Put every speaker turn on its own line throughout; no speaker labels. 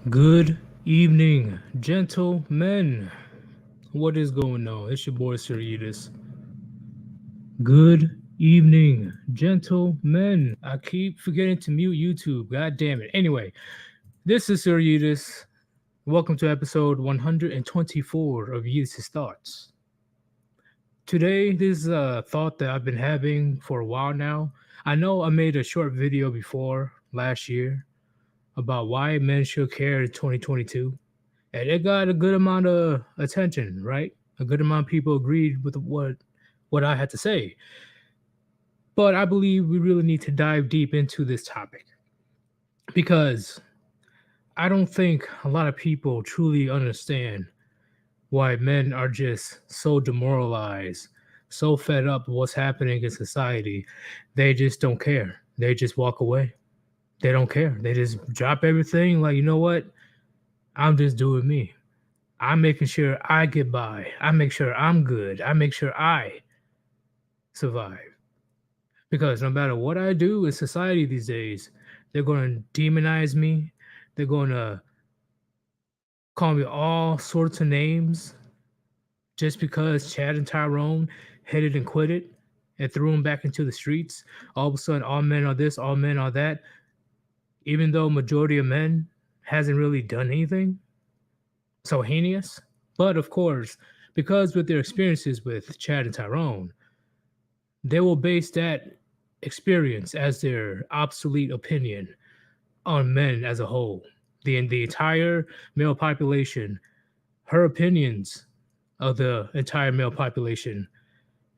Good evening, gentlemen. What is going on? It's your boy Sir Yeetus. Good evening, gentlemen. I keep forgetting to mute YouTube. God damn it. Anyway, this is Sir Yeetus. Welcome to episode 124 of Yeetus' Thoughts. Today, this is a thought that I've been having for a while now. I know I made a short video before last year about why men should care in 2022. And it got a good amount of attention, right? A good amount of people agreed with what I had to say. But I believe we really need to dive deep into this topic because I don't think a lot of people truly understand why men are just so demoralized, so fed up with what's happening in society. They just don't care. They just walk away. They don't care. They just drop everything like, you know what? I'm just doing me. I'm making sure I get by. I make sure I'm good. I make sure I survive. Because no matter what I do in society these days, they're going to demonize me. They're going to call me all sorts of names just because Chad and Tyrone hit it and quit it and threw them back into the streets. All of a sudden, all men are this, all men are that. Even though majority of men hasn't really done anything so heinous. But of course, because with their experiences with Chad and Tyrone, they will base that experience as their obsolete opinion on men as a whole. The entire male population, her opinions of the entire male population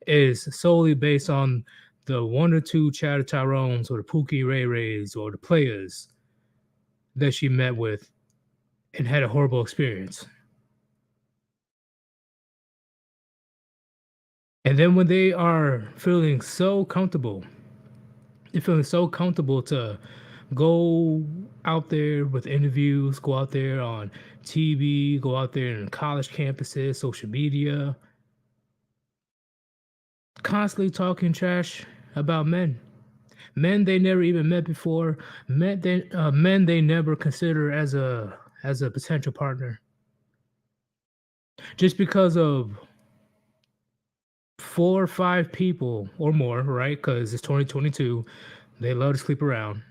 is solely based on the one or two Chad Tyrones or the Pookie Ray Rays or the players that she met with and had a horrible experience. And then when they are feeling so comfortable, they're feeling so comfortable to go out there with interviews, go out there on TV, go out there in college campuses, social media, constantly talking trash about men they never even met before, men they never consider as a potential partner, just because of 4 or 5 people or more, right? Because it's 2022, they love to sleep around.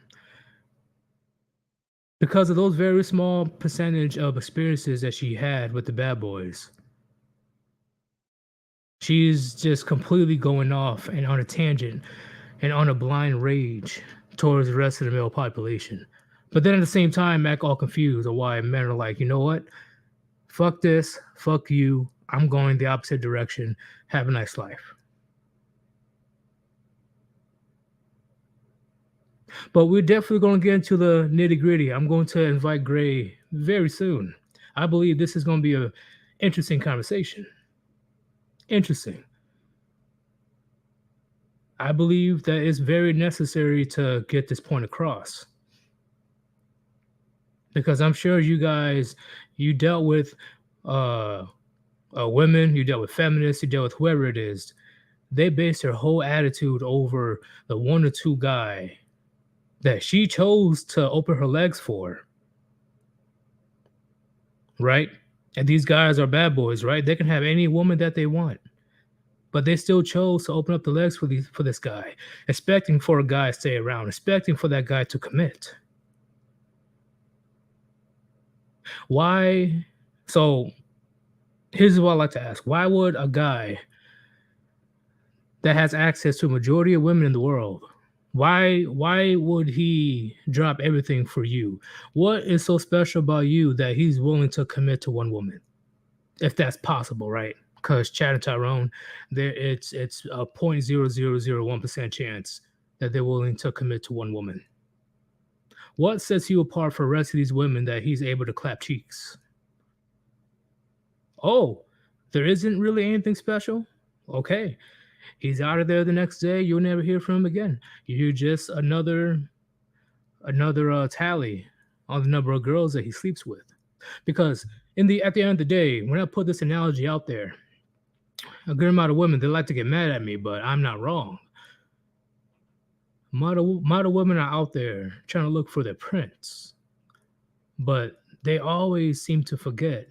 Because of those very small percentage of experiences that she had with the bad boys, she's just completely going off and on a tangent and on a blind rage towards the rest of the male population. But then at the same time, act all confused on why men are like, you know what? Fuck this, fuck you. I'm going the opposite direction. Have a nice life. But we're definitely going to get into the nitty gritty. I'm going to invite Gray very soon. I believe this is going to be a interesting conversation. Interesting. I believe that it's very necessary to get this point across. Because I'm sure you guys, you dealt with women, you dealt with feminists, you dealt with whoever it is. They base their whole attitude over the one or two guy that she chose to open her legs for, right? And these guys are bad boys, right? They can have any woman that they want, but they still chose to open up the legs for this guy, expecting for a guy to stay around, expecting for that guy to commit. Why? So here's what I like to ask: why would a guy that has access to a majority of women in the world, why would he drop everything for you? What is so special about you that he's willing to commit to one woman, if that's possible, right? Because Chad and Tyrone, there it's a 0.0001% chance that they're willing to commit to one woman. What sets you apart from the rest of these women that he's able to clap cheeks? Oh, there isn't really anything special? Okay. He's out of there the next day. You'll never hear from him again. You're just another tally on the number of girls that he sleeps with. Because at the end of the day, when I put this analogy out there, a good amount of women they like to get mad at me, but I'm not wrong. Model women are out there trying to look for their prince, but they always seem to forget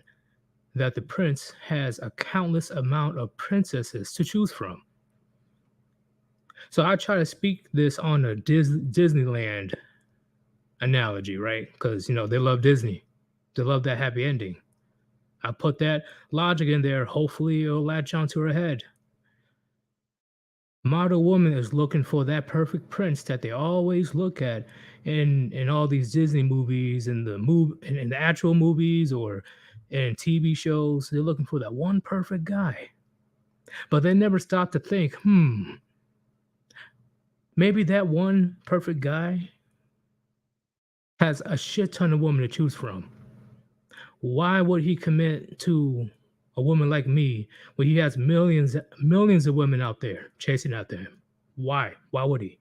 that the prince has a countless amount of princesses to choose from. So I try to speak this on a Disneyland analogy, right? Because they love Disney, they love that happy ending. I put that logic in there. Hopefully, it'll latch onto her head. Model woman is looking for that perfect prince that they always look at in all these Disney movies and in the actual movies or in TV shows. They're looking for that one perfect guy, but they never stop to think, maybe that one perfect guy has a shit ton of women to choose from. Why would he commit to a woman like me when he has millions of women out there chasing after him? Why? Why would he?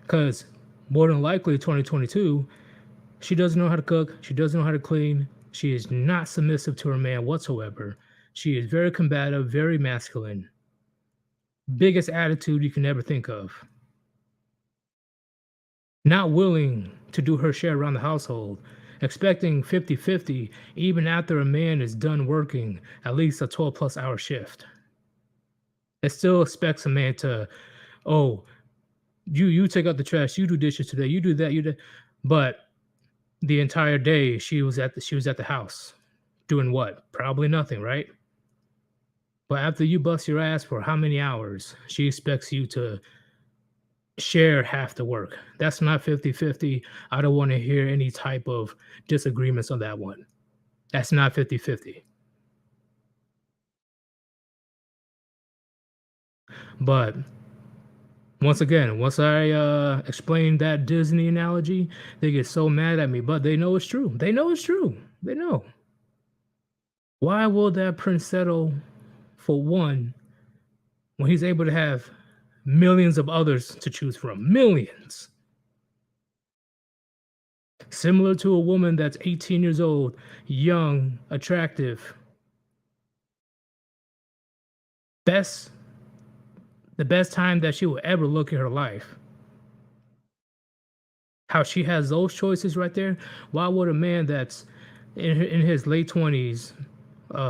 Because more than likely, 2022, she doesn't know how to cook. She doesn't know how to clean. She is not submissive to her man whatsoever. She is very combative, very masculine. Biggest attitude you can ever think of. Not willing to do her share around the household, expecting 50-50 even after a man is done working at least a 12+ hour shift. It still expects a man to, oh, you take out the trash, you do dishes today, you do that, you do. But the entire day she was at the house doing what? Probably nothing, right? But after you bust your ass for how many hours, she expects you to share half the work. That's not 50-50. I don't want to hear any type of disagreements on that one. That's not 50-50. But once again, once I explain that Disney analogy, they get so mad at me, but they know it's true. They know it's true. They know. Why will that prince settle for one when he's able to have millions of others to choose from? Millions. Similar to a woman that's 18 years old, young, attractive. The best time that she will ever look in her life. How she has those choices right there. Why would a man that's in his late 20s,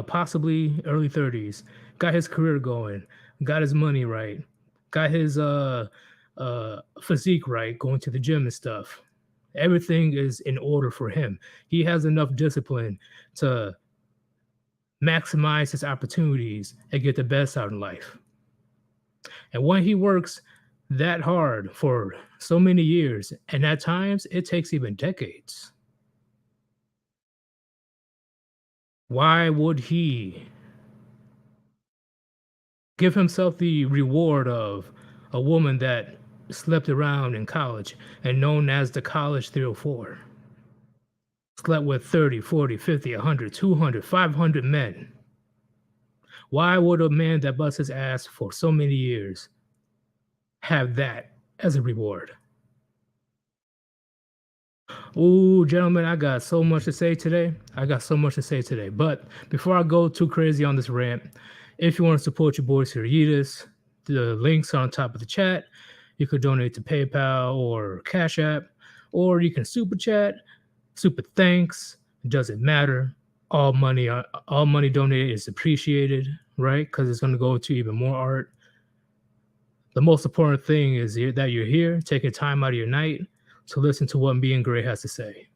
possibly early 30s, got his career going, got his money right, got his physique right, going to the gym and stuff. Everything is in order for him. He has enough discipline to maximize his opportunities and get the best out in life. And when he works that hard for so many years, and at times it takes even decades, why would he give himself the reward of a woman that slept around in college and known as the college 304? Slept with 30, 40, 50, 100, 200, 500 men. Why would a man that busts his ass for so many years have that as a reward? Ooh, gentlemen, I got so much to say today. But before I go too crazy on this rant, if you want to support your boys here, Yeetus, the links are on top of the chat. You could donate to PayPal or Cash App, or you can super chat, super thanks. It doesn't matter. All money donated is appreciated, right? Because it's going to go to even more art. The most important thing is that you're here, taking time out of your night to listen to what me and Gray has to say.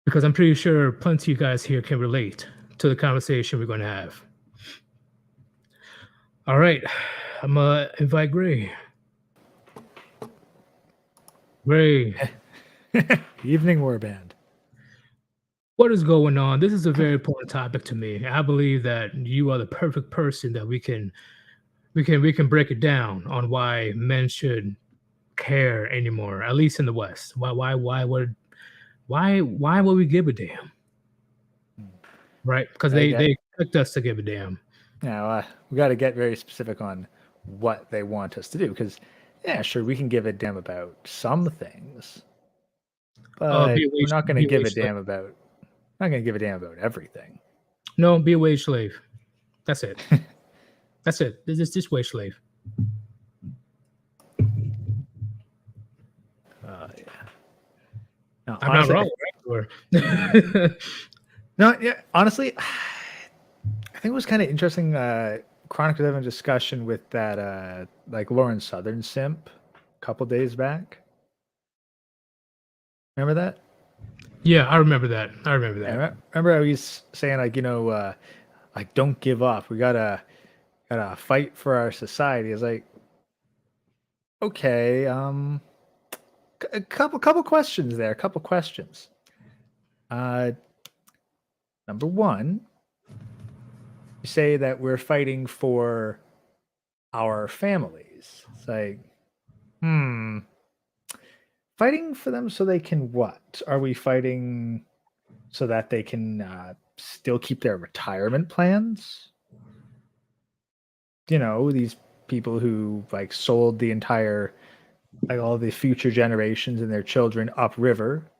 Because I'm pretty sure plenty of you guys here can relate to the conversation we're going to have. All right, I'm going to invite Gray. Gray.
Evening Warband.
What is going on? This is a very important topic to me. I believe that you are the perfect person that we can break it down on why men should care anymore, at least in the West. Why would we give a damn? Right? Because they expect us to give a damn.
Now, we got to get very specific on what they want us to do, because, yeah, sure, we can give a damn about some things, but we're not going to give a damn about. Not going to give a damn about everything.
No, be a wage slave. That's it. That's it. This is just wage slave.
Yeah. No,
I'm
honestly,
not wrong, right?
No, yeah, honestly, I think it was kind of interesting. Chronicles having a discussion with that like Lauren Southern simp a couple days back. Remember that?
Yeah, I remember that. I remember that.
Yeah, remember how he's saying like, like don't give up. We gotta fight for our society. It's like, okay, a couple questions there. A couple questions. Number one, you say that we're fighting for our families. It's like, fighting for them so they can what? Are we fighting so that they can still keep their retirement plans? These people who like sold the entire, like all the future generations and their children upriver,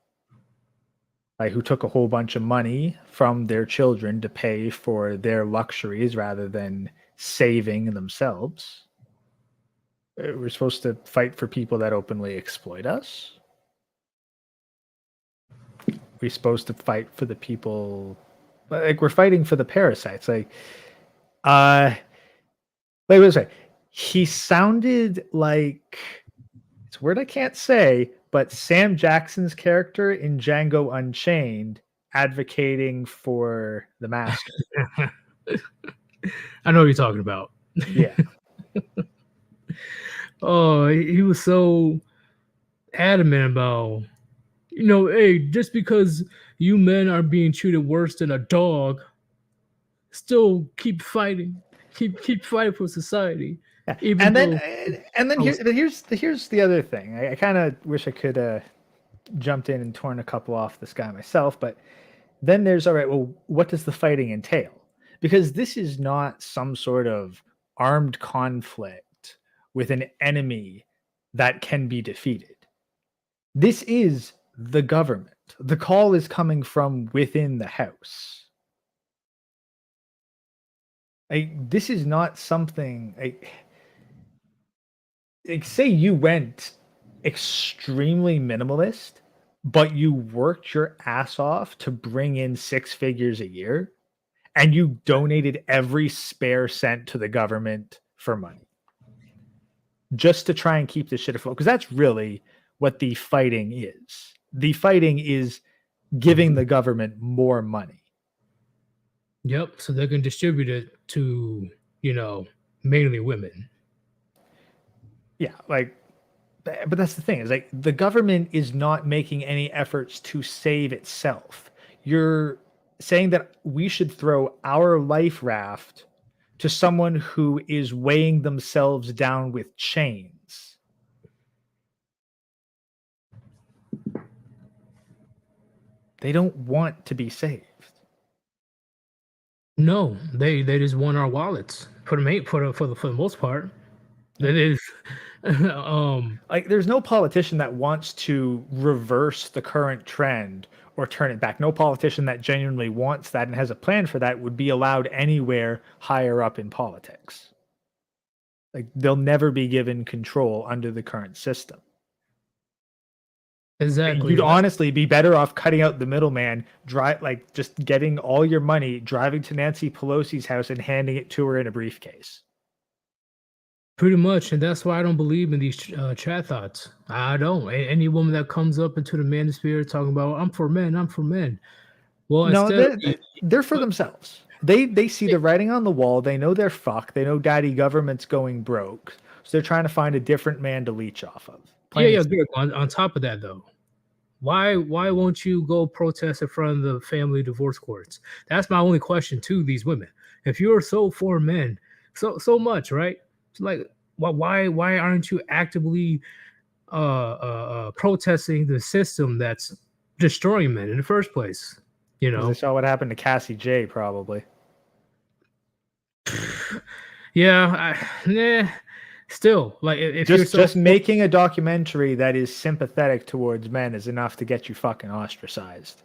like who took a whole bunch of money from their children to pay for their luxuries rather than saving themselves. We're supposed to fight for people that openly exploit us. We're supposed to fight for the people, like we're fighting for the parasites. Like, wait a second. He sounded like, it's a word I can't say, but Sam Jackson's character in Django Unchained advocating for the master.
I know what you're talking about.
Yeah.
Oh, he was so adamant about, hey, just because you men are being treated worse than a dog, still keep fighting. Keep fighting for society.
Yeah.
Even
Here's the other thing. I kind of wish I could jumped in and torn a couple off this guy myself, but then there's, all right, well, what does the fighting entail? Because this is not some sort of armed conflict with an enemy that can be defeated. This is the government. The call is coming from within the house. This is not something like say you went extremely minimalist, but you worked your ass off to bring in 6 figures a year, and you donated every spare cent to the government for money just to try and keep this shit afloat. Because that's really what the fighting is. The fighting is giving the government more money.
Yep. So they can distribute it to, mainly women.
Yeah. But that's the thing, is like the government is not making any efforts to save itself. You're saying that we should throw our life raft to someone who is weighing themselves down with chains. They don't want to be saved.
No, they just want our wallets for the most part. That is,
like there's no politician that wants to reverse the current trend or turn it back. No politician that genuinely wants that and has a plan for that would be allowed anywhere higher up in politics. Like they'll never be given control under the current system.
Exactly.
You'd honestly be better off cutting out the middleman, just getting all your money, driving to Nancy Pelosi's house and handing it to her in a briefcase.
Pretty much, and that's why I don't believe in these chat thoughts. I don't. Any woman that comes up into the manosphere talking about "I'm for men," well,
no, they're for themselves. They see the writing on the wall. They know they're fucked. They know daddy government's going broke, so they're trying to find a different man to leech off of.
Yeah. On top of that, though, why won't you go protest in front of the family divorce courts? That's my only question to these women. If you're so for men, so much, right? Like, why aren't you actively protesting the system that's destroying men in the first place?
They saw what happened to Cassie J, probably.
Yeah, still, like, if
just making a documentary that is sympathetic towards men is enough to get you fucking ostracized.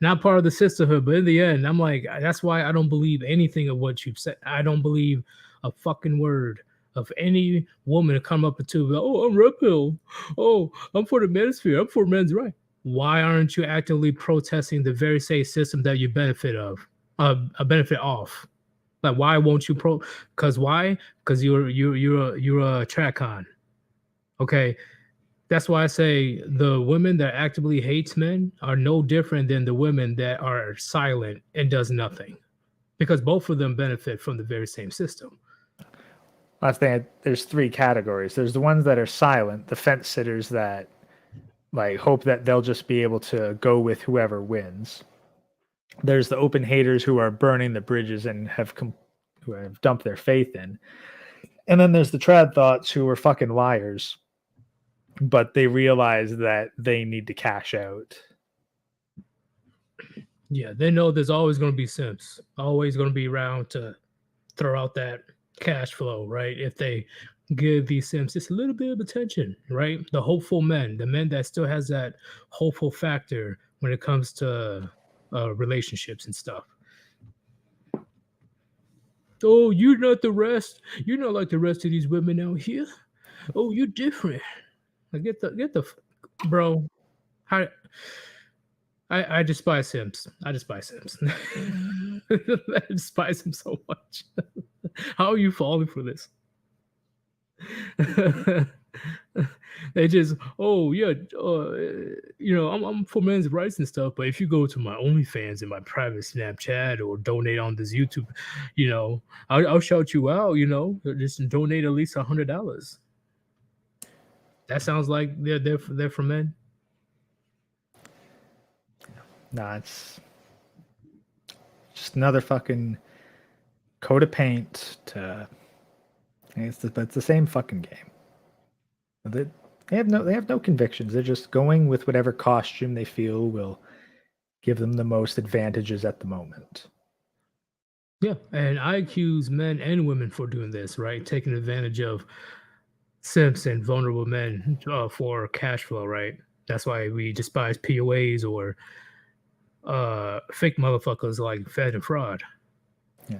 Not part of the sisterhood, but in the end, I'm like, that's why I don't believe anything of what you've said. I don't believe a fucking word of any woman to come up to, oh, I'm red pill, oh, I'm for the manosphere, I'm for men's right. Why aren't you actively protesting the very same system that you benefit of, a benefit off? Like, why won't you pro? Because why? Because you're a track con. Okay, that's why I say the women that actively hates men are no different than the women that are silent and does nothing, because both of them benefit from the very same system.
Last thing, there's three categories. There's the ones that are silent, the fence sitters that like hope that they'll just be able to go with whoever wins. There's the open haters who are burning the bridges and who have dumped their faith in. And then there's the trad thoughts who are fucking liars, but they realize that they need to cash out.
Yeah, they know there's always going to be simps, always going to be around to throw out that cash flow, right? If they give these simps just a little bit of attention, right? The hopeful men, the men that still has that hopeful factor when it comes to relationships and stuff. Oh, you're not the rest. You're not like the rest of these women out here. Oh, you're different. Like, get the bro. How I despise Sims. I despise Sims. I despise him so much. How are you falling for this? They just, oh yeah, I'm for men's rights and stuff. But if you go to my OnlyFans and my private Snapchat or donate on this YouTube, I'll shout you out. Just donate at least $100. That sounds like they're for men.
No, it's just another fucking coat of paint to. It's the same fucking game. They have no convictions. They're just going with whatever costume they feel will give them the most advantages at the moment.
Yeah, and I accuse men and women for doing this, right? Taking advantage of simps and vulnerable men for cash flow, right? That's why we despise POAs or fake motherfuckers like Fed and Fraud.
Yeah.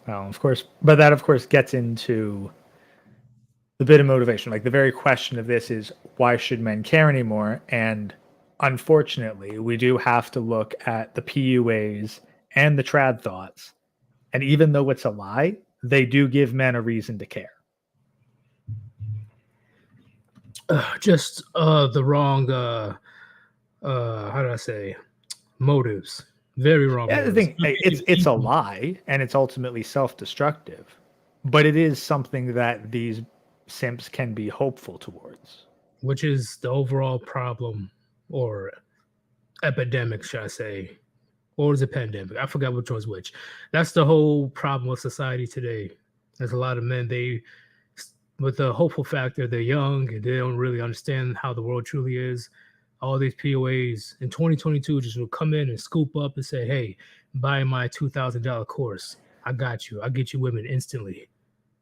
Well, of course, but that of course gets into the bit of motivation. Like the very question of this is why should men care anymore? And unfortunately, we do have to look at the PUAs and the trad thoughts. And even though it's a lie, they do give men a reason to care.
Just the wrong how do I say motives. Very wrong.
Yeah, the thing, it's a lie and it's ultimately self-destructive, but it is something that these simps can be hopeful towards.
Which is the overall problem or epidemic, should I say? Or is it pandemic? I forgot which one's which. That's the whole problem with society today. There's a lot of men, with the hopeful factor, they're young and they don't really understand how the world truly is. All these POAs in 2022 just will come in and scoop up and say, hey, buy my $2,000 course. I got you. I'll get you women instantly.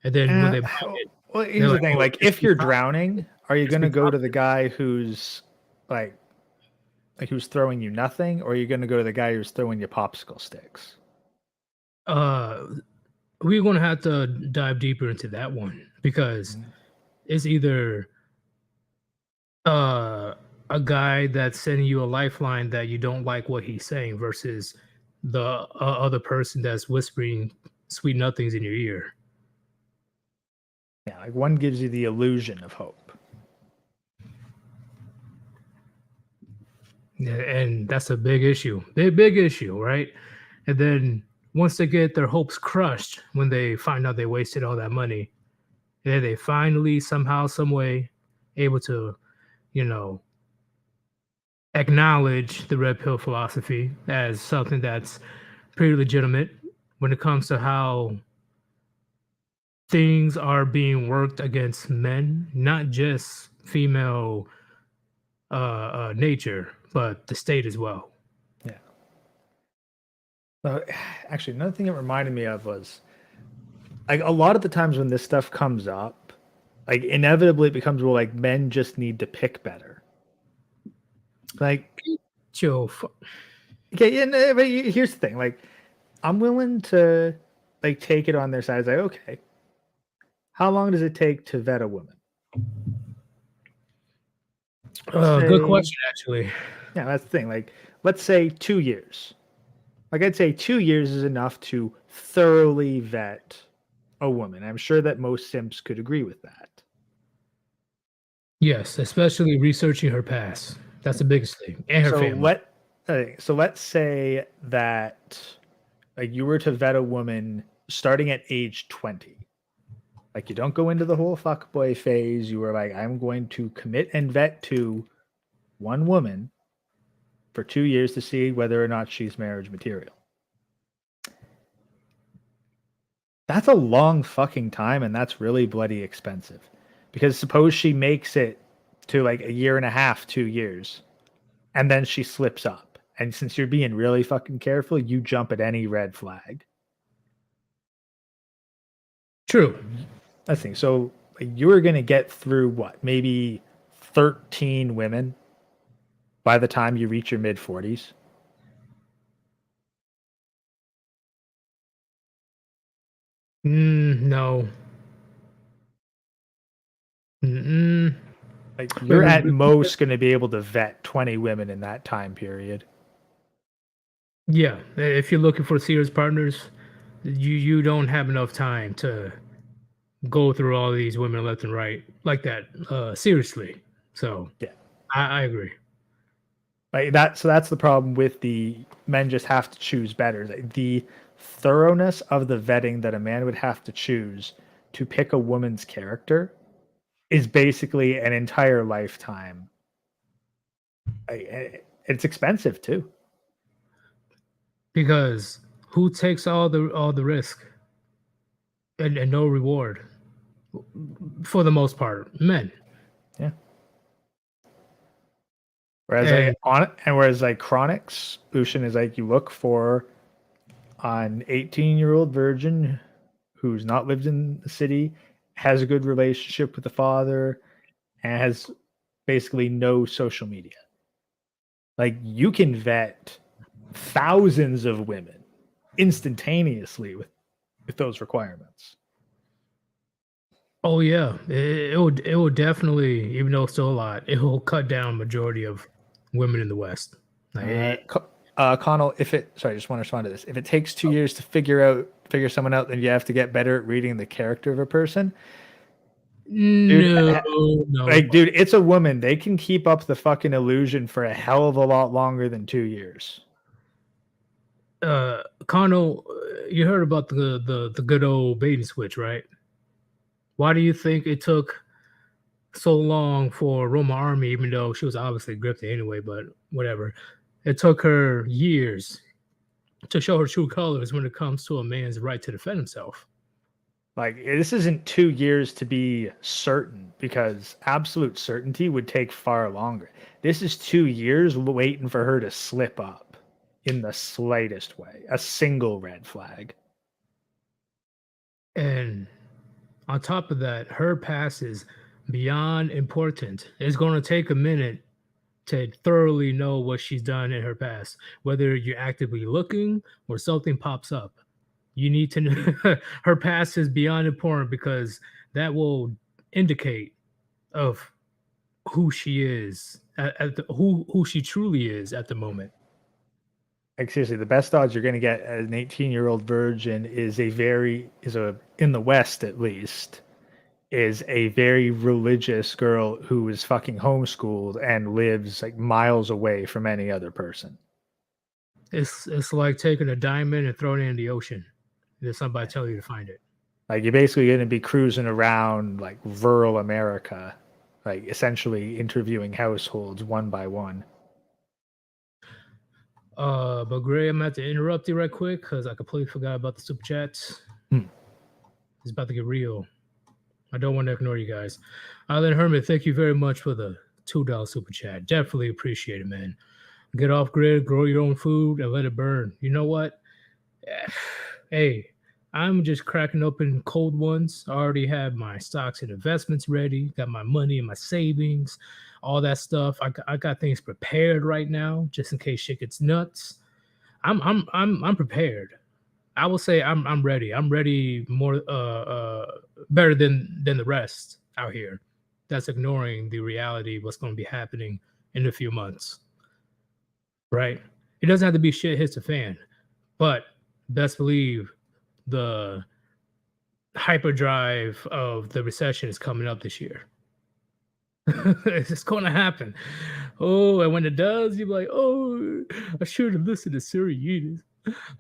And then when they buy it,
well, here's the thing. Like, if you're drowning, are you going to go to the guy who's like who's throwing you nothing, or are you going to go to the guy who's throwing you popsicle sticks?
We're going to have to dive deeper into that one because it's either a guy that's sending you a lifeline that you don't like what he's saying versus the other person that's whispering sweet nothings in your ear.
Yeah, like one gives you the illusion of hope.
Yeah, and that's a big issue. Big issue, right? And then once they get their hopes crushed, when they find out they wasted all that money, then they finally somehow, some way, able to, acknowledge the red pill philosophy as something that's pretty legitimate when it comes to how things are being worked against men, not just female nature, but the state as well.
Yeah. Actually, another thing it reminded me of was like a lot of the times when this stuff comes up, like inevitably it becomes, well, like men just need to pick better. Like, okay, yeah, but here's the thing. Like, I'm willing to like take it on their side. It's like, okay, How long does it take to vet a woman?
Good question, actually.
Yeah, that's the thing. Like, let's say 2 years. Like, I'd say 2 years is enough to thoroughly vet a woman. I'm sure that most simps could agree with that.
Yes, especially researching her past. That's the biggest thing, and her family.
So let's say that like you were to vet a woman starting at age 20. Like, you don't go into the whole fuckboy phase. You were like, I'm going to commit and vet to one woman for 2 years to see whether or not she's marriage material. That's a long fucking time, and that's really bloody expensive. Because suppose she makes it to like a year and a half, 2 years, and then she slips up. And since you're being really fucking careful, you jump at any red flag.
True.
That's the thing. So you were going to get through what? Maybe 13 women by the time you reach your mid 40s.
No. Mm-mm.
Like, you're at most going to be able to vet 20 women in that time period.
Yeah, if you're looking for serious partners, you don't have enough time to go through all these women left and right like that. Seriously. So
yeah,
I agree.
Like that. So that's the problem with the men just have to choose better. The thoroughness of the vetting that a man would have to choose to pick a woman's character is basically an entire lifetime. It's expensive too.
Because who takes all the risk and no reward? For the most part, men.
Yeah. Whereas like chronics, Lucian is like, you look for an 18-year-old virgin who's not lived in the city, has a good relationship with the father, and has basically no social media. Like, you can vet thousands of women instantaneously with those requirements.
Oh yeah, it will definitely, even though it's still a lot, it will cut down majority of women in the West.
Connell, sorry, I just want to respond to this. If it takes 2 years to figure someone out, then you have to get better at reading the character of a person.
No.
Like, dude, it's a woman. They can keep up the fucking illusion for a hell of a lot longer than 2 years.
Connell, you heard about the good old bait and switch, right? Why do you think it took so long for Roma Army, even though she was obviously gripped anyway, but whatever. It took her years to show her true colors when it comes to a man's right to defend himself.
Like, this isn't 2 years to be certain, because absolute certainty would take far longer. This is 2 years waiting for her to slip up in the slightest way, a single red flag.
And on top of that, her past is beyond important. It's going to take a minute to thoroughly know what she's done in her past, whether you're actively looking or something pops up. You need to know her past is beyond important, because that will indicate of who she is who she truly is at the moment.
Like, seriously, the best odds you're going to get as an 18-year-old virgin is in the West at least, is a very religious girl who is fucking homeschooled and lives like miles away from any other person.
It's like taking a diamond and throwing it in the ocean. There's somebody tell you to find it.
Like, you're basically going to be cruising around like rural America, like essentially interviewing households one by one.
But Gray, I'm gonna have to interrupt you right quick because I completely forgot about the super chats. It's about to get real. I don't want to ignore you guys. Island Hermit, thank you very much for the $2 super chat. Definitely appreciate it, man. Get off grid, grow your own food, and let it burn. You know what? Hey, I'm just cracking open cold ones. I already have my stocks and investments ready. Got my money and my savings, all that stuff. I got things prepared right now, just in case shit gets nuts. I'm prepared. I will say I'm ready. I'm ready more better than the rest out here. That's ignoring the reality of what's going to be happening in a few months. Right? It doesn't have to be shit hits the fan, but best believe the hyperdrive of the recession is coming up this year. It's going to happen. Oh, and when it does, you're like, oh, I should have listened to Siri Yeetus.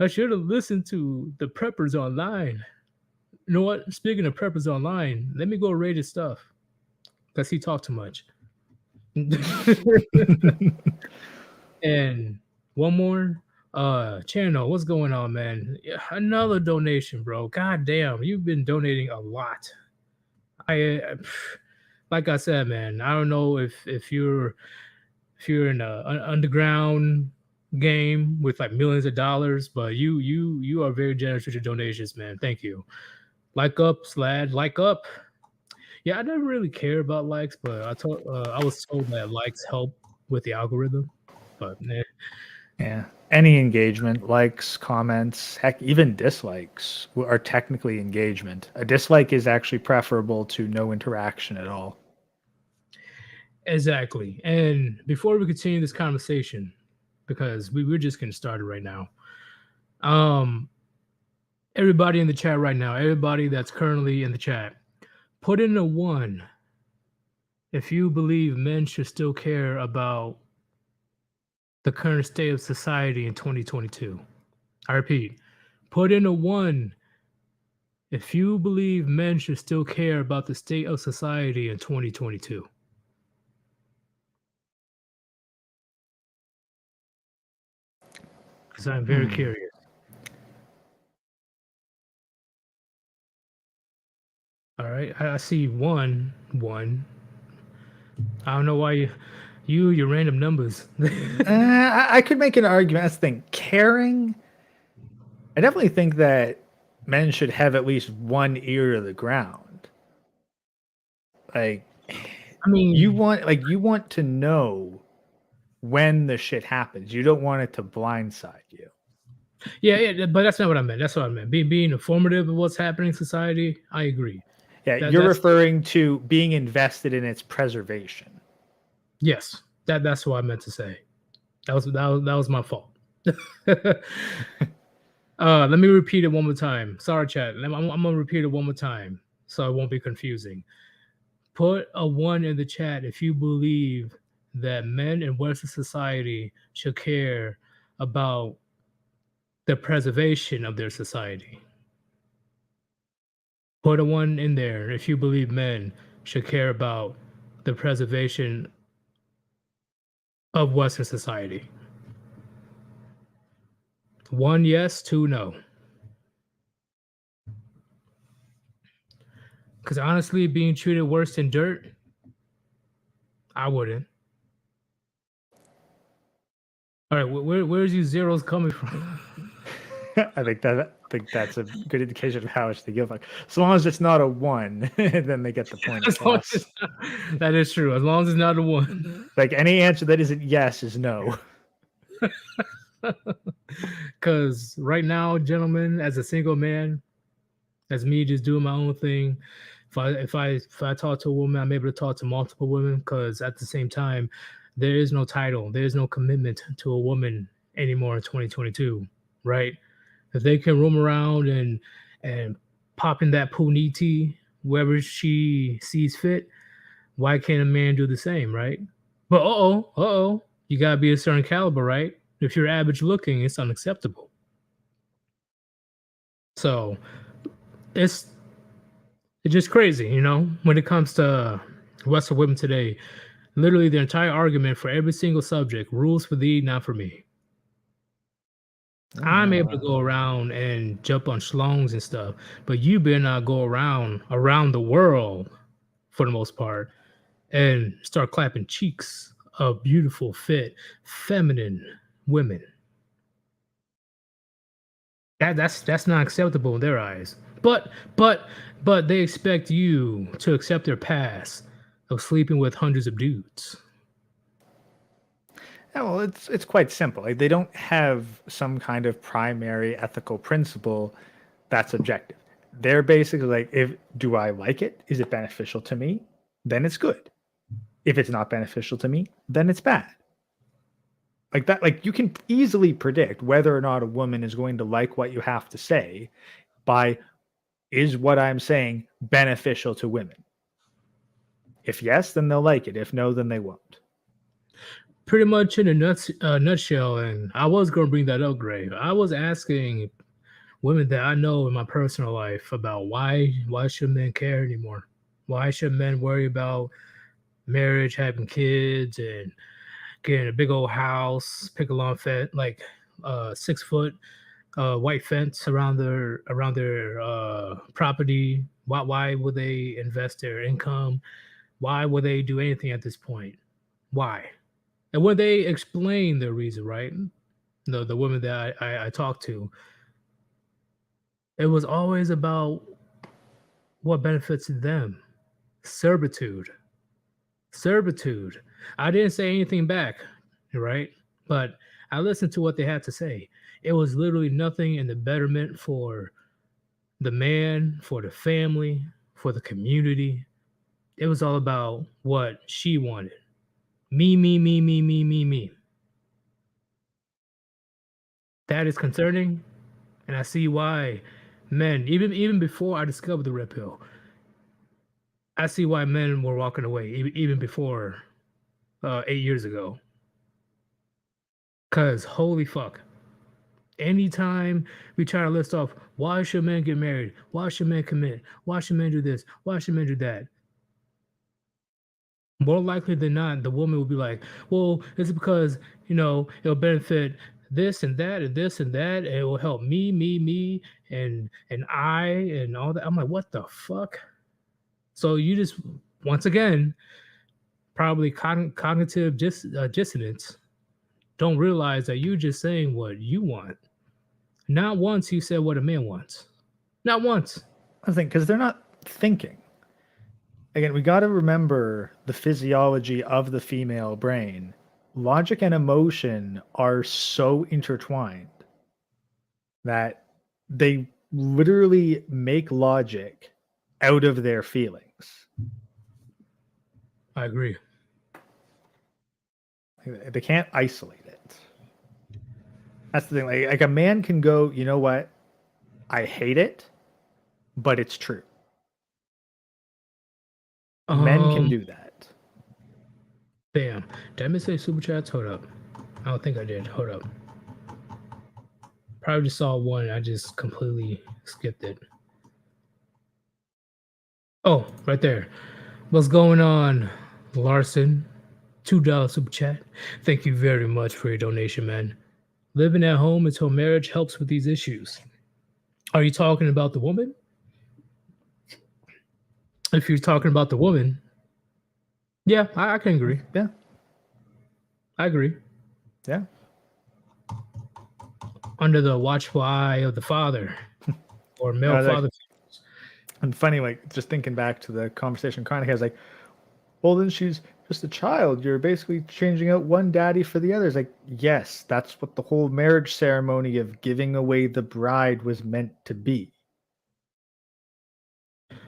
I should have listened to the preppers online. You know what? Speaking of preppers online, let me go rate his stuff because he talked too much. And one more, channel, what's going on, man? Another donation, bro. God damn, you've been donating a lot. Like I said, man, I don't know if you're in an underground game with like millions of dollars, but you are very generous with your donations, man. Thank you. Like up, Slad. Like up. Yeah, I never really care about likes, but I was told that likes help with the algorithm. But
yeah, any engagement, likes, comments, heck, even dislikes are technically engagement. A dislike is actually preferable to no interaction at all.
exactly. And before we continue this conversation, because we're just getting started right now, everybody in the chat right now, everybody that's currently in the chat, put in a 1 if you believe men should still care about the current state of society in 2022. I repeat, put in a 1 if you believe men should still care about the state of society in 2022. Because I'm very curious. All right, I see one. I don't know why your random numbers.
I could make an argument. That's the thing. Caring, I definitely think that men should have at least one ear to the ground. Like,
I mean,
you want to know when the shit happens. You don't want it to blindside you.
Yeah, but that's not what I meant. That's what I meant. Being informative of what's happening in society. I agree.
Yeah, you're referring to being invested in its preservation.
Yes, that's what I meant to say. That was my fault. Let me repeat it one more time. Sorry, chat. I'm gonna repeat it one more time so it won't be confusing. Put a 1 in the chat if you believe that men in Western society should care about the preservation of their society. Put a 1 in there if you believe men should care about the preservation of Western society. 1 yes, 2 no. Because honestly, being treated worse than dirt, I wouldn't. All right, where's these zeros coming from?
I think that's a good indication of how much they give. Like, as long as it's not a 1, then they get the point across.
That is true. As long as it's not a 1.
Like, any answer that isn't yes is no.
Because right now, gentlemen, as a single man, as me just doing my own thing, if I talk to a woman, I'm able to talk to multiple women. Because at the same time, there is no title, there is no commitment to a woman anymore in 2022, right? If they can roam around and pop in that puniti wherever she sees fit, why can't a man do the same, right? But you gotta be a certain caliber, right? If you're average looking, it's unacceptable. So it's just crazy, you know, when it comes to Western women today. Literally, the entire argument for every single subject: rules for thee, not for me. I'm able to go around and jump on schlongs and stuff, but you better not go around the world for the most part and start clapping cheeks of beautiful, fit, feminine women. That's not acceptable in their eyes. But they expect you to accept their past of sleeping with hundreds of dudes.
Yeah, well, it's quite simple. Like they don't have some kind of primary ethical principle that's objective. They're basically like, if do I like it? Is it beneficial to me? Then it's good. If it's not beneficial to me, then it's bad. Like that, like you can easily predict whether or not a woman is going to like what you have to say by, is what I'm saying beneficial to women? If yes, then they'll like it. If no, then they won't.
Pretty much in a nutshell, and I was going to bring that up, Gray. I was asking women that I know in my personal life about why should men care anymore? Why should men worry about marriage, having kids, and getting a big old house, pick a lawn fence, like 6 foot white fence around their property? Why would they invest their income? Why would they do anything at this point? Why? And when they explain the reason, right? The women that I talked to, it was always about what benefits them. Servitude. Servitude. I didn't say anything back, right? But I listened to what they had to say. It was literally nothing in the betterment for the man, for the family, for the community. It was all about what she wanted. Me, me, me, me, me, me, me. That is concerning, and I see why men, even before I discovered the red pill, I see why men were walking away, even before 8 years ago. Cause holy fuck, anytime we try to list off why should men get married, why should men commit, why should men do this, why should men do that, more likely than not, the woman will be like, well, it's because it'll benefit this and that and this and that, and it will help me, and I and all that. I'm like, what the fuck? So you just, once again, probably cognitive dissonance, don't realize that you're just saying what you want. Not once you said what a man wants. Not once.
I think because they're not thinking. Again, we got to remember the physiology of the female brain. Logic and emotion are so intertwined that they literally make logic out of their feelings.
I agree.
They can't isolate it. That's the thing. Like a man can go, you know what? I hate it, but it's true. Men can do that.
Damn. Did I miss any super chats? Hold up. I don't think I did. Hold up. Probably just saw one. I just completely skipped it. Oh, right there. What's going on, Larson? $2 super chat. Thank you very much for your donation, man. Living at home until marriage helps with these issues. Are you talking about the woman? If you're talking about the woman, yeah, I can agree.
Yeah.
I agree.
Yeah.
Under the watchful eye of the father or male father.
And funny, like just thinking back to the conversation Connie has, like, well, then she's just a child. You're basically changing out one daddy for the others. Like, yes, that's what the whole marriage ceremony of giving away the bride was meant to be.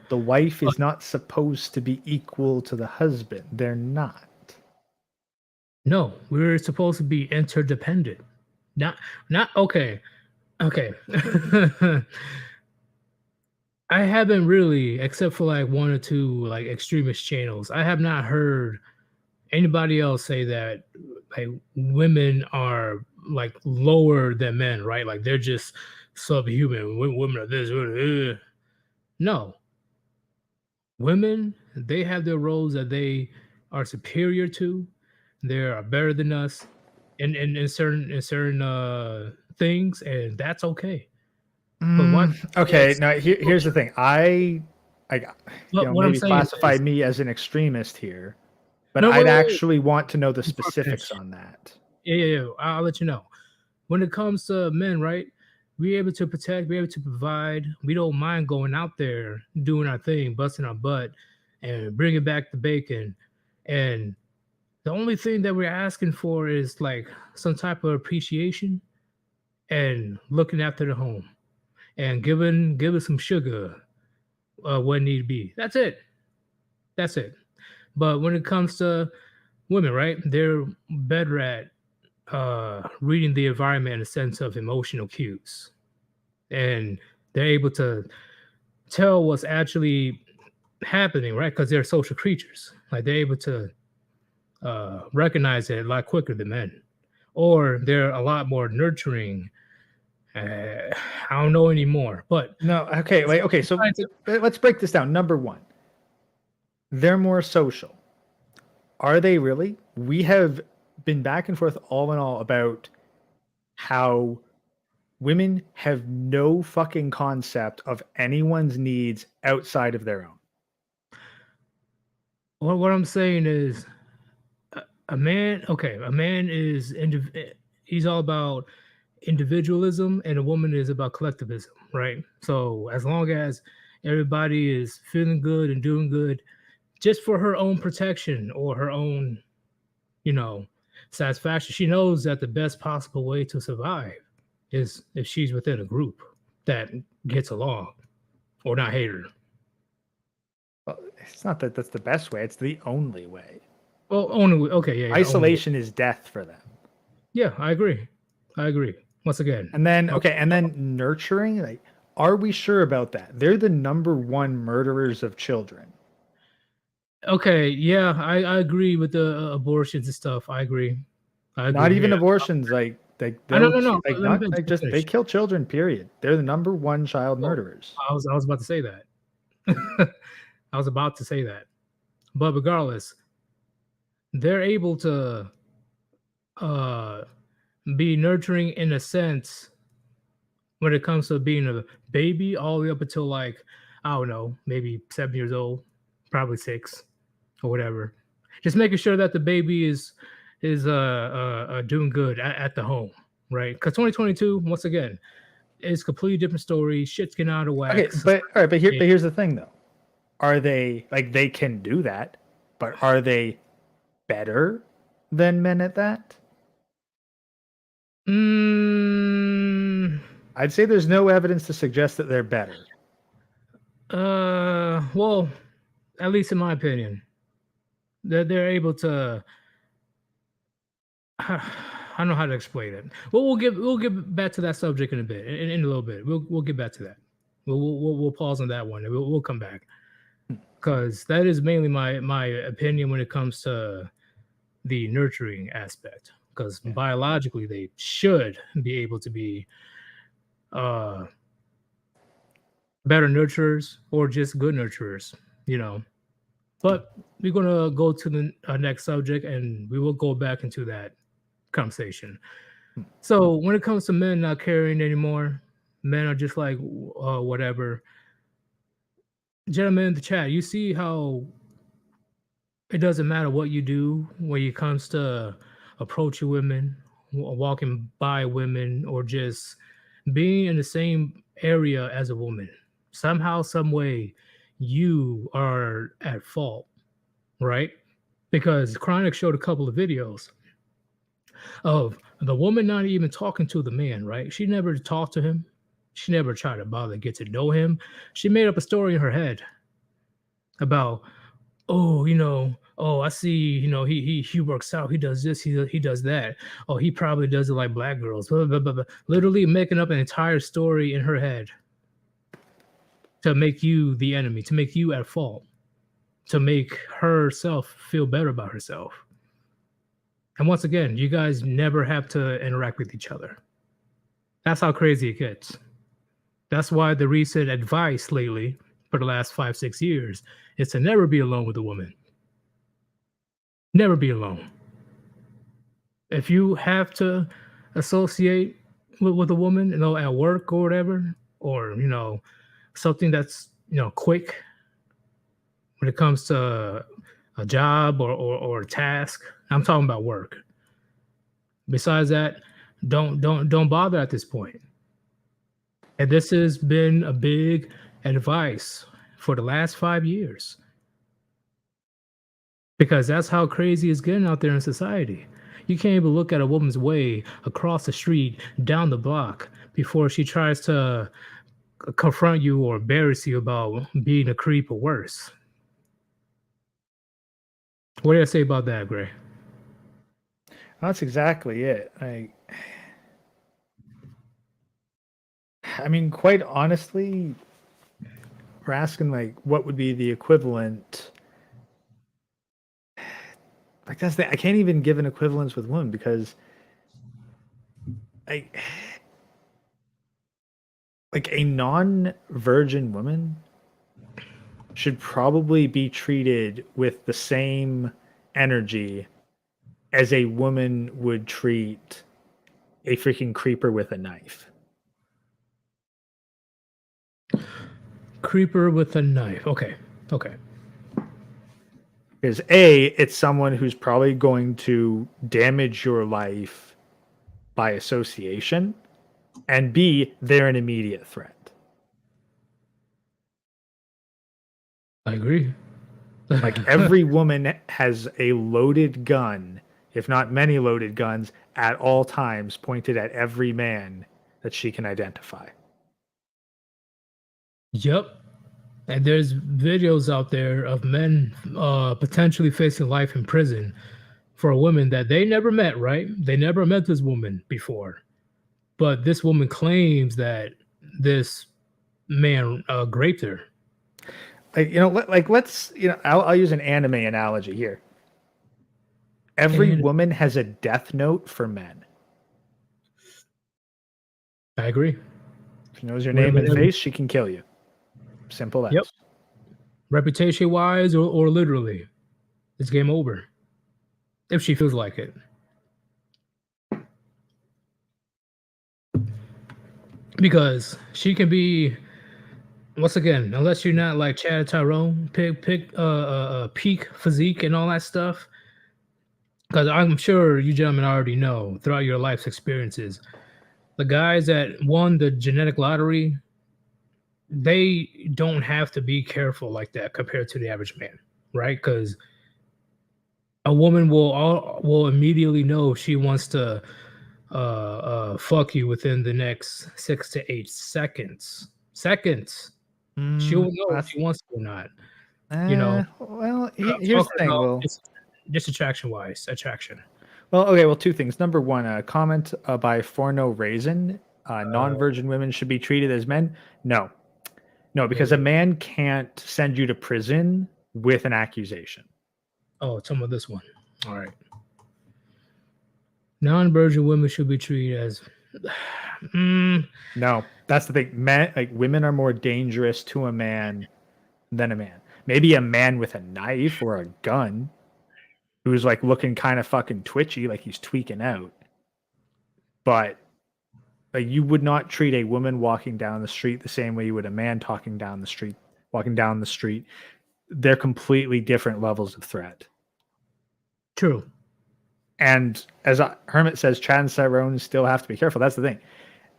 The wife is not supposed to be equal to the husband. They're not.
No, we're supposed to be interdependent. Not okay. Okay. I haven't really, except for like one or two like extremist channels, I have not heard anybody else say that like women are like lower than men, right? Like they're just subhuman. Women are this. No. Women, they have their roles that they are superior to. They are better than us in certain things, and that's okay. But what?
Okay, now here's the thing. I maybe classify me as an extremist here, but I'd actually want to know the specifics on that.
Yeah. I'll let you know. When it comes to men, right? We're able to protect, we're able to provide. We don't mind going out there, doing our thing, busting our butt, and bringing back the bacon, and The only thing that we're asking for is like some type of appreciation and looking after the home and giving some sugar when need be. That's it. That's it. But when it comes to women, right? They're better at reading the environment in a sense of emotional cues, and they're able to tell what's actually happening, right? Because they're social creatures. Like they're able to recognize it a lot quicker than men, or they're a lot more nurturing. I don't know anymore, but
no, okay, wait, okay. So let's break this down. Number one, they're more social. Are they really? We have been back and forth all in all about how women have no fucking concept of anyone's needs outside of their own.
what I'm saying is a man, okay, a man is he's all about individualism and a woman is about collectivism, right? So as long as everybody is feeling good and doing good just for her own protection or her own, you know, satisfaction, she knows that the best possible way to survive is if she's within a group that gets along or not hate her.
Well, it's not that that's the best way, it's the only way.
Well, only okay, yeah.
Isolation is death for them.
Yeah, I agree. I agree. Once again.
And then and then nurturing, like, are we sure about that? They're the number one murderers of children.
Okay, yeah, I agree with the abortions and stuff. I agree.
Not even abortions, like
no.
like not like just they kill children. Period. They're the number one child murderers.
I was about to say that. I was about to say that, but regardless, they're able to be nurturing in a sense when it comes to being a baby, all the way up until like I don't know, maybe 7 years old, probably 6 or whatever. Just making sure that the baby is doing good at the home, right? Because 2022, once again, is completely different story. Shit's getting out of whack.
Okay, but all right, but here's the thing though. Are they like they can do that, but are they better than men at that? I'd say there's no evidence to suggest that they're better.
Well, at least in my opinion, they're able to. I don't know how to explain it. Well, we'll get back to that subject in a bit, in a little bit. We'll get back to that. We'll pause on that one, and we'll come back because that is mainly my opinion when it comes to the nurturing aspect. Because biologically, they should be able to be better nurturers or just good nurturers, you know. But we're gonna go to the next subject, and we will go back into that conversation. So when it comes to men not caring anymore, men are just like whatever. Gentlemen in the chat, you see how it doesn't matter what you do when it comes to approaching women, walking by women, or just being in the same area as a woman. Somehow, some way, you are at fault, right? Because Chronic showed a couple of videos of the woman not even talking to the man, right? She never talked to him. She never tried to bother to get to know him. She made up a story in her head about, oh, oh, I see, he works out, he does this, he does that. Oh, he probably does it like black girls. Blah, blah, blah, blah. Literally making up an entire story in her head to make you the enemy, to make you at fault, to make herself feel better about herself. And once again, you guys never have to interact with each other. That's how crazy it gets. That's why the recent advice lately for the last 5-6 years is to never be alone with a woman. Never be alone. If you have to associate with a woman, at work or whatever, or, something that's, quick when it comes to a job or a task, I'm talking about work. Besides that, don't bother at this point. And this has been a big advice for the last 5 years. Because that's how crazy it's getting out there in society. You can't even look at a woman's way across the street, down the block, before she tries to confront you or embarrass you about being a creep or worse. What do you say about that, Gray?
That's exactly it. I mean, quite honestly, we're asking like what would be the equivalent. Like that's the I can't even give an equivalence with women because I like a non-virgin woman should probably be treated with the same energy as a woman would treat a freaking creeper with a knife.
Creeper with a knife. Okay. Okay.
Because A, it's someone who's probably going to damage your life by association, and B, they're an immediate threat.
I agree.
Like every woman has a loaded gun, if not many loaded guns, at all times pointed at every man that she can identify.
Yep. And there's videos out there of men potentially facing life in prison for a woman that they never met, right? They never met this woman before. But this woman claims that this man raped her.
Like, let's, I'll use an anime analogy here. Every woman has a death note for men.
I agree.
If she knows your name and face, she can kill you. Simple as.
Yep. Reputation wise or literally, it's game over. If she feels like it. Because she can be, once again, unless you're not like Chad Tyrone, peak physique and all that stuff. Because I'm sure you gentlemen already know throughout your life's experiences, the guys that won the genetic lottery, they don't have to be careful like that compared to the average man, right? Because a woman will immediately know she wants to fuck you within the next 6 to 8 seconds. She'll know if she wants to or not.
Well, here's the thing. Well,
just attraction.
Well, okay. Well, two things. Number one, a comment by Forno Raisin: non-virgin women should be treated as men. No, because a man can't send you to prison with an accusation.
Oh, some of this one. All right. Non-virgin women should be treated as.
No, that's the thing. Men, like women, are more dangerous to a man than a man. Maybe a man with a knife or a gun who's like looking kind of fucking twitchy, like he's tweaking out. But like, you would not treat a woman walking down the street the same way you would a man walking down the street. They're completely different levels of threat.
True.
And as Hermit says, Chad and Tyrone still have to be careful. That's the thing.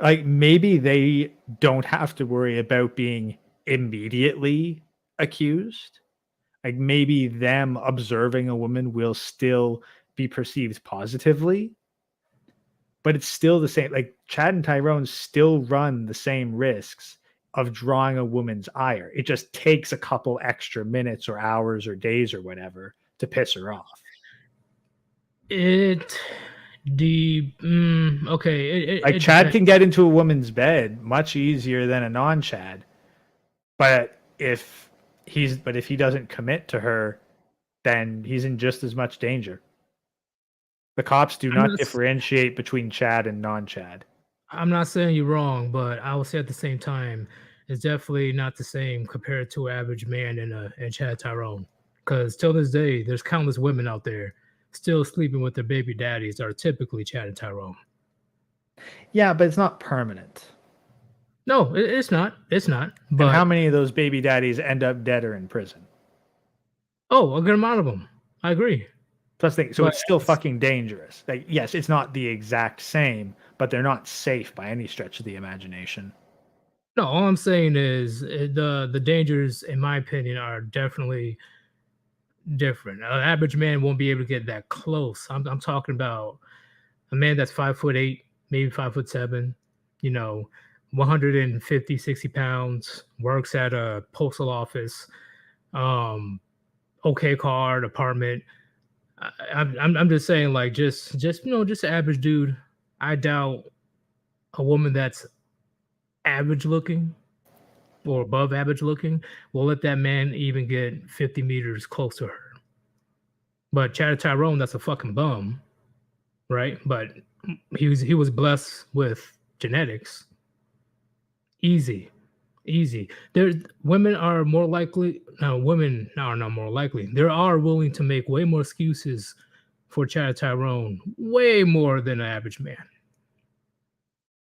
Like maybe they don't have to worry about being immediately accused. Like maybe them observing a woman will still be perceived positively, but it's still the same. Like Chad and Tyrone still run the same risks of drawing a woman's ire. It just takes a couple extra minutes or hours or days or whatever to piss her off.
Okay.
Like Chad can get into a woman's bed much easier than a non-Chad, but if he doesn't commit to her, then he's in just as much danger. The cops do not differentiate between Chad and non-Chad.
I'm not saying you're wrong, but I will say at the same time, it's definitely not the same compared to an average man and Chad Tyrone. Because till this day, there's countless women out there still sleeping with their baby daddies that are typically Chad and Tyrone.
Yeah, but it's not permanent.
No, it's not. It's not.
But and how many of those baby daddies end up dead or in prison?
Oh, a good amount of them. I agree.
Plus, it's still fucking dangerous. Like, yes, it's not the exact same, but they're not safe by any stretch of the imagination.
No, all I'm saying is the dangers, in my opinion, are definitely different. An average man won't be able to get that close. I'm talking about a man that's 5'8", maybe 5'7", 150, 60 pounds, works at a postal office, okay car, apartment. I'm just saying, like, just just average dude. I doubt a woman that's average looking or above average looking will let that man even get 50 meters close to her. But Chad Tyrone, that's a fucking bum, right? But he was blessed with genetics. Easy, easy. There, women are more likely. Now, women are not more likely. They are willing to make way more excuses for Chad Tyrone, way more than an average man.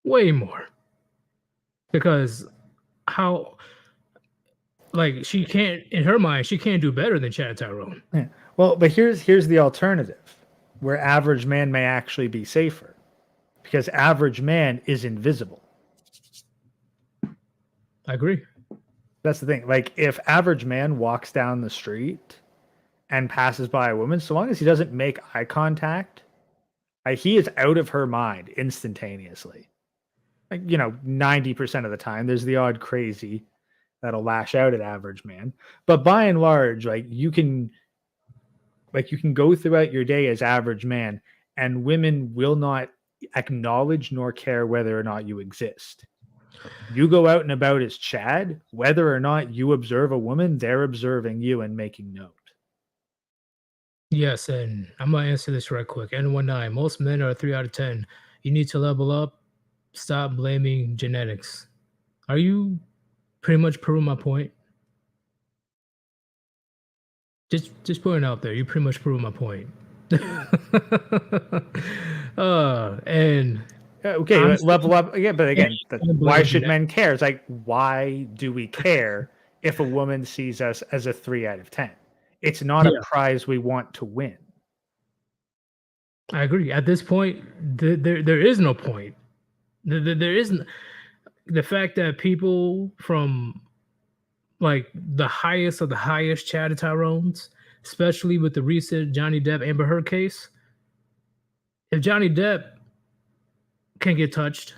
Way more. Because how, like, she can't, in her mind, she can't do better than Chad Tyrone.
Yeah. Well, but here's the alternative, where average man may actually be safer, because average man is invisible.
I agree.
That's the thing. Like, if average man walks down the street and passes by a woman, so long as he doesn't make eye contact, he is out of her mind instantaneously. Like, 90% of the time, there's the odd crazy that'll lash out at average man. But by and large, you can go throughout your day as average man, and women will not acknowledge nor care whether or not you exist. You go out and about as Chad, whether or not you observe a woman, they're observing you and making note.
Yes, and I'm gonna answer this right quick. N19. Most men are 3 out of 10. You need to level up. Stop blaming genetics. Are you pretty much proving my point? Just putting it out there. You pretty much proving my point. And
okay, level up again. But again, why should men care? It's like, why do we care if a woman sees us as a 3 out of 10? It's not a prize we want to win.
I agree. At this point, there is no point. There isn't. The fact that people from, like, the highest of the highest Chad Tyrones, especially with the recent Johnny Depp Amber Heard case, if Johnny Depp can get touched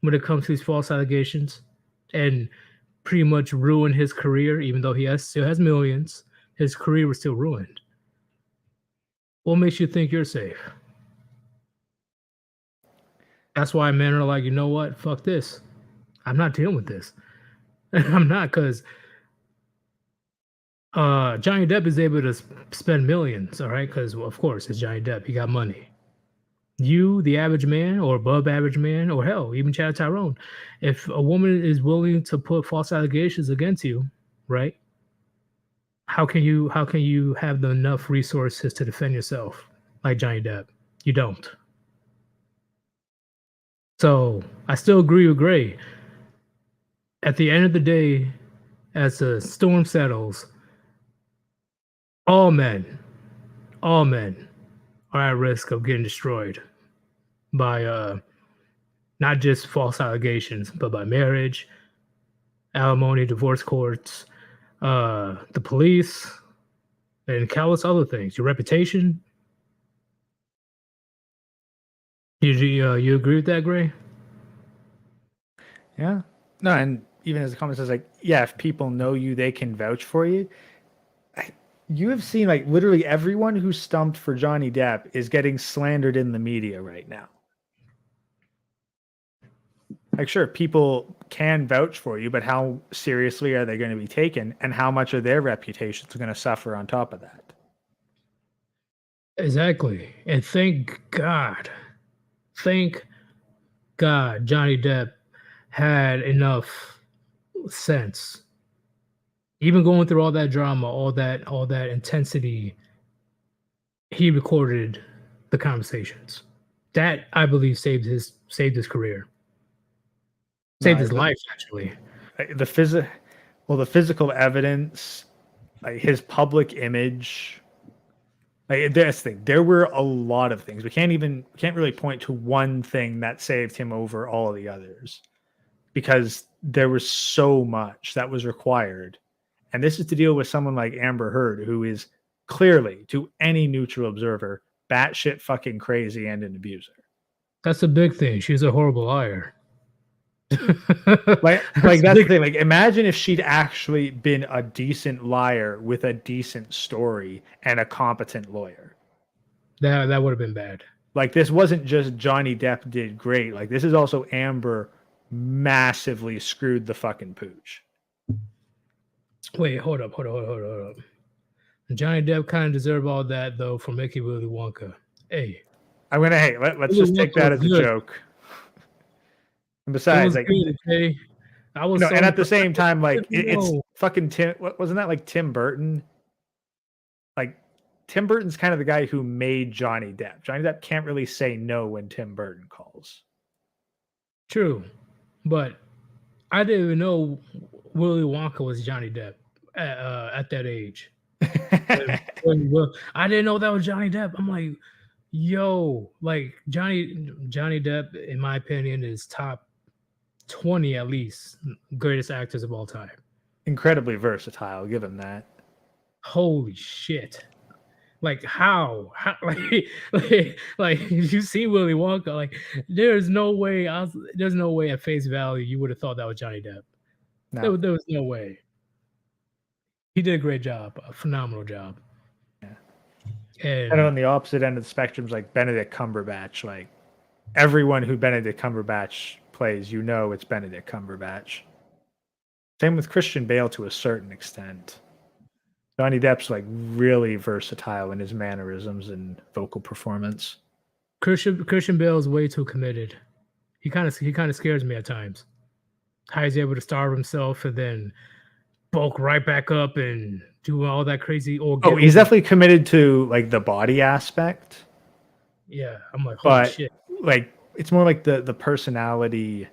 when it comes to these false allegations and pretty much ruin his career, even though he still has millions, his career was still ruined. What makes you think you're safe? That's why men are like, you know what? Fuck this. I'm not dealing with this. I'm not, because Johnny Depp is able to spend millions, all right? Because, of course, it's Johnny Depp. He got money. You, the average man or above average man, or hell, even Chad Tyrone, if a woman is willing to put false allegations against you, right? How can you have enough resources to defend yourself like Johnny Depp? You don't. So I still agree with Gray. At the end of the day, as the storm settles, all men are at risk of getting destroyed by not just false allegations, but by marriage, alimony, divorce courts, the police, and countless other things. Your reputation. You agree with that, Gray?
Yeah. No, and even as the comment says, like, yeah, if people know you, they can vouch for you. You have seen, like, literally everyone who stumped for Johnny Depp is getting slandered in the media right now. Like, sure, people can vouch for you, but how seriously are they going to be taken, and how much of their reputations are going to suffer on top of that?
Exactly. And thank God Johnny Depp had enough sense. Even going through all that drama, all that intensity, he recorded the conversations. That, I believe, saved his career. Saved his life, actually.
The physical evidence, like his public image. Like, this thing, there were a lot of things. We can't really point to one thing that saved him over all of the others, because there was so much that was required. And this is to deal with someone like Amber Heard, who is clearly, to any neutral observer, batshit fucking crazy and an abuser.
That's a big thing. She's a horrible liar.
like that's the thing. Like, imagine if she'd actually been a decent liar with a decent story and a competent lawyer.
That would have been bad.
Like, this wasn't just Johnny Depp did great. Like, this is also Amber massively screwed the fucking pooch.
Wait, hold up. Johnny Depp kind of deserved all that though for making Willy Wonka. Hey,
let's just take that as a joke. And besides, like,
good, okay? I was
and at the same time, like, it's fucking Tim. Wasn't that like Tim Burton? Like, Tim Burton's kind of the guy who made Johnny Depp. Johnny Depp can't really say no when Tim Burton calls.
True, but I didn't even know Willy Wonka was Johnny Depp at that age. I didn't know that was Johnny Depp. I'm like, yo, like Johnny Depp, in my opinion, is top 20 at least greatest actors of all time.
Incredibly versatile, give him that.
Holy shit. Like how like you see Willy Wonka, like there's no way at face value you would have thought that was Johnny Depp. No. There was no way. He did a great job, a phenomenal job.
Yeah.
And
on the opposite end of the spectrum is like Benedict Cumberbatch. Like, everyone who Benedict Cumberbatch plays, it's Benedict Cumberbatch. Same with Christian Bale to a certain extent. Johnny Depp's like really versatile in his mannerisms and vocal performance.
Christian Bale is way too committed. He kind of scares me at times. How he's able to starve himself and then bulk right back up and do all that crazy.
He's definitely committed to like the body aspect.
Yeah, I'm like, holy shit.
Like, it's more like the personality,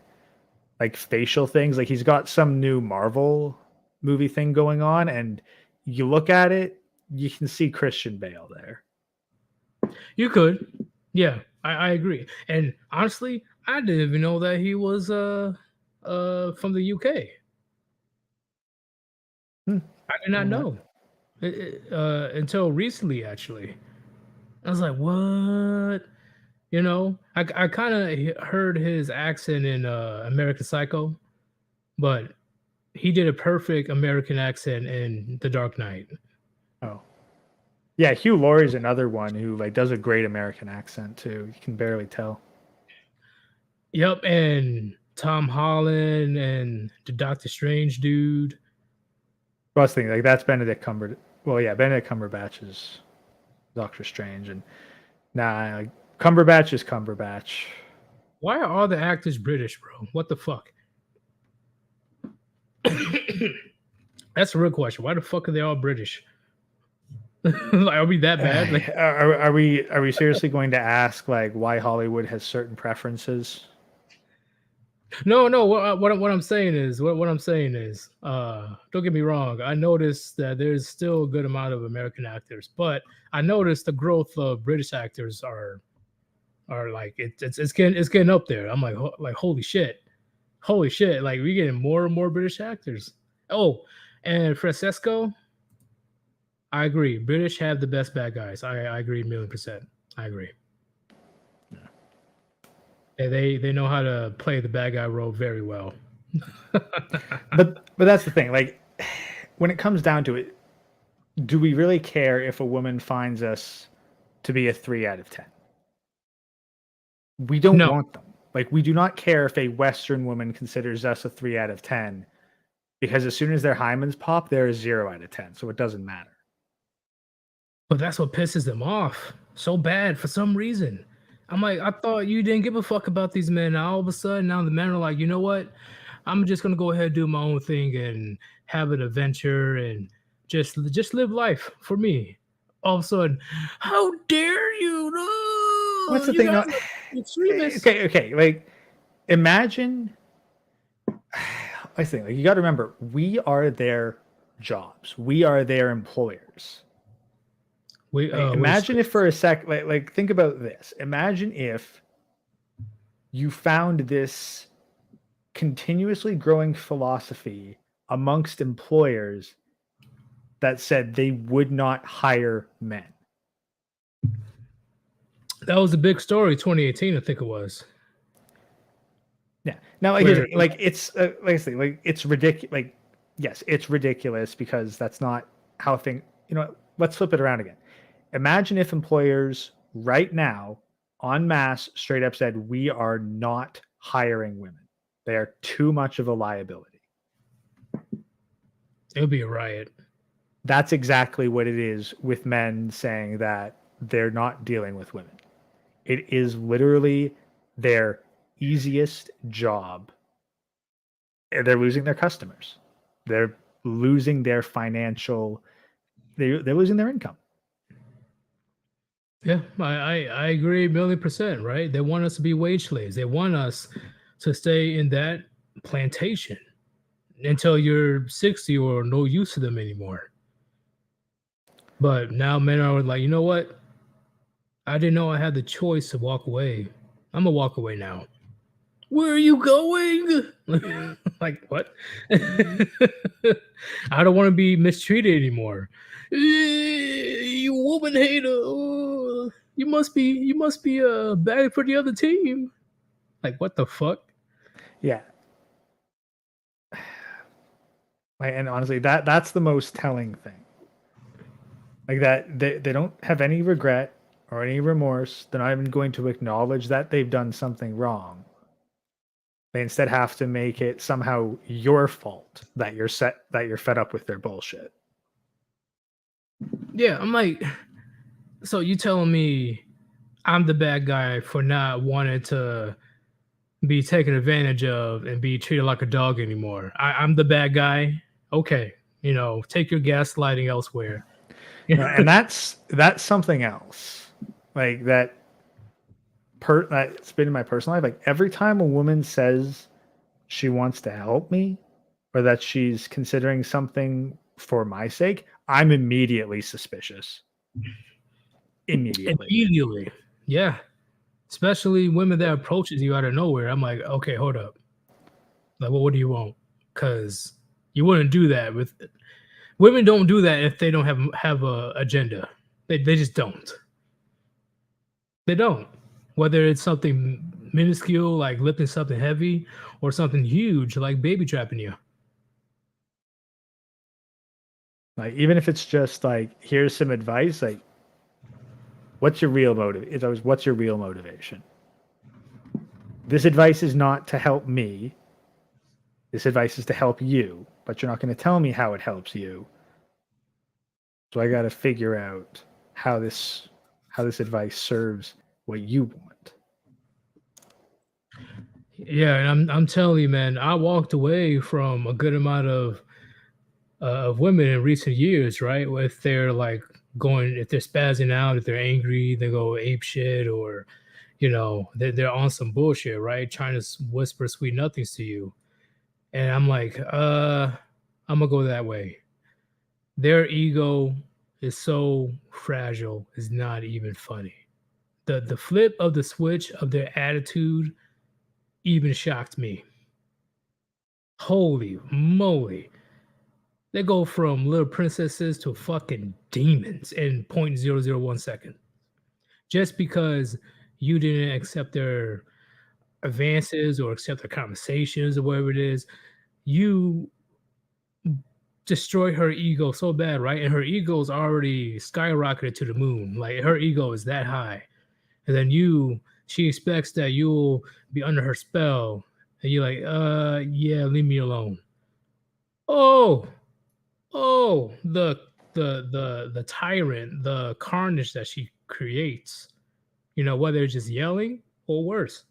like facial things. Like, he's got some new Marvel movie thing going on, and you look at it, you can see Christian Bale there.
You could. Yeah, I agree. And honestly, I didn't even know that he was from the UK. I did not know until recently, actually. I was like, what? You know, I kind of heard his accent in American Psycho, but he did a perfect American accent in The Dark Knight.
Oh. Yeah, Hugh Laurie's another one who like does a great American accent too. You can barely tell.
Yep, and Tom Holland and the Doctor Strange dude.
I was thinking like that's Benedict Cumberbatch. Well, yeah, Benedict Cumberbatch is Doctor Strange, and like Cumberbatch is Cumberbatch.
Why are all the actors British, bro? What the fuck? That's a real question. Why the fuck are they all British? Like, are we that bad? Like,
are we seriously going to ask like why Hollywood has certain preferences?
No. What I'm saying is, don't get me wrong. I noticed that there's still a good amount of American actors, but I noticed the growth of British actors are like it's getting up there. I'm like holy shit, like we're getting more and more British actors. Oh, and Francesco, I agree. British have the best bad guys. I agree 1,000,000%. I agree. They know how to play the bad guy role very well.
but that's the thing. Like, when it comes down to it, do we really care if a woman finds us to be a 3 out of 10? We don't want them. Like, we do not care if a Western woman considers us a 3 out of 10, because as soon as their hymens pop, they're a 0 out of 10. So it doesn't matter.
But that's what pisses them off so bad for some reason. I'm like, I thought you didn't give a fuck about these men. Now all of a sudden, now the men are like, you know what? I'm just gonna go ahead and do my own thing and have an adventure and just live life for me. All of a sudden, how dare you? No,
what's the thing? Okay. Like, imagine. I think like you got to remember, we are their jobs. We are their employers. Imagine if for a sec, like think about this. Imagine if you found this continuously growing philosophy amongst employers that said they would not hire men.
That was a big story, 2018, I think it was.
Yeah. Now, like it's like I say, like it's ridiculous. Like, yes, it's ridiculous because that's not how things. Let's flip it around again. Imagine if employers right now, en masse, straight up said, "We are not hiring women. They are too much of a liability."
It would be a riot.
That's exactly what it is with men saying that they're not dealing with women. It is literally their easiest job. They're losing their customers. They're losing their financial. They're losing their income.
Yeah, I agree 1,000,000%, right? They want us to be wage slaves. They want us to stay in that plantation until you're 60 or no use to them anymore. But now men are like, you know what? I didn't know I had the choice to walk away. I'm gonna walk away now. Where are you going? Like what? I don't want to be mistreated anymore. You woman hater. Oh, you must be bad for the other team. Like what the fuck?
Yeah. And honestly, that's the most telling thing. Like that they don't have any regret or any remorse. They're not even going to acknowledge that they've done something wrong. They instead have to make it somehow your fault that you're fed up with their bullshit.
Yeah, I'm like, so you telling me I'm the bad guy for not wanting to be taken advantage of and be treated like a dog anymore. I'm the bad guy. Okay, take your gaslighting elsewhere.
And that's something else. Like that's been in my personal life. Like every time a woman says she wants to help me or that she's considering something for my sake, I'm immediately suspicious. Immediately.
Yeah. Especially women that approaches you out of nowhere. I'm like, okay, hold up. Like, well, what do you want? Because you wouldn't do that with women. Don't do that if they don't have a agenda. They just don't. They don't. Whether it's something minuscule like lifting something heavy or something huge like baby trapping you.
Like even if it's just like here's some advice, like what's your real motive? It's always what's your real motivation? This advice is not to help me. This advice is to help you, but you're not going to tell me how it helps you. So I got to figure out how this advice serves what you want.
Yeah, and I'm telling you, man, I walked away from a good amount of women in recent years, right? If they're like if they're spazzing out, if they're angry, they go ape shit, or they're on some bullshit, right? Trying to whisper sweet nothings to you, and I'm like, I'm gonna go that way. Their ego is so fragile, it's not even funny. The flip of the switch of their attitude even shocked me. Holy moly. They go from little princesses to fucking demons in 0.001 second. Just because you didn't accept their advances or accept their conversations or whatever it is, you destroy her ego so bad, right? And her ego's already skyrocketed to the moon. Like her ego is that high. And then she expects that you'll be under her spell. And you're like, yeah, leave me alone. Oh, the tyrant, the carnage that she creates, whether it's just yelling or worse,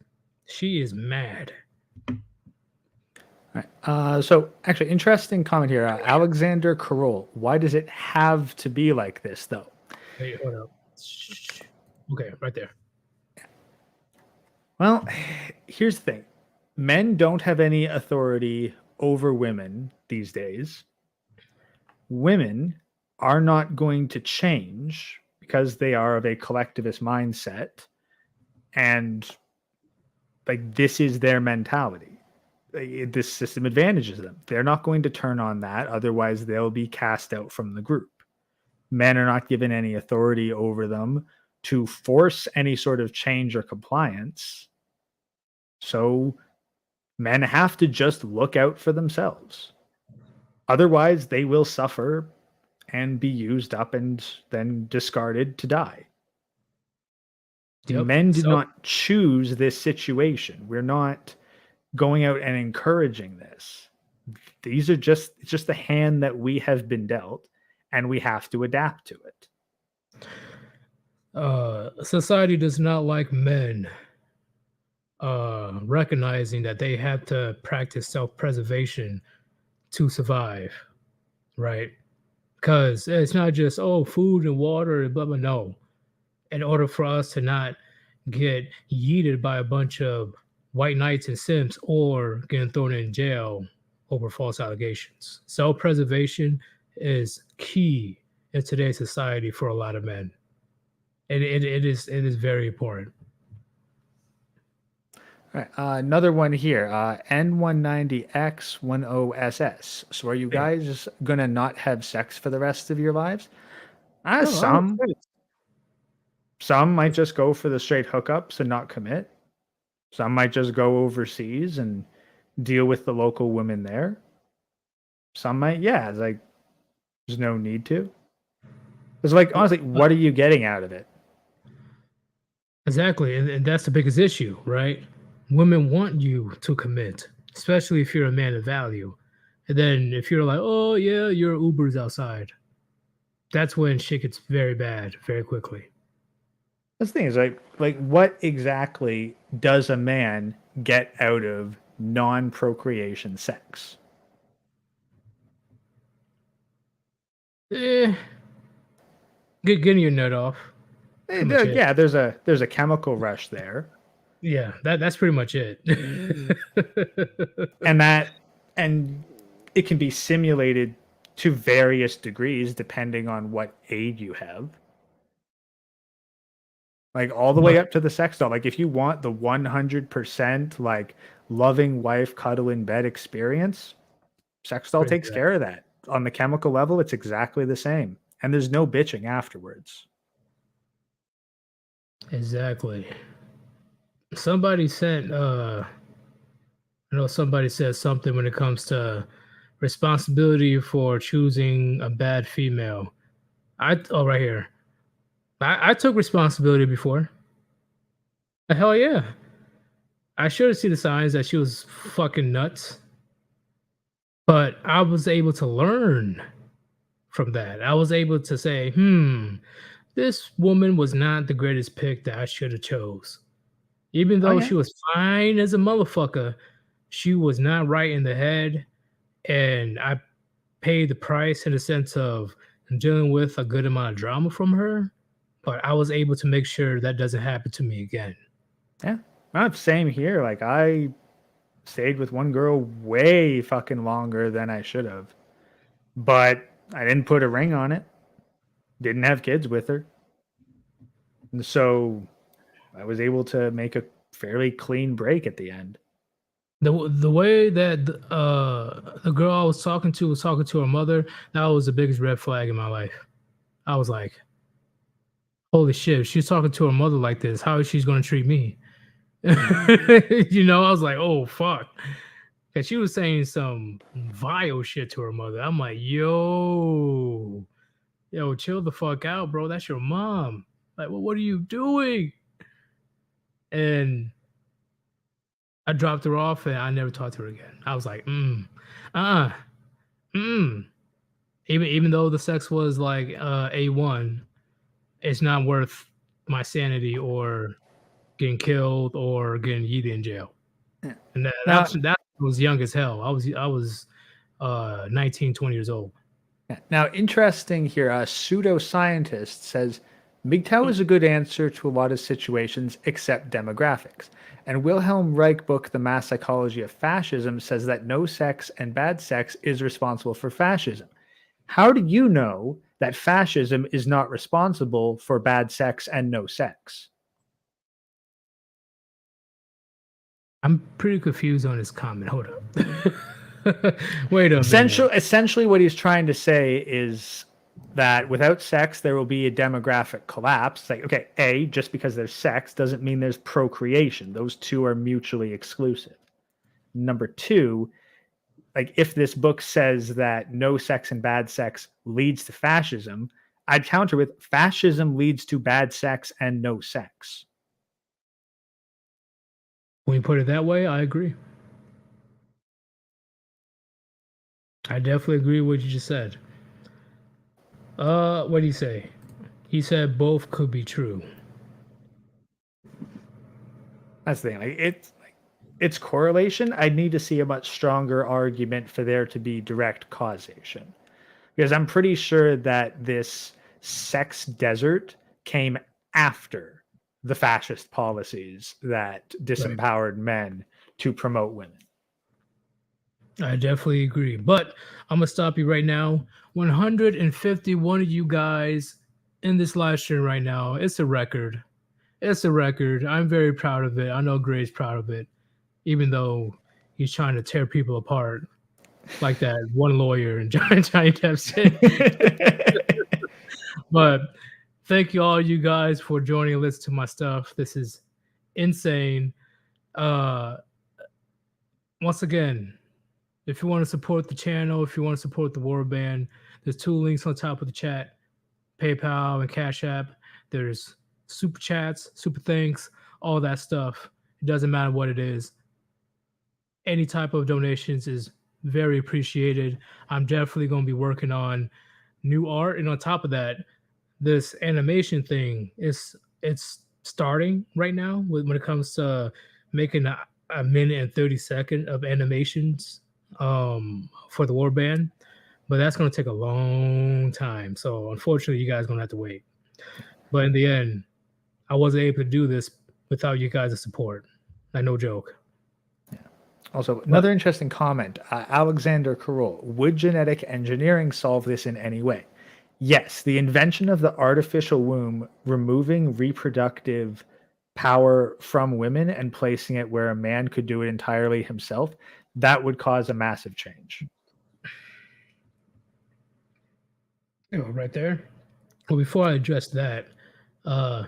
she is mad.
All right. So actually, interesting comment here. Alexander Carroll. Why does it have to be like this, though?
Hey, hold up. Okay, right there.
Well, here's the thing. Men don't have any authority over women these days. Women are not going to change because they are of a collectivist mindset. And like this is their mentality. this system advantages them. They're not going to turn on that. Otherwise, they'll be cast out from the group. Men are not given any authority over them to force any sort of change or compliance. So men have to just look out for themselves. Otherwise, they will suffer and be used up and then discarded to die. Yep. Men do not choose this situation. We're not going out and encouraging this. These are it's just the hand that we have been dealt, and we have to adapt to
it. Society does not like men recognizing that they have to practice self-preservation to survive, right? Because it's not just, food and water and blah, blah, no. In order for us to not get yeeted by a bunch of white knights and simps or getting thrown in jail over false allegations. Self-preservation is key in today's society for a lot of men. It is very important.
All right, another one here, N190X10SS. So are you guys going to not have sex for the rest of your lives? Some might just go for the straight hookups and not commit. Some might just go overseas and deal with the local women there. Some might, there's no need to. It's honestly, what are you getting out of it?
Exactly, and that's the biggest issue, right? Women want you to commit, especially if you're a man of value. And then if you're like, oh yeah, your Uber's outside, that's when shit gets very bad very quickly.
That's the thing is like what exactly does a man get out of non-procreation sex?
Getting your nut off.
There's a chemical rush there.
Yeah, that's pretty much it.
and it can be simulated to various degrees depending on what aid you have. All the way up to the sex doll. If you want the 100% loving wife cuddle in bed experience, sex doll takes care of that. On the chemical level, it's exactly the same. And there's no bitching afterwards.
Exactly. Somebody said, somebody said something when it comes to responsibility for choosing a bad female. Right here. I took responsibility before. Hell yeah. I should have seen the signs that she was fucking nuts. But I was able to learn from that. I was able to say, this woman was not the greatest pick that I should have chose. Even though she was fine as a motherfucker, she was not right in the head. And I paid the price in the sense of dealing with a good amount of drama from her. But I was able to make sure that doesn't happen to me again.
Yeah. Same here. I stayed with one girl way fucking longer than I should have. But I didn't put a ring on it. Didn't have kids with her. And so I was able to make a fairly clean break at the end.
The way that the girl I was talking to her mother, that was the biggest red flag in my life. I was like, holy shit, if she's talking to her mother like this, how is she going to treat me? I was like, oh, fuck. Because she was saying some vile shit to her mother. I'm like, yo, chill the fuck out, bro. That's your mom. Like, well, what are you doing? And I dropped her off and I never talked to her again. I was like, Even though the sex was like A1, it's not worth my sanity or getting killed or getting yeeted in jail. Yeah. And that was young as hell. I was 19, 20 years old.
Now, interesting here, a pseudoscientist says MGTOW is a good answer to a lot of situations except demographics. And Wilhelm Reich book, The Mass Psychology of Fascism, says that no sex and bad sex is responsible for fascism. How do you know that fascism is not responsible for bad sex and no sex?
I'm pretty confused on this comment. Hold up. Wait a minute.
Essentially, what he's trying to say is that without sex, there will be a demographic collapse. Like, okay, A, just because there's sex doesn't mean there's procreation. Those two are mutually exclusive. Number two, like if this book says that no sex and bad sex leads to fascism, I'd counter with fascism leads to bad sex and no sex.
When you put it that way, I agree. I definitely agree with what you just said. What did he say? He said both could be true.
That's the thing. It's correlation. I'd need to see a much stronger argument for there to be direct causation. Because I'm pretty sure that this sex desert came after the fascist policies that disempowered men to promote women.
I definitely agree. But I'm going to stop you right now. 151 of you guys in this live stream right now. It's a record. It's a record. I'm very proud of it. I know Gray's proud of it, even though he's trying to tear people apart like that one lawyer in Johnny Depp said. But thank you all you guys for joining and listening to my stuff. This is insane. Once again, if you want to support the channel, if you want to support the Warband, there's 2 links on top of the chat, PayPal and Cash App. There's super chats, super thanks, all that stuff. It doesn't matter what it is. Any type of donations is very appreciated. I'm definitely going to be working on new art. And on top of that, this animation thing it's starting right now when it comes to making a minute and 30-second of animations for the Warband, but that's going to take a long time. So unfortunately, you guys are going to have to wait. But in the end, I wasn't able to do this without you guys' support. Like, no joke.
Yeah. Also, another interesting comment, Alexander Carroll, would genetic engineering solve this in any way? Yes, the invention of the artificial womb, removing reproductive power from women and placing it where a man could do it entirely himself, that would cause a massive change.
Right there. Well, before I address that, I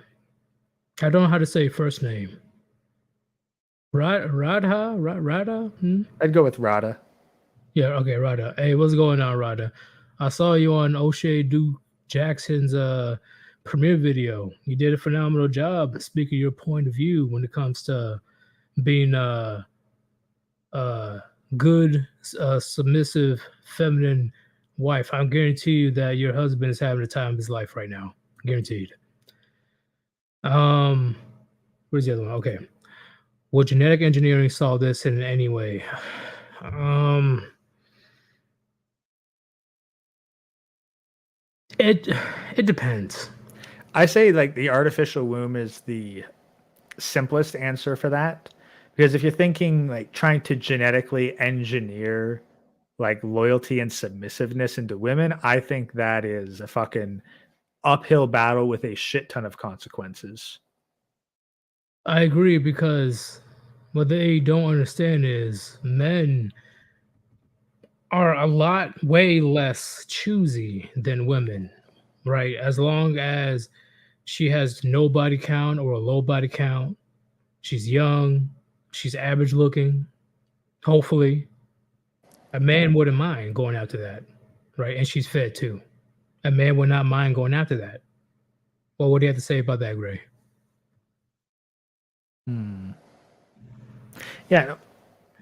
don't know how to say first name. Radha?
I'd go with Radha.
Yeah, okay, Radha. Hey, what's going on, Radha? I saw you on O'Shea Duke Jackson's premiere video. You did a phenomenal job speaking your point of view when it comes to being a good, submissive, feminine wife. I guarantee you that your husband is having the time of his life right now. Guaranteed. Where's the other one? Okay. Will genetic engineering solve this in any way? It depends.
I say like the artificial womb is the simplest answer for that, because if you're thinking like trying to genetically engineer like loyalty and submissiveness into women, I think that is a fucking uphill battle with a shit ton of consequences.
I agree, because what they don't understand is men are a lot way less choosy than women, right? As long as she has no body count or a low body count, she's young, she's average looking, hopefully, a man wouldn't mind going after that, right? And she's fed too. A man would not mind going after that. Well, what do you have to say about that, Gray?
Yeah,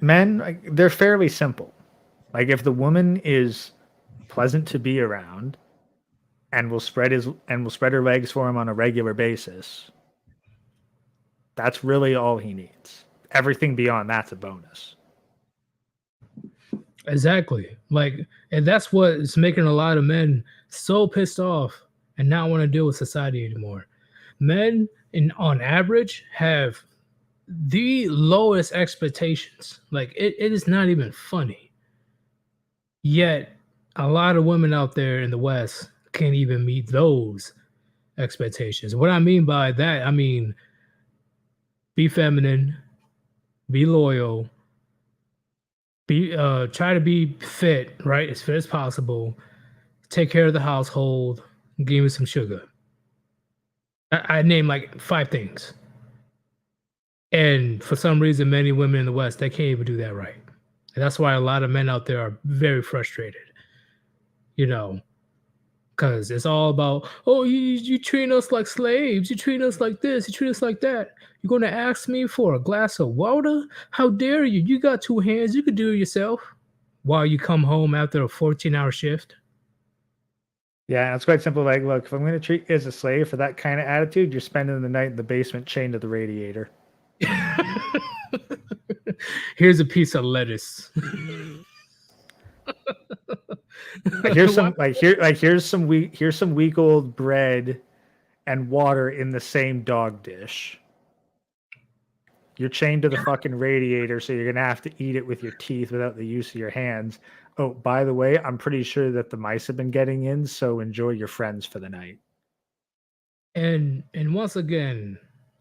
men, they're fairly simple. Like if the woman is pleasant to be around and will spread her legs for him on a regular basis, that's really all he needs. Everything beyond that's a bonus.
Exactly. Like, and that's what is making a lot of men so pissed off and not want to deal with society anymore. Men, on average, have the lowest expectations. Like, it is not even funny. Yet, a lot of women out there in the West can't even meet those expectations. What I mean by that, I mean, be feminine, be loyal, try to be fit, right? As fit as possible. Take care of the household. Give me some sugar. I named like 5 things. And for some reason, many women in the West, they can't even do that right. And that's why a lot of men out there are very frustrated, you know, because it's all about, oh, you treat us like slaves. You treat us like this. You treat us like that. You're going to ask me for a glass of water? How dare you? You got 2 hands. You could do it yourself while you come home after a 14-hour shift.
Yeah, it's quite simple. Like, look, if I'm going to treat you as a slave for that kind of attitude, you're spending the night in the basement chained to the radiator.
Here's a piece of lettuce.
Here's some week old bread and water in the same dog dish. You're chained to the fucking radiator, so you're gonna have to eat it with your teeth without the use of your hands. Oh, by the way, I'm pretty sure that the mice have been getting in, so enjoy your friends for the night.
And once again,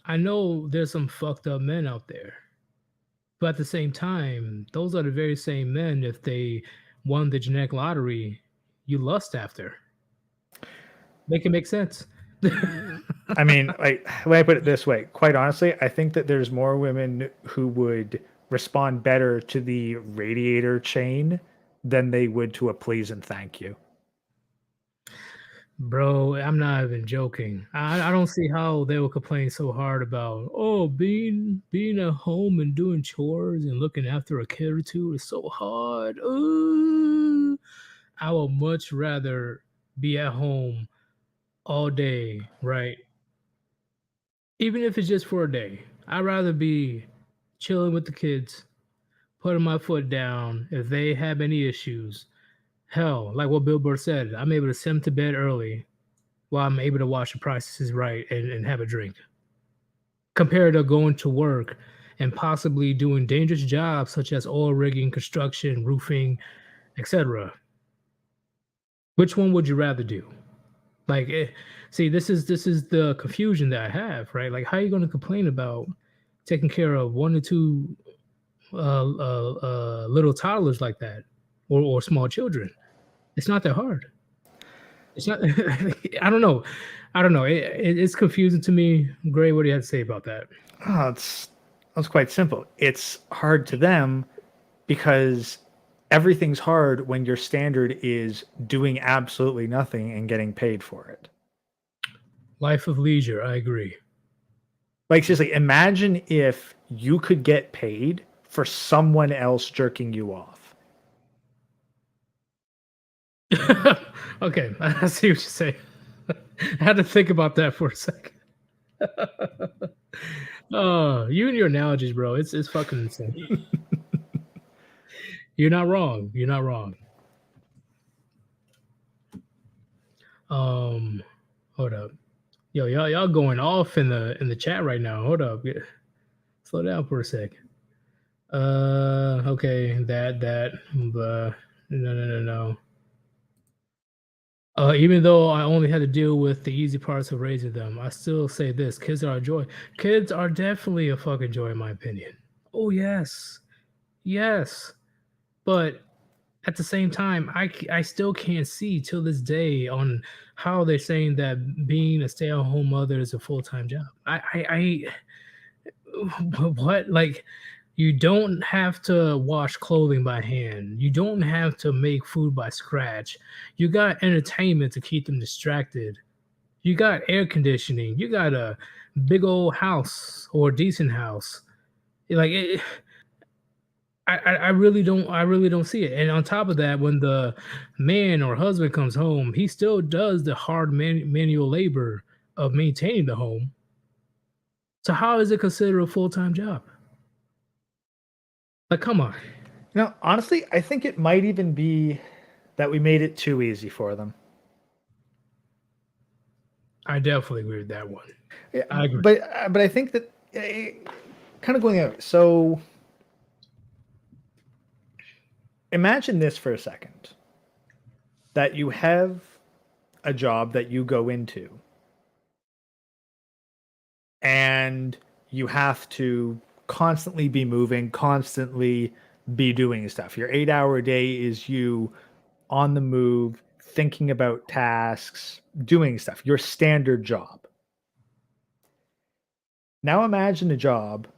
I know there's some fucked up men out there. But at the same time, those are the very same men, if they won the genetic lottery, you lust after. Make it make sense.
I mean, like, let me put it this way. Quite honestly, I think that there's more women who would respond better to the radiator chain than they would to a please and thank you.
Bro, I'm not even joking. I don't see how they will complain so hard about, oh, being at home and doing chores and looking after a kid or two is so hard. Ooh, I would much rather be at home all day, right? Even if it's just for a day. I'd rather be chilling with the kids, putting my foot down if they have any issues. Hell, like what Bill Burr said, I'm able to send them to bed early while I'm able to watch The Price is Right and have a drink. Compared to going to work and possibly doing dangerous jobs such as oil rigging, construction, roofing, etc. Which one would you rather do? Like, see, this is the confusion that I have, right? Like, how are you going to complain about taking care of 1 or 2 little toddlers like that, or small children? It's not that hard. It's not. I don't know. I don't know. It's confusing to me. Gray, what do you have to say about that?
Oh, that's quite simple. It's hard to them because everything's hard when your standard is doing absolutely nothing and getting paid for it.
Life of leisure. I agree.
Like, seriously, imagine if you could get paid for someone else jerking you off.
Okay, I see what you say. I had to think about that for a second. Oh, you and your analogies, bro. It's fucking insane. You're not wrong. You're not wrong. Hold up. Yo, y'all going off in the chat right now. Hold up. Slow down for a second. Okay, no. Even though I only had to deal with the easy parts of raising them, I still say this: kids are a joy. Kids are definitely a fucking joy, in my opinion. Oh yes, yes. But at the same time, I still can't see till this day on how they're saying that being a stay-at-home mother is a full-time job. I what, like, you don't have to wash clothing by hand. You don't have to make food by scratch. You got entertainment to keep them distracted. You got air conditioning. You got a big old house or a decent house. Like it, I really don't see it. And on top of that, when the man or husband comes home, he still does the hard manual labor of maintaining the home. So how is it considered a full-time job? Like, come on.
Honestly, I think it might even be that we made it too easy for them.
I definitely agree with that one.
Yeah,
I agree.
But I think that kind of going out. So imagine this for a second: that you have a job that you go into, and you have to constantly be moving, constantly be doing stuff. Your 8-hour day is you on the move, thinking about tasks, doing stuff, your standard job. Now imagine a job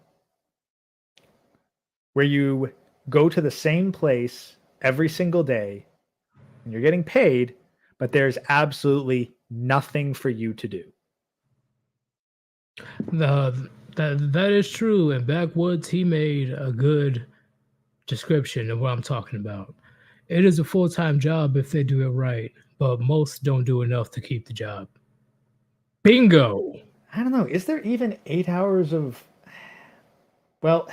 where you go to the same place every single day and you're getting paid, but there's absolutely nothing for you to do.
That is true. And Backwoods, he made a good description of what I'm talking about. It is a full-time job if they do it right, but most don't do enough to keep the job. Bingo.
I don't know. Is there even 8 hours of? Well,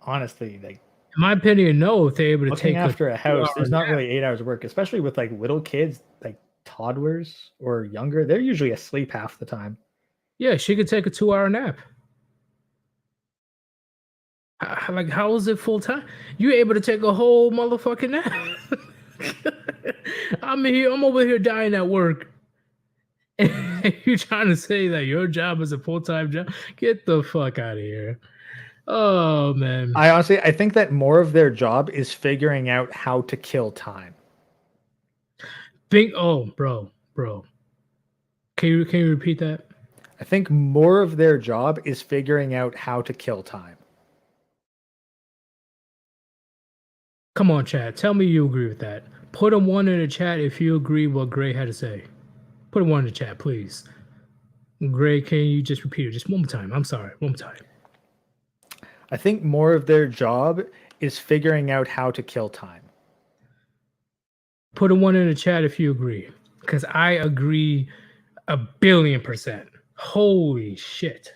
honestly, like
in my opinion, no. If they're able to
looking
take
after a house, there's not
nap.
really 8 hours of work, especially with like little kids, like toddlers or younger. They're usually asleep half the time.
Yeah, she could take a 2-hour nap. Like, how is it full time? You able to take a whole motherfucking nap? I'm over here dying at work. And you trying to say that your job is a full-time job? Get the fuck out of here. Oh man.
I think that more of their job is figuring out how to kill time.
Bro. Can you repeat that?
I think more of their job is figuring out how to kill time.
Come on, chat. Tell me you agree with that. Put a 1 in the chat if you agree what Gray had to say. Put a 1 in the chat, please. Gray, can you just repeat it just one more time? I'm sorry, one more time.
I think more of their job is figuring out how to kill time.
Put a 1 in the chat if you agree, because I agree 1,000,000,000%. Holy shit.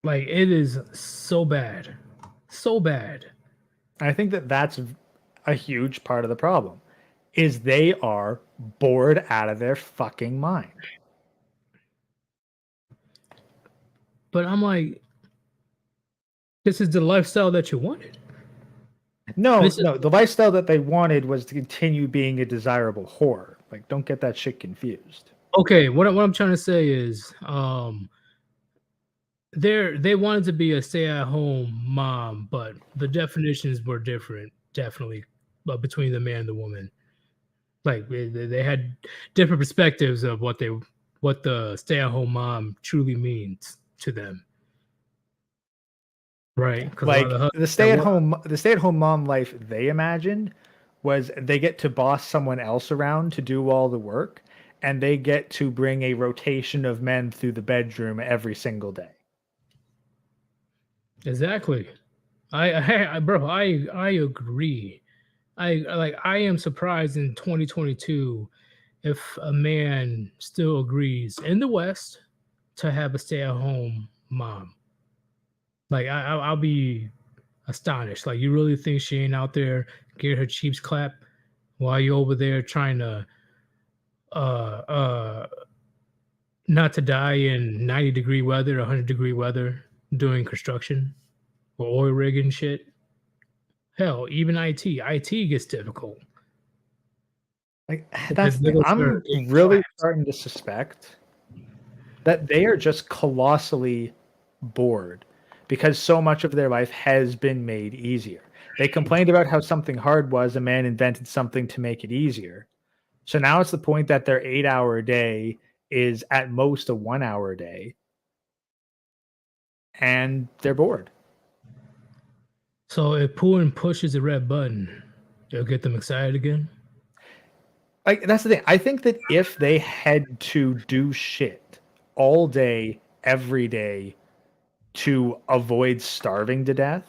Like, it is so bad. So bad.
I think that that's a huge part of the problem, is they are bored out of their fucking mind.
But I'm like, this is the lifestyle that you wanted.
No, the lifestyle that they wanted was to continue being a desirable whore. Like, don't get that shit confused.
Okay, what I'm trying to say is, they wanted to be a stay-at-home mom, but the definitions were different, definitely, between the man and the woman. Like they had different perspectives of what the stay-at-home mom truly means to them. Right?
Like the stay-at-home mom life they imagined was they get to boss someone else around to do all the work, and they get to bring a rotation of men through the bedroom every single day.
Exactly. I agree. I am surprised in 2022 if a man still agrees in the West to have a stay-at-home mom. Like I'll be astonished. Like, you really think she ain't out there getting her cheeks clapped while you over there trying to not to die in 90-degree weather, 100-degree weather, doing construction or oil rigging shit? Hell, even IT gets difficult.
Like, that's the thing. I'm really starting to suspect that they are just colossally bored because so much of their life has been made easier. They complained about how something hard was, a man invented something to make it easier. So now it's the point that their 8-hour day is at most a 1-hour day, and they're bored.
So if Putin pushes the red button, it'll get them excited again?
Like, that's the thing. I think that if they had to do shit all day, every day, to avoid starving to death,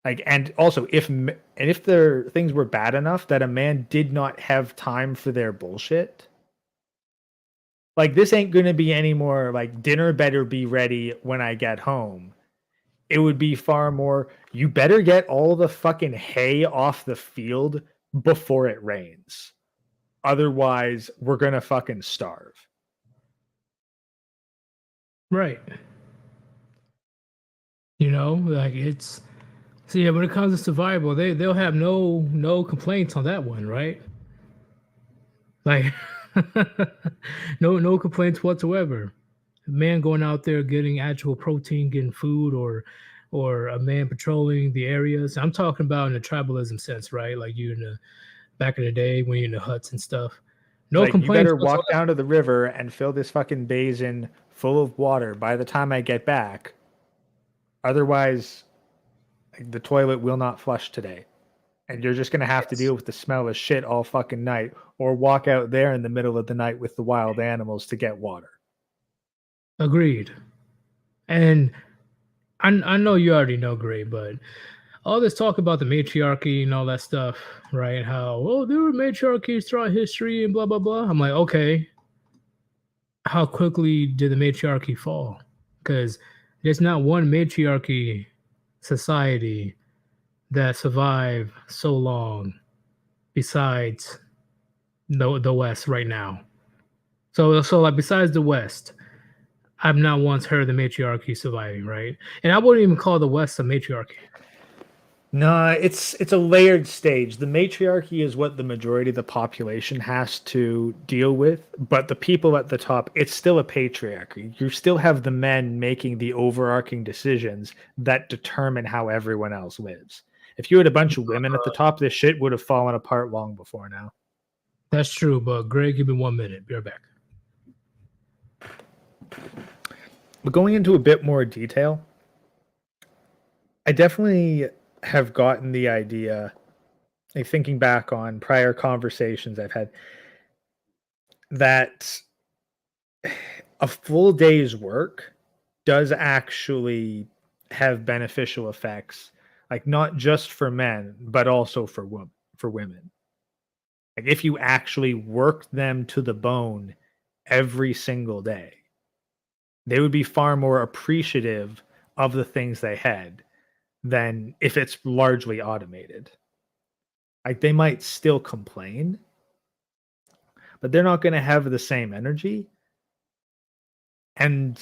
like, and also if their things were bad enough that a man did not have time for their bullshit, like, this ain't gonna be any more like dinner better be ready when I get home. It would be far more, you better get all the fucking hay off the field before it rains. Otherwise, we're gonna fucking starve.
Right. You know, like, it's so yeah, when it comes to survival, they'll have no complaints on that one, right? Like no complaints whatsoever. man going out there getting actual protein, getting food, or a man patrolling the areas. I'm talking about in the tribalism sense, right? Like you in the back in the day when you're in the huts and stuff. No
Like, you
complaints
better walk
whatsoever.
down to the river and fill this fucking basin full of water by the time I get back. Otherwise, the toilet will not flush today. And you're just going to have to
Yes.
deal with the smell of shit all fucking night, or walk out there in the middle of the night with the wild animals to get water.
Agreed. And I know you already know, Gray, but all this talk about the matriarchy and all that stuff, right? How, oh, there were matriarchies throughout history and blah, blah, blah. I'm like, okay, how quickly did the matriarchy fall? Because there's not one matriarchy society that survived so long besides the West right now. So like besides the West, I've not once heard the matriarchy surviving, right? And I wouldn't even call the West a matriarchy.
No, it's a layered stage. The matriarchy is what the majority of the population has to deal with, but the people at the top, it's still a patriarchy. You still have the men making the overarching decisions that determine how everyone else lives. If you had a bunch of women at the top, this shit would have fallen apart long before now.
That's true, but Greg, give me 1 minute. Be right back.
But going into a bit more detail, I definitely have gotten the idea, like thinking back on prior conversations I've had, that a full day's work does actually have beneficial effects, like not just for men, but also for women. Like if you actually worked them to the bone every single day, they would be far more appreciative of the things they had than if it's largely automated. Like they might still complain, but they're not going to have the same energy, and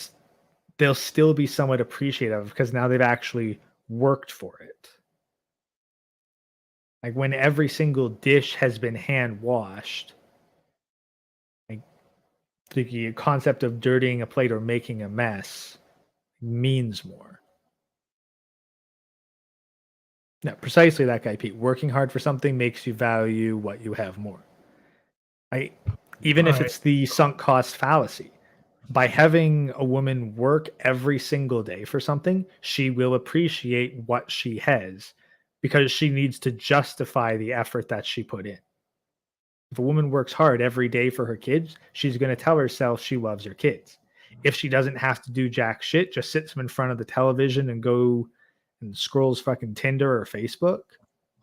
they'll still be somewhat appreciative because now they've actually worked for it. Like when every single dish has been hand washed, like the concept of dirtying a plate or making a mess means more. Now, precisely that guy, Pete. Working hard for something makes you value what you have more. Even if it's the sunk cost fallacy. By having a woman work every single day for something, she will appreciate what she has because she needs to justify the effort that she put in. If a woman works hard every day for her kids, she's going to tell herself she loves her kids. If she doesn't have to do jack shit, just sits them in front of the television and go and scrolls fucking Tinder or Facebook,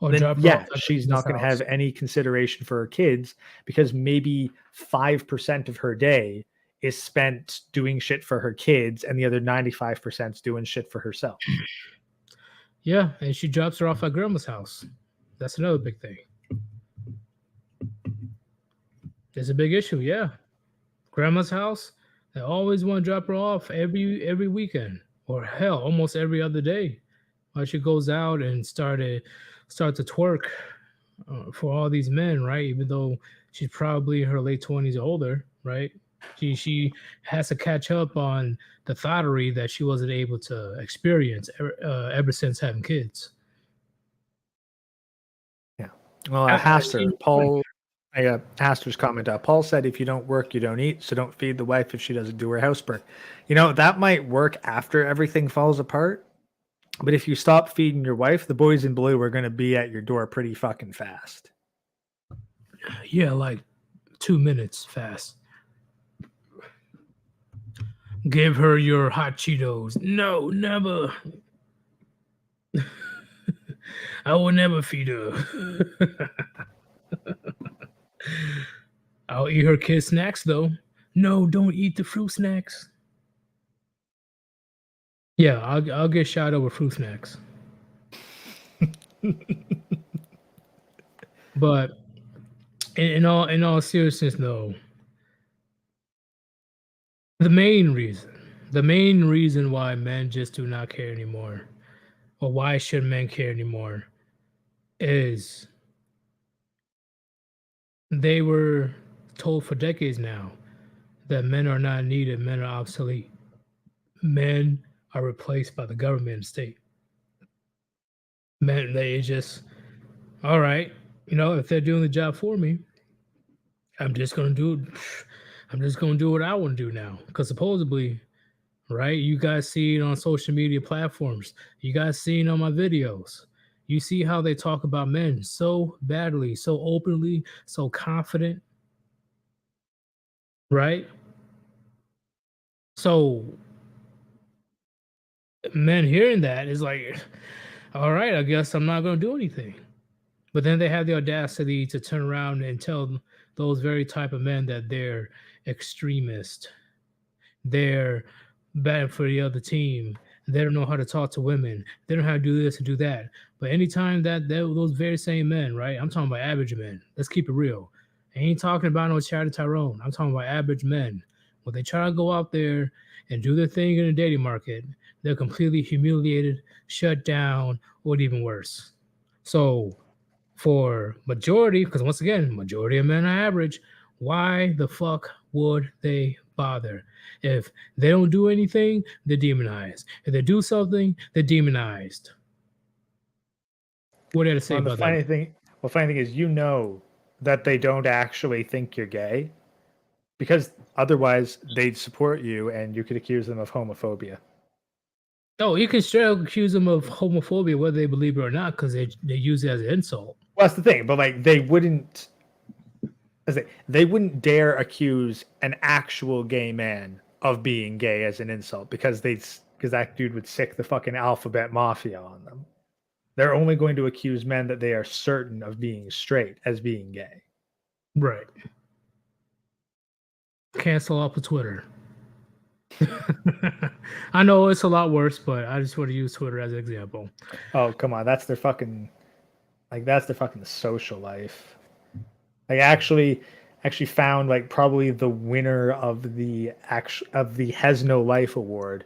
Or
then
drop her
yeah,
off at
she's
this
not going to
house.
have any consideration for her kids because maybe 5% of her day is spent doing shit for her kids and the other 95% is doing shit for herself.
Yeah, and she drops her off at grandma's house. That's another big thing. It's a big issue, yeah. Grandma's house, they always want to drop her off every weekend, or hell, almost every other day. While she goes out and start to twerk for all these men, right? Even though she's probably in her late 20s or older, right? She has to catch up on the thottery that she wasn't able to experience ever since having kids.
Yeah. Well,
I see your point.
Paul, Haster's comment, Paul said, if you don't work, you don't eat. So don't feed the wife if she doesn't do her housework. That might work after everything falls apart. But if you stop feeding your wife, the boys in blue are going to be at your door pretty fucking fast.
Yeah, like 2 minutes fast. Give her your hot Cheetos. No, never. I will never feed her. I'll eat her kids' snacks though. No, don't eat the fruit snacks. Yeah, I'll get shot over fruit snacks. But in all seriousness, though, the main reason why men just do not care anymore, or why should men care anymore, is they were told for decades now that men are not needed, men are obsolete. men are replaced by the government and state. Men, they just, all right, if they're doing the job for me, I'm just gonna do what I want to do now. Because supposedly, right, you guys see it on social media platforms. You guys see it on my videos. You see how they talk about men so badly, so openly, so confident, right? So men hearing that is like, all right, I guess I'm not going to do anything. But then they have the audacity to turn around and tell those very type of men that they're extremist, they're bad for the other team, they don't know how to talk to women, they don't know how to do this and do that. But anytime that those very same men, right? I'm talking about average men. Let's keep it real. I ain't talking about no Chad Tyrone. I'm talking about average men. When they try to go out there and do their thing in the dating market, they're completely humiliated, shut down, or even worse. So for majority, because once again, majority of men are average, why the fuck would they bother? If they don't do anything, they're demonized. If they do something, they're demonized. What did I say about that?
The funny thing is, that they don't actually think you're gay, because otherwise they'd support you and you could accuse them of homophobia.
Oh, you can straight up accuse them of homophobia whether they believe it or not, because they use it as an insult.
Well, that's the thing, but like they wouldn't dare accuse an actual gay man of being gay as an insult, because that dude would sick the fucking alphabet mafia on them. They're only going to accuse men that they are certain of being straight as being gay.
Right. Cancel off of Twitter. I know it's a lot worse, but I just want to use Twitter as an example.
Oh, come on. That's their fucking social life. I actually found like probably the winner of the Has No Life Award.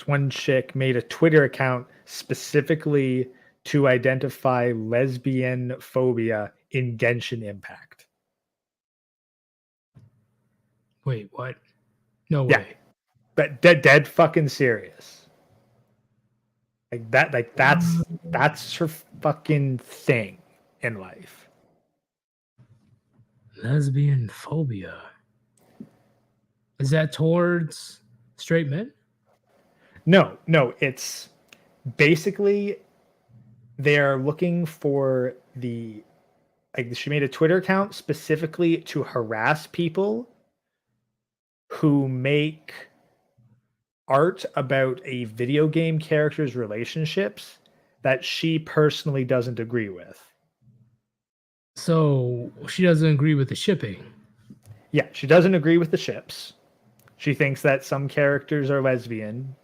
One chick made a Twitter account specifically to identify lesbian phobia in Genshin Impact.
Wait, what? No way.
Yeah, but dead fucking serious. That's her fucking thing in life.
Lesbian phobia. Is that towards straight men?
No, it's basically they're looking for she made a Twitter account specifically to harass people who make art about a video game character's relationships that she personally doesn't agree with.
So she doesn't agree with the shipping.
Yeah, she doesn't agree with the ships. She thinks that some characters are lesbian,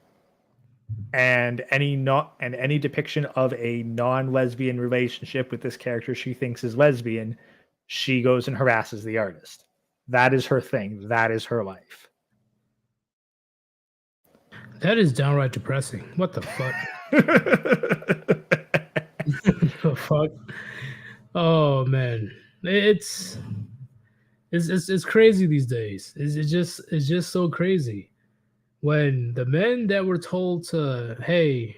and any depiction of a non-lesbian relationship with this character she thinks is lesbian, she goes and harasses the artist. That is her thing. That is her life.
That is downright depressing. What the fuck? The fuck? Oh man, it's crazy these days. It's just so crazy. When the men that were told to, hey,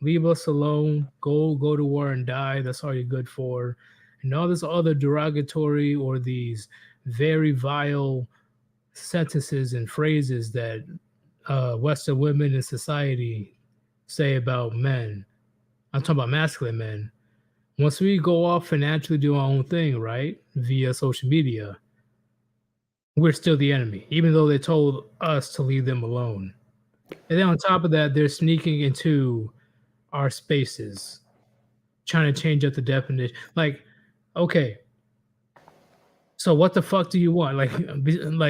leave us alone, go to war and die, that's all you're good for, and all this other derogatory or these very vile sentences and phrases that Western women in society say about men. I'm talking about masculine men. Once we go off and actually do our own thing, right, via social media, we're still the enemy, even though they told us to leave them alone. And then on top of that, they're sneaking into our spaces, trying to change up the definition. Like, okay, so what the fuck do you want? Like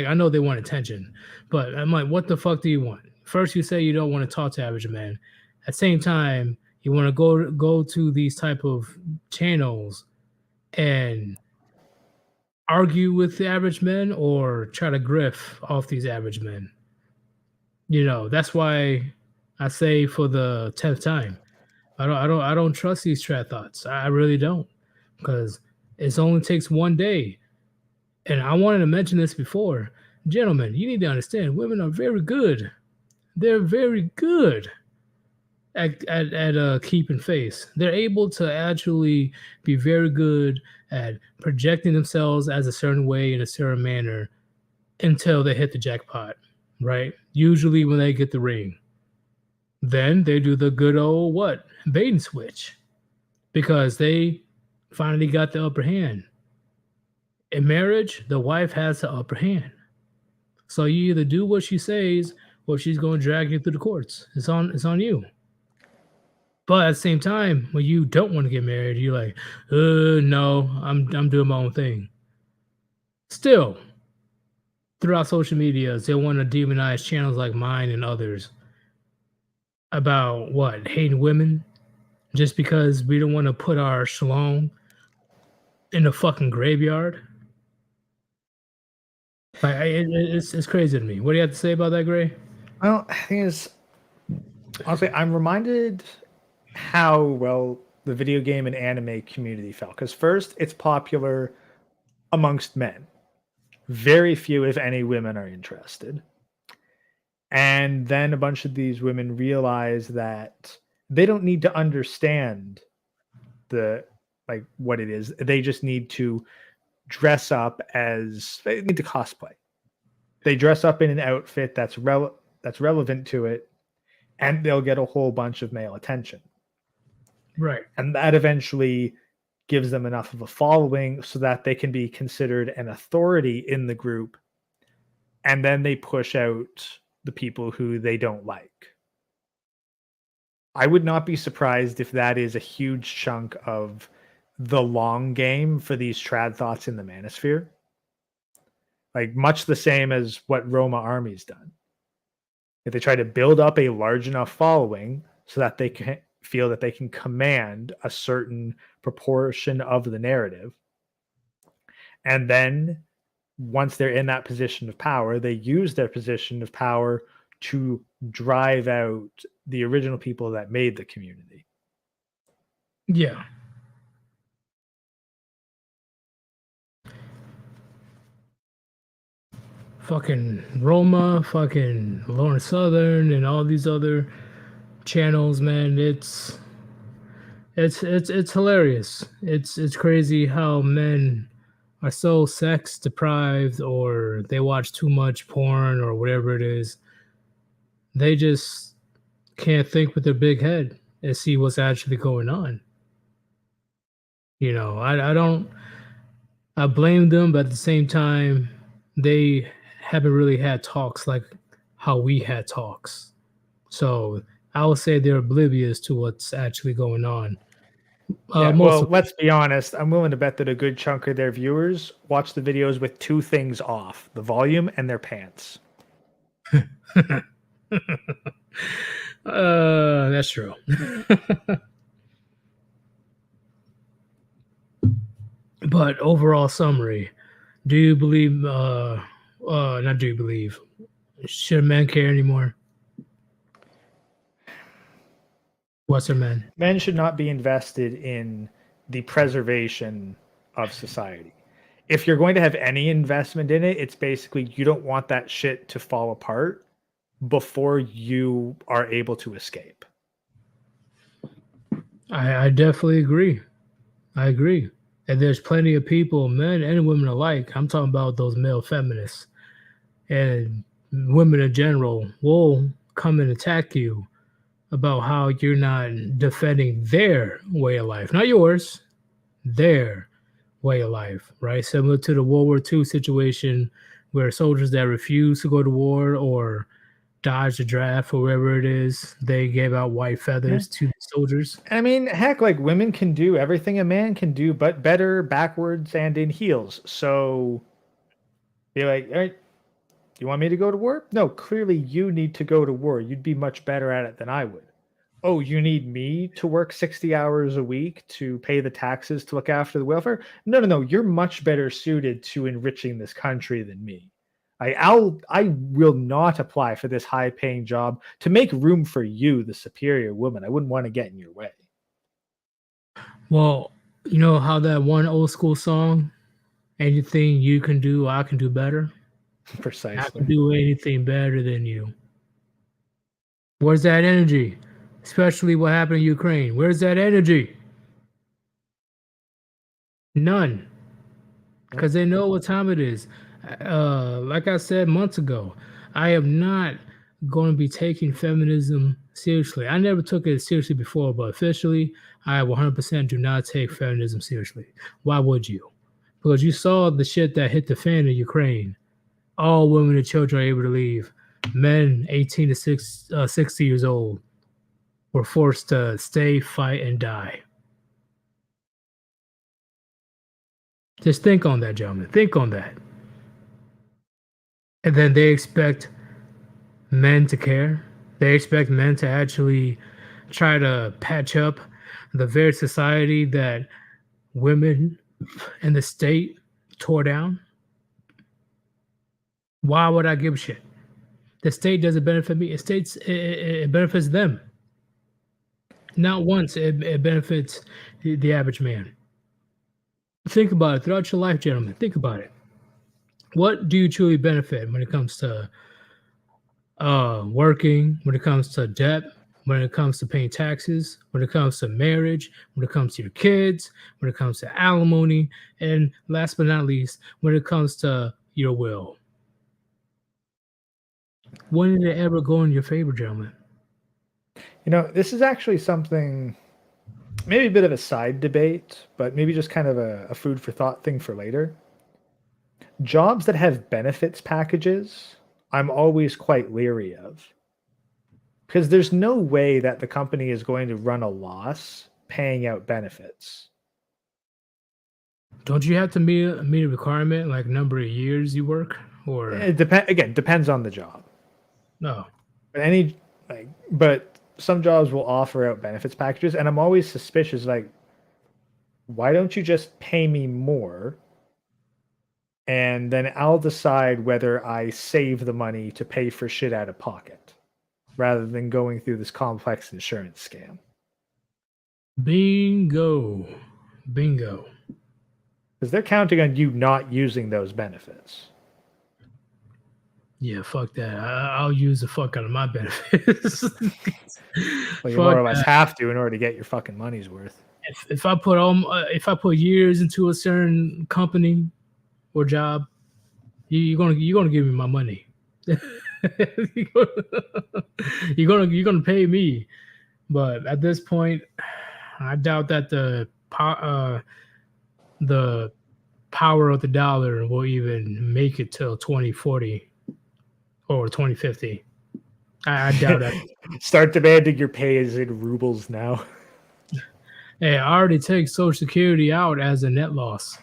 I know they want attention, but I'm like, what the fuck do you want? First, you say you don't want to talk to average men. At the same time, you want to go to these type of channels and argue with the average men or try to griff off these average men. That's why I say for the 10th time, I don't trust these trad thoughts. I really don't, because it only takes one day. And I wanted to mention this before. Gentlemen, you need to understand women are very good. they're very good at keeping face. They're able to actually be very good at projecting themselves as a certain way in a certain manner until they hit the jackpot, right? Usually when they get the ring. Then they do the good old what? Bait and switch. Because they finally got the upper hand. In marriage, the wife has the upper hand. So you either do what she says or she's going to drag you through the courts. It's on you. But at the same time, when you don't want to get married, you're like, no, I'm doing my own thing. Still, throughout social media, they want to demonize channels like mine and others about what? Hating women just because we don't want to put our shalom in the fucking graveyard. Like it's crazy to me. What do you have to say about that, Gray?
Well, the thing is, honestly, I'm reminded how well the video game and anime community felt. Because first, it's popular amongst men. Very few, if any, women are interested. And then a bunch of these women realize that they don't need to understand what it is. They just need to dress up as they need to cosplay. They dress up in an outfit that's relevant to it, and they'll get a whole bunch of male attention.
Right.
And that eventually gives them enough of a following so that they can be considered an authority in the group. And then they push out the people who they don't like. I would not be surprised if that is a huge chunk of the long game for these trad thoughts in the manosphere. Like much the same as what Roma Army's done. If they try to build up a large enough following so that they can feel that they can command a certain proportion of the narrative, and then once they're in that position of power, they use their position of power to drive out the original people that made the community.
Yeah. Fucking Roma, fucking Lauren Southern, and all these other channels, man. It's hilarious. It's crazy how men are so sex deprived, or they watch too much porn, or whatever it is. They just can't think with their big head and see what's actually going on. You know, I blame them, but at the same time, they haven't really had talks like how we had talks. So I would say they're oblivious to what's actually going on.
Let's be honest. I'm willing to bet that a good chunk of their viewers watch the videos with two things off: the volume and their pants.
That's true. But overall summary, do you believe not do you believe, should men care anymore? Western men.
Men should not be invested in the preservation of society. If you're going to have any investment in it, it's basically you don't want that shit to fall apart before you are able to escape.
I definitely agree. I agree. And there's plenty of people, men and women alike. I'm talking about those male feminists and women in general will come and attack you about how you're not defending their way of life, not yours, their way of life, right? Similar to the World War II situation where soldiers that refuse to go to war or dodge the draft or wherever it is, they gave out white feathers to the soldiers.
I mean, heck, like women can do everything a man can do, but better backwards and in heels. So be like, all right, you want me to go to war? No, clearly you need to go to war. You'd be much better at it than I would. Oh, you need me to work 60 hours a week to pay the taxes to look after the welfare? No. You're much better suited to enriching this country than me. I will not apply for this high-paying job to make room for you, the superior woman. I wouldn't want to get in your way.
Well, you know how that one old school song, anything you can do, I can do better?
Precisely.
I can do anything better than you. Where's that energy? Especially what happened in Ukraine. Where's that energy? None. Because they know what time it is. Like I said months ago, I am not going to be taking feminism seriously. I never took it seriously before, but officially, I 100% do not take feminism seriously. Why would you? Because you saw the shit that hit the fan in Ukraine. All women and children are able to leave. Men 18 to 60 years old were forced to stay, fight, and die. Just think on that, gentlemen. Think on that. And then they expect men to care. They expect men to actually try to patch up the very society that women and the state tore down. Why would I give a shit? The state doesn't benefit me. It benefits them. Not once it benefits the average man. Think about it throughout your life, gentlemen. Think about it. What do you truly benefit when it comes to working, when it comes to debt, when it comes to paying taxes, when it comes to marriage, when it comes to your kids, when it comes to alimony, and last but not least, when it comes to your will? When did it ever go in your favor, gentlemen?
You know, this is actually something, maybe a bit of a side debate, but maybe just kind of a food for thought thing for later. Jobs that have benefits packages, I'm always quite leery of. Because there's no way that the company is going to run a loss paying out benefits.
Don't you have to meet a requirement like number of years you work, or
it depends on the job.
No,
but some jobs will offer out benefits packages, and I'm always suspicious. Like, why don't you just pay me more, and then I'll decide whether I save the money to pay for shit out of pocket, rather than going through this complex insurance scam.
Bingo.
Because they're counting on you not using those benefits.
Yeah, fuck that. I'll use the fuck out of my benefits.
Well, you more or less have to in order to get your fucking money's worth.
If I put years into a certain company or job, you're gonna give me my money. you're gonna pay me. But at this point, I doubt that the power of the dollar will even make it till 2040 or 2050. I doubt that.
Start demanding your pay is in rubles now.
Hey, I already take Social Security out as a net loss.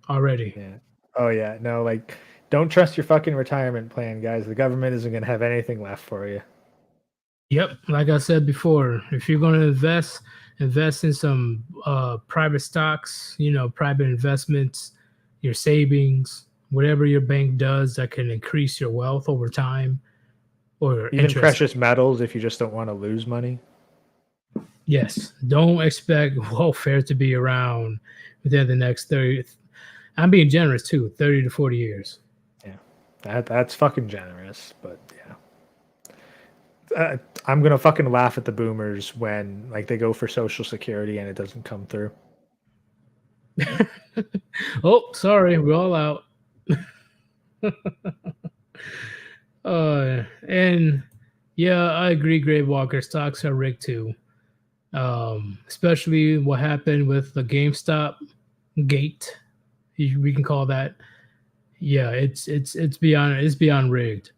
Already.
Yeah. Oh yeah. No, like, don't trust your fucking retirement plan, guys. The government isn't gonna have anything left for you.
Yep. Like I said before, if you're gonna invest in some private stocks, private investments, your savings, whatever your bank does that can increase your wealth over time, or
even precious metals if you just don't want to lose money.
Yes, don't expect welfare to be around within the next 30. I'm being generous too, 30 to 40 years.
Yeah, that's fucking generous, but yeah. I'm gonna fucking laugh at the boomers when like they go for Social Security and it doesn't come through.
Oh, sorry, we're all out. And yeah, I agree, Grave Walker. Stocks are rigged too. Especially what happened with the GameStop gate, we can call that. Yeah, it's beyond rigged.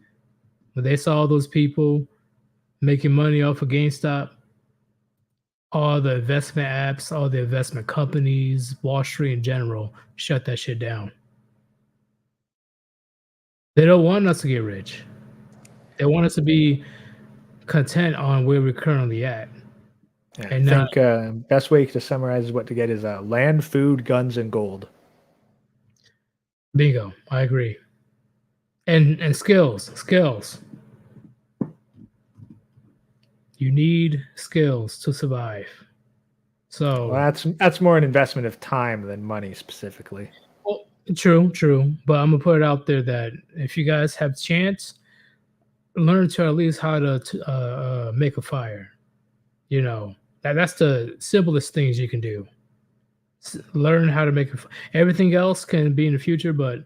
When they saw those people making money off of GameStop, all the investment apps, all the investment companies, Wall Street in general, shut that shit down. They don't want us to get rich. They want us to be content on where we're currently at.
Yeah, and I think best way to summarize what to get is land, food, guns, and gold.
Bingo. I agree. And skills. You need skills to survive. So
that's more an investment of time than money specifically.
Well, true. But I'm gonna put it out there that if you guys have chance, learn to at least how to make a fire. You know, that's the simplest things you can do. Learn how to make everything else can be in the future, but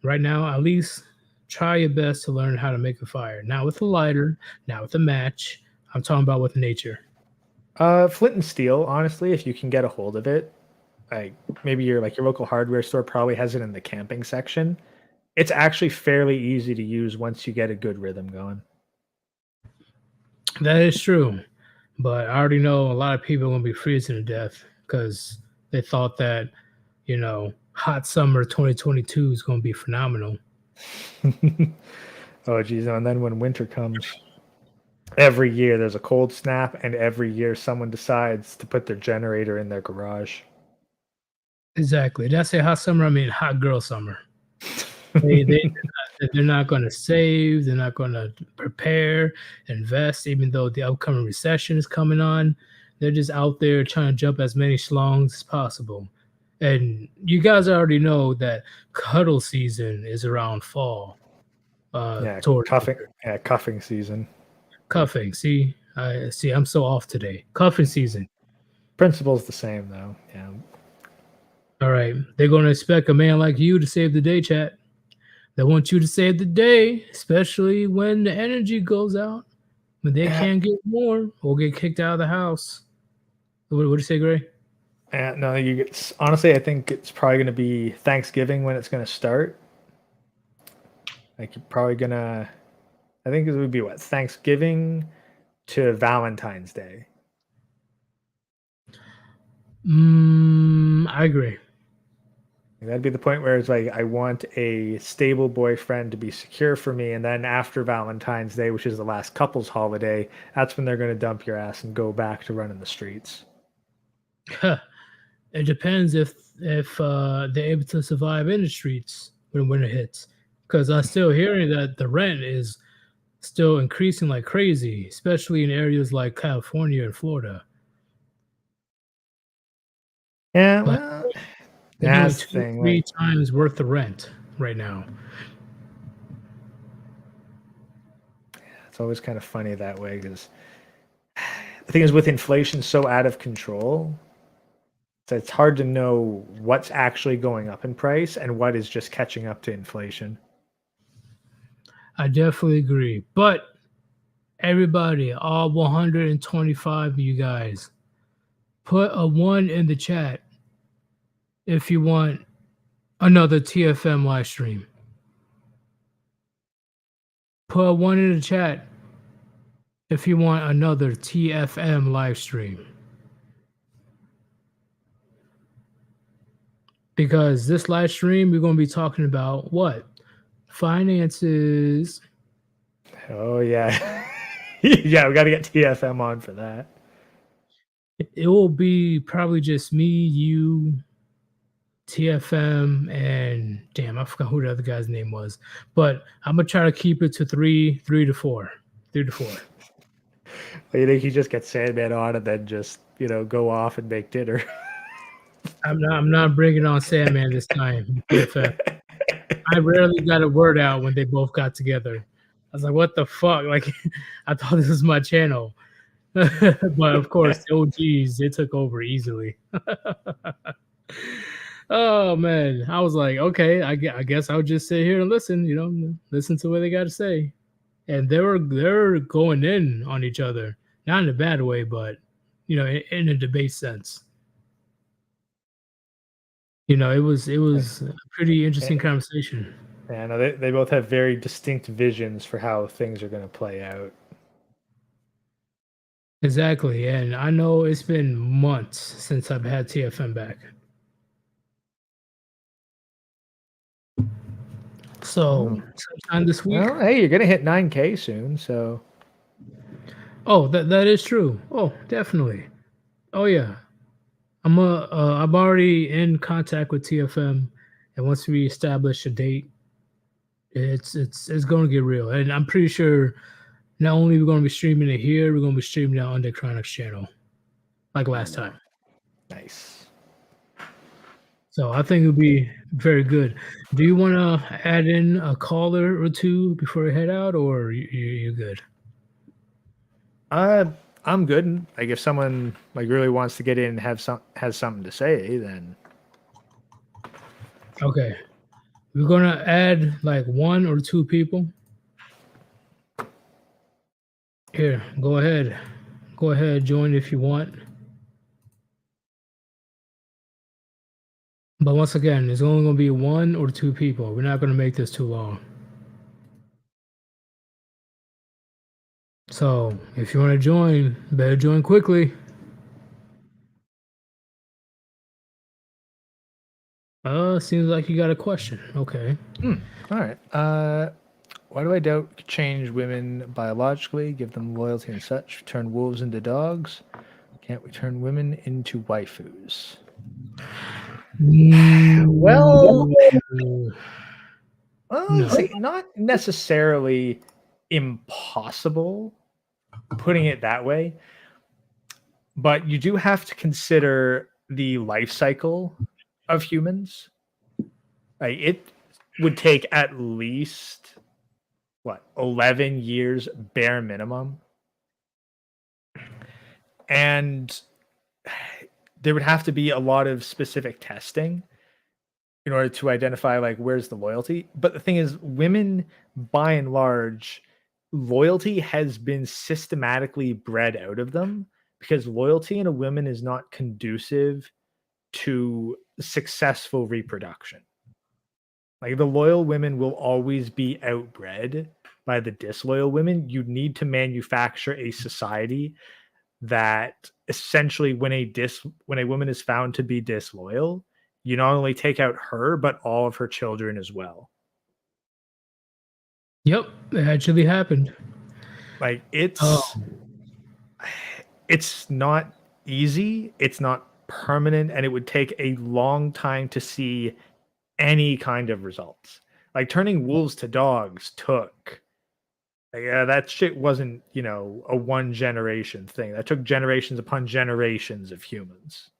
right now, at least try your best to learn how to make a fire. Not with a lighter, not with a match. I'm talking about with nature.
Flint and steel, honestly, if you can get a hold of it, like maybe your local hardware store probably has it in the camping section. It's actually fairly easy to use once you get a good rhythm going.
That is true, but I already know a lot of people are gonna be freezing to death because they thought that, hot summer 2022 is gonna be phenomenal.
Oh geez, and then when winter comes, every year there's a cold snap, and every year someone decides to put their generator in their garage.
Exactly. Did I say hot summer? I mean hot girl summer. They're not going to save. They're not going to prepare, invest, even though the upcoming recession is coming on. They're just out there trying to jump as many schlongs as possible. And you guys already know that cuddle season is around fall.
Cuffing season.
Cuffing. See, I'm so off today. Cuffing season.
Principle's the same though. Yeah.
All right. They're going to expect a man like you to save the day, chat. They want you to save the day, especially when the energy goes out, when they can't get warm or get kicked out of the house. What do you say, Gray?
No, honestly, I think it's probably going to be Thanksgiving when it's going to start. Like you're probably going to, I think it would be what, Thanksgiving to Valentine's Day.
I agree.
That'd be the point where it's like I want a stable boyfriend to be secure for me, and then after Valentine's Day, which is the last couple's holiday, that's when they're going to dump your ass and go back to running the streets.
It depends if they're able to survive in the streets when winter hits, because I'm still hearing that the rent is still increasing like crazy, especially in areas like California and Florida.
Yeah, well,
they're doing 2-3 times worth of rent right now.
It's always kind of funny that way because the thing is, with inflation so out of control, so it's hard to know what's actually going up in price and what is just catching up to inflation.
I definitely agree. But everybody, all 125 of you guys, put a 1 in the chat if you want another TFM live stream. Put a 1 in the chat if you want another TFM live stream. Because this live stream, we're going to be talking about what? Finances.
Oh, yeah. Yeah, we got to get TFM on for that.
It will be probably just me, you, TFM, and damn, I forgot who the other guy's name was. But I'm going to try to keep it to 3 to 4. 3 to 4.
Well, you think he just gets Sandman on and then just, go off and make dinner?
I'm not bringing on Sandman this time. I rarely got a word out when they both got together. I was like, what the fuck? Like, I thought this was my channel. But of course, the OGs, they took over easily. Oh, man. I was like, okay, I guess I'll just sit here and listen, listen to what they got to say. And they're going in on each other, not in a bad way, but, in a debate sense. It was a pretty interesting conversation.
Yeah, no, they both have very distinct visions for how things are going to play out.
Exactly, and I know it's been months since I've had TFM back. So sometime this week.
Well, hey, you're going to hit 9K soon, so.
Oh, that is true. Oh, definitely. Oh yeah. I'm already in contact with TFM, and once we establish a date, it's going to get real. And I'm pretty sure not only we're going to be streaming it here, we're going to be streaming it on the Chronix channel, like last time.
Nice.
So I think it would be very good. Do you want to add in a caller or two before we head out, or you good?
I'm good. Like if someone like really wants to get in and has something to say, then
Okay, we're gonna add like 1 or 2 people. Here, go ahead. Go ahead, join if you want. But once again, it's only going to be 1 or 2 people. We're not going to make this too long. So if you want to join, better join quickly. Seems like you got a question. Okay.
all right. Why do I doubt we could change women biologically, give them loyalty and such, turn wolves into dogs? Can't we turn women into waifus? Well,
No.
see, not necessarily impossible, putting it that way, but you do have to consider the life cycle of humans. Like it would take at least 11 years bare minimum, and there would have to be a lot of specific testing in order to identify like where's the loyalty. But the thing is, women by and large, loyalty has been systematically bred out of them because loyalty in a woman is not conducive to successful reproduction. Like the loyal women will always be outbred by the disloyal women. You need to manufacture a society that essentially when a woman is found to be disloyal, you not only take out her but all of her children as well.
Yep, it actually happened.
Like it's not easy, it's not permanent, and it would take a long time to see any kind of results. Like turning wolves to dogs took that shit wasn't, a one generation thing. That took generations upon generations of humans.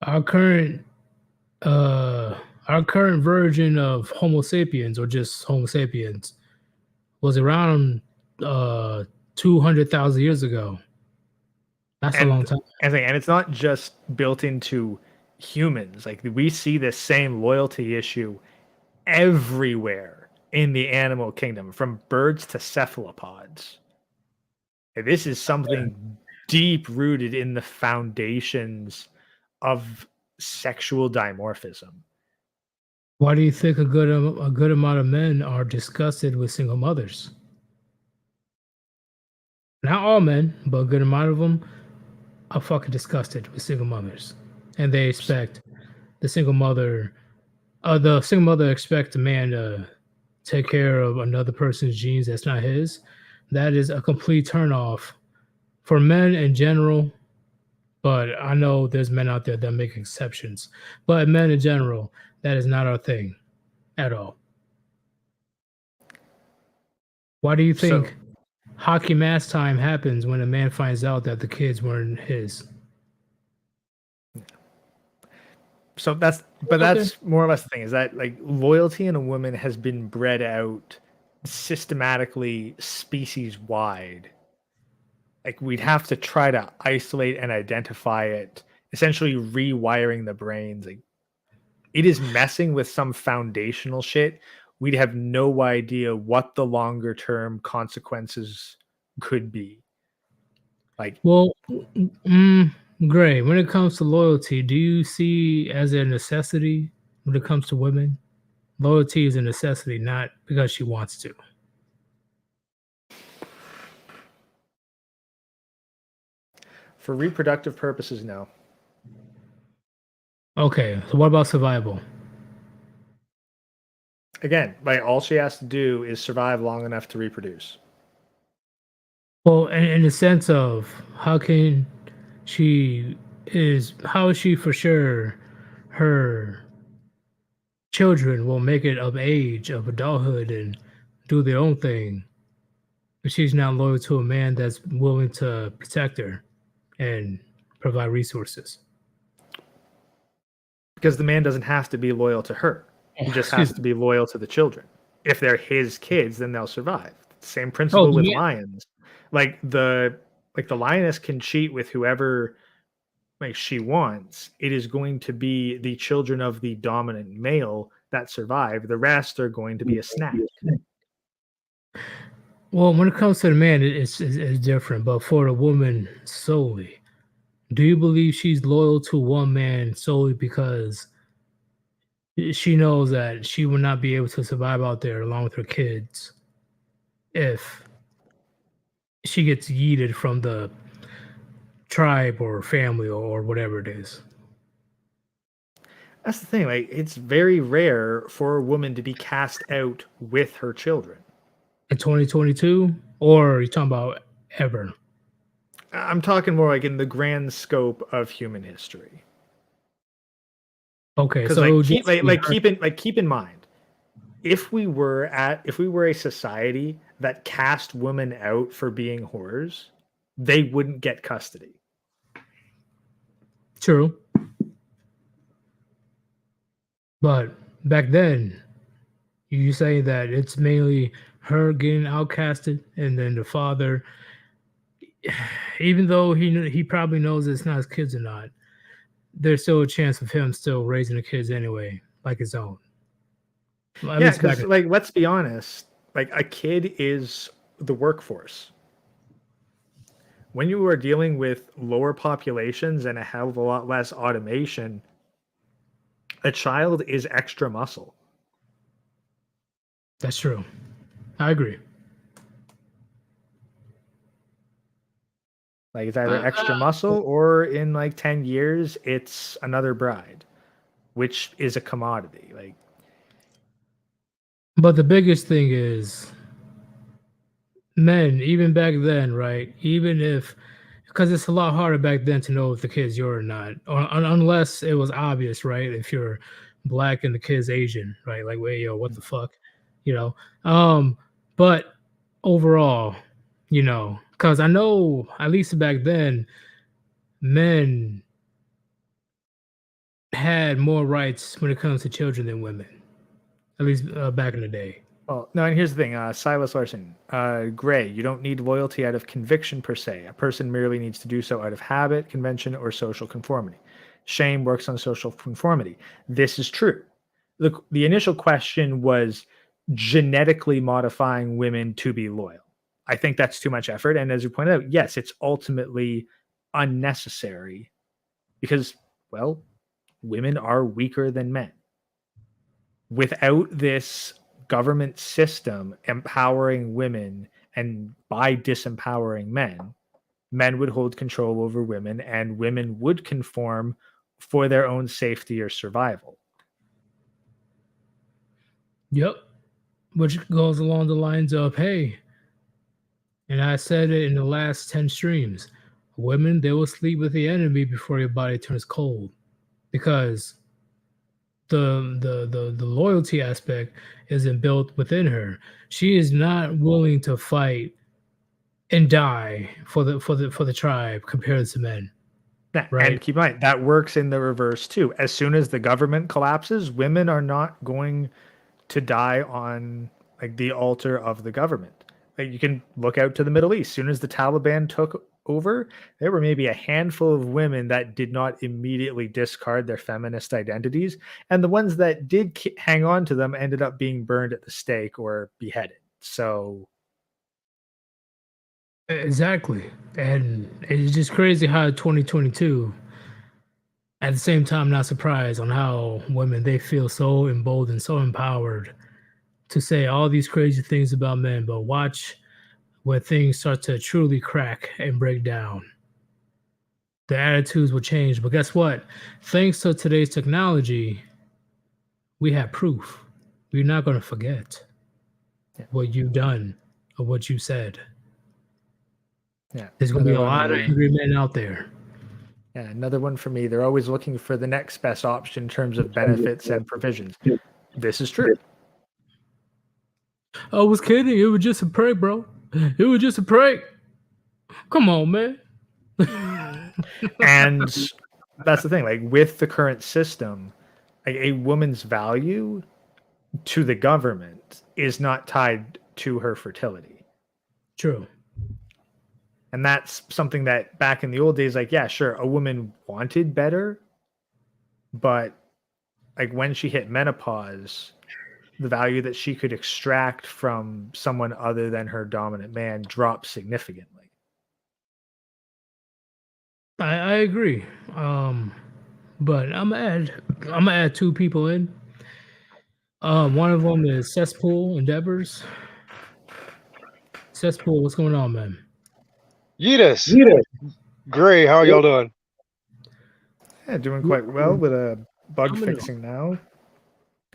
Our current version of Homo sapiens, or just Homo sapiens, was around 200,000 years ago. That's a long time.
And it's not just built into humans. Like we see this same loyalty issue everywhere in the animal kingdom, from birds to cephalopods. This is something deep rooted in the foundations of sexual dimorphism.
Why do you think a good amount of men are disgusted with single mothers? Not all men, but a good amount of them are fucking disgusted with single mothers, and they expect the single mother expects the man to take care of another person's genes that's not his. That is a complete turnoff for men in general. But I know there's men out there that make exceptions. But men in general, that is not our thing at all. Why do you think hockey mask time happens when a man finds out that the kids weren't his?
So that's more or less the thing, is that like loyalty in a woman has been bred out systematically species wide. Like we'd have to try to isolate and identify it, essentially rewiring the brains. Like it is messing with some foundational shit. We'd have no idea what the longer term consequences could be. Like,
well, Gray, when it comes to loyalty, do you see as a necessity when it comes to women? Loyalty is a necessity, not because she wants to.
for reproductive purposes, no.
Okay, so what about survival?
Again, like all she has to do is survive long enough to reproduce.
Well, in the sense of how is she for sure her children will make it of age, of adulthood, and do their own thing, but she's not loyal to a man that's willing to protect her and provide resources?
Because the man doesn't have to be loyal to her. He just has to be loyal to the children. If they're his kids, then they'll survive. Same principle with lions. Like the lioness can cheat with whoever she wants. It is going to be the children of the dominant male that survive. The rest are going to be a snack.
Well, when it comes to the man, it's different. But for the woman solely, do you believe she's loyal to one man solely because she knows that she will not be able to survive out there along with her kids if she gets yeeted from the tribe or family or whatever it is?
That's the thing. Like, it's very rare for a woman to be cast out with her children.
In 2022, or are you talking about ever?
I'm talking more like in the grand scope of human history.
Okay, so
keep in mind, if we were a society that cast women out for being whores, they wouldn't get custody.
True. But back then, you say that it's mainly her getting outcasted, and then the father, even though he probably knows it's not his kids or not, there's still a chance of him still raising the kids anyway, like his own.
Yeah, because let's be honest, like a kid is the workforce. When you are dealing with lower populations and a hell of a lot less automation, a child is extra muscle.
That's true. I agree.
Like it's either extra muscle or in like 10 years, it's another bride, which is a commodity. Like,
but the biggest thing is men, even back then, right? Even if, because it's a lot harder back then to know if the kid's yours or not, or unless it was obvious, right? If you're black and the kid's Asian, right? Like, wait, yo, what the fuck, you know? But overall, you know, because I know at least back then, men had more rights when it comes to children than women, at least back in the day.
Well, no, and here's the thing, Silas Larson, Gray, you don't need loyalty out of conviction per se. A person merely needs to do so out of habit, convention, or social conformity. Shame works on social conformity. This is true. The initial question was genetically modifying women to be loyal. I think that's too much effort. And as you pointed out, yes, it's ultimately unnecessary because, well, women are weaker than men. Without this government system empowering women and by disempowering men, men would hold control over women and women would conform for their own safety or survival.
Yep. Which goes along the lines of, hey, and I said it in the last 10 streams, women, they will sleep with the enemy before your body turns cold, because the loyalty aspect isn't built within her. She is not willing to fight and die for the tribe compared to men.
Right. And keep in mind that works in the reverse too. As soon as the government collapses, women are not going to die on like the altar of the government. Like, you can look out to the Middle East. As soon as the Taliban took over, there were maybe a handful of women that did not immediately discard their feminist identities, and the ones that did hang on to them ended up being burned at the stake or beheaded. So
exactly. And it's just crazy how 2022, at the same time, not surprised on how women, they feel so emboldened, so empowered to say all these crazy things about men, but watch when things start to truly crack and break down. The attitudes will change. But guess what? Thanks to today's technology, we have proof. We're not going to forget what you've done or what you said.
Yeah,
there's going to be a lot of angry men out there.
Yeah, another one for me. They're always looking for the next best option in terms of benefits and provisions. This is true.
I was kidding. It was just a prank, bro. It was just a prank. Come on, man.
And that's the thing. Like, with the current system, a woman's value to the government is not tied to her fertility.
True.
And that's something that back in the old days, like, yeah, sure, a woman wanted better, but like when she hit menopause, the value that she could extract from someone other than her dominant man dropped significantly.
I agree. But I'm gonna add two people in. One of them is Cesspool Endeavors. Cesspool, what's going on, man?
Yeetus. Gray, how are y'all doing?
Yeah, doing quite well with a bug fixing now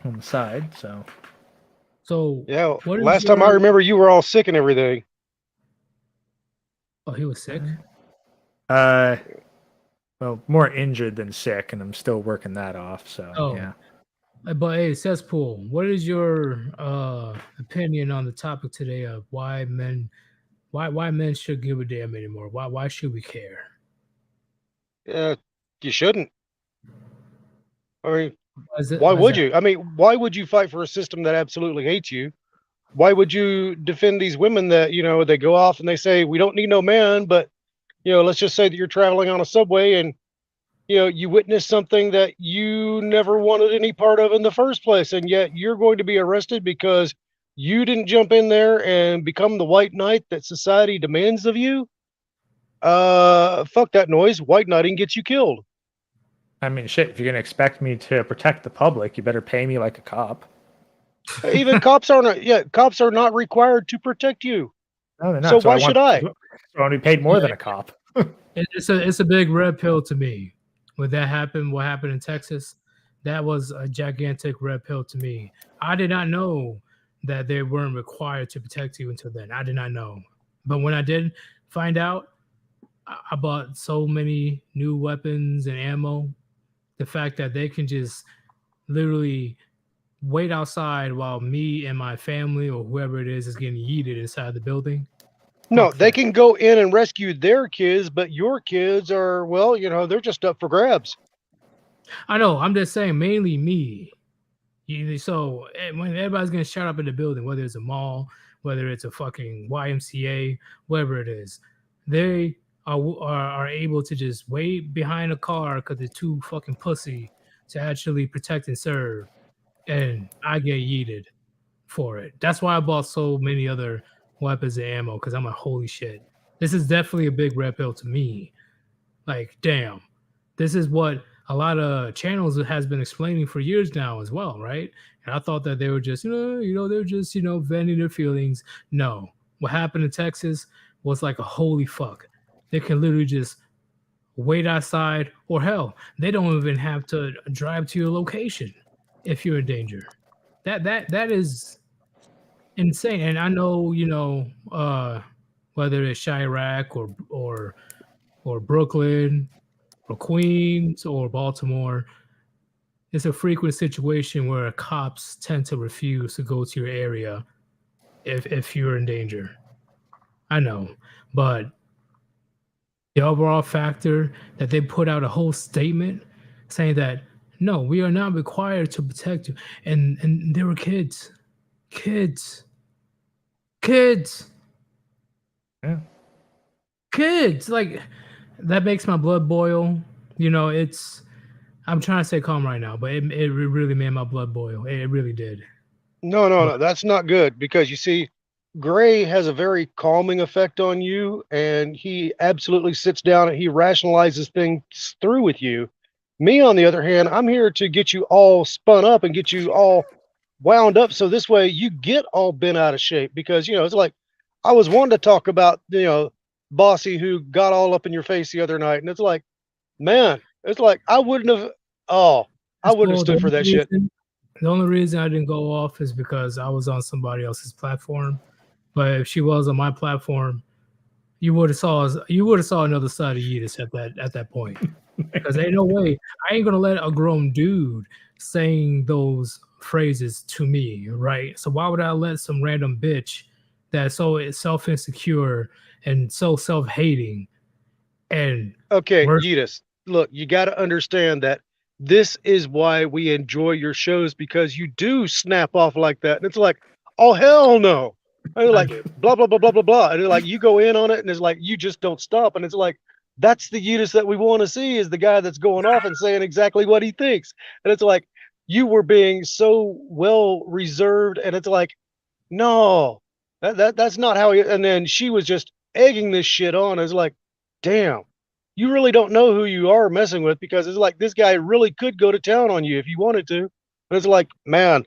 on the side.
So
yeah, last time I remember, you were all sick and everything.
Oh, he was sick?
Well, more injured than sick, and I'm still working that off. So yeah.
But hey, Cesspool, what is your opinion on the topic today of why men should give a damn anymore? Why should we care?
You shouldn't. I mean, why would you? I mean, why would you fight for a system that absolutely hates you? Why would you defend these women that, you know, they go off and they say, we don't need no man, but, you know, let's just say that you're traveling on a subway and, you know, you witness something that you never wanted any part of in the first place. And yet you're going to be arrested because you didn't jump in there and become the white knight that society demands of you. Fuck that noise. White knighting gets you killed.
I mean, shit, if you're going to expect me to protect the public, you better pay me like a cop.
Even cops are not required to protect you.
No, they're not.
So why should I?
I want to be paid more than a cop.
It's a big red pill to me. When that happened, what happened in Texas, that was a gigantic red pill to me. I did not know that they weren't required to protect you until then. I did not know. But when I did find out, I bought so many new weapons and ammo. The fact that they can just literally wait outside while me and my family or whoever it is getting yeeted inside the building.
No, they can go in and rescue their kids, but your kids are, well, you know, they're just up for grabs.
I know. I'm just saying, mainly me. So when everybody's getting shot up in the building, whether it's a mall, whether it's a fucking YMCA, whatever it is, they are able to just wait behind a car because they're too fucking pussy to actually protect and serve. And I get yeeted for it. That's why I bought so many other weapons and ammo, because I'm like, holy shit, this is definitely a big red pill to me. Like, damn, this is what a lot of channels has been explaining for years now as well, right? And I thought that they were just, they're just, venting their feelings. No, what happened in Texas was like a holy fuck. They can literally just wait outside, or hell, they don't even have to drive to your location if you're in danger. That is insane. And I know, whether it's Chirac or Brooklyn or Queens or Baltimore, it's a frequent situation where cops tend to refuse to go to your area if you're in danger. I know, but the overall factor that they put out a whole statement saying that no, we are not required to protect you, and there were kids.
Yeah.
Kids, like, that makes my blood boil. I'm trying to stay calm right now, but it really made my blood boil. It really did.
No, that's not good, because you see, Gray has a very calming effect on you, and he absolutely sits down and he rationalizes things through with you. Me, on the other hand, I'm here to get you all spun up and get you all wound up, so this way you get all bent out of shape. Because, it's like, I was wanting to talk about, Bossy, who got all up in your face the other night, and it's like, man, it's like I wouldn't have stood for that shit.
The only reason I didn't go off is because I was on somebody else's platform. But if she was on my platform, you would have saw another side of Yeetus at that point. Because ain't no way I ain't gonna let a grown dude saying those phrases to me, right? So why would I let some random bitch that's so self-insecure and so self-hating and
okay, Yeetus, look, you got to understand that this is why we enjoy your shows, because you do snap off like that. And it's like, oh, hell no. And they're like, blah, blah, blah, blah, blah, blah. And they're like, you go in on it, and it's like, you just don't stop. And it's like, that's the Yeetus that we want to see, is the guy that's going off and saying exactly what he thinks. And it's like, you were being so well reserved. And it's like, no, that's not how he, and then she was just egging this shit on. It's like, damn, you really don't know who you are messing with, because it's like, this guy really could go to town on you if he wanted to. And it's like, man,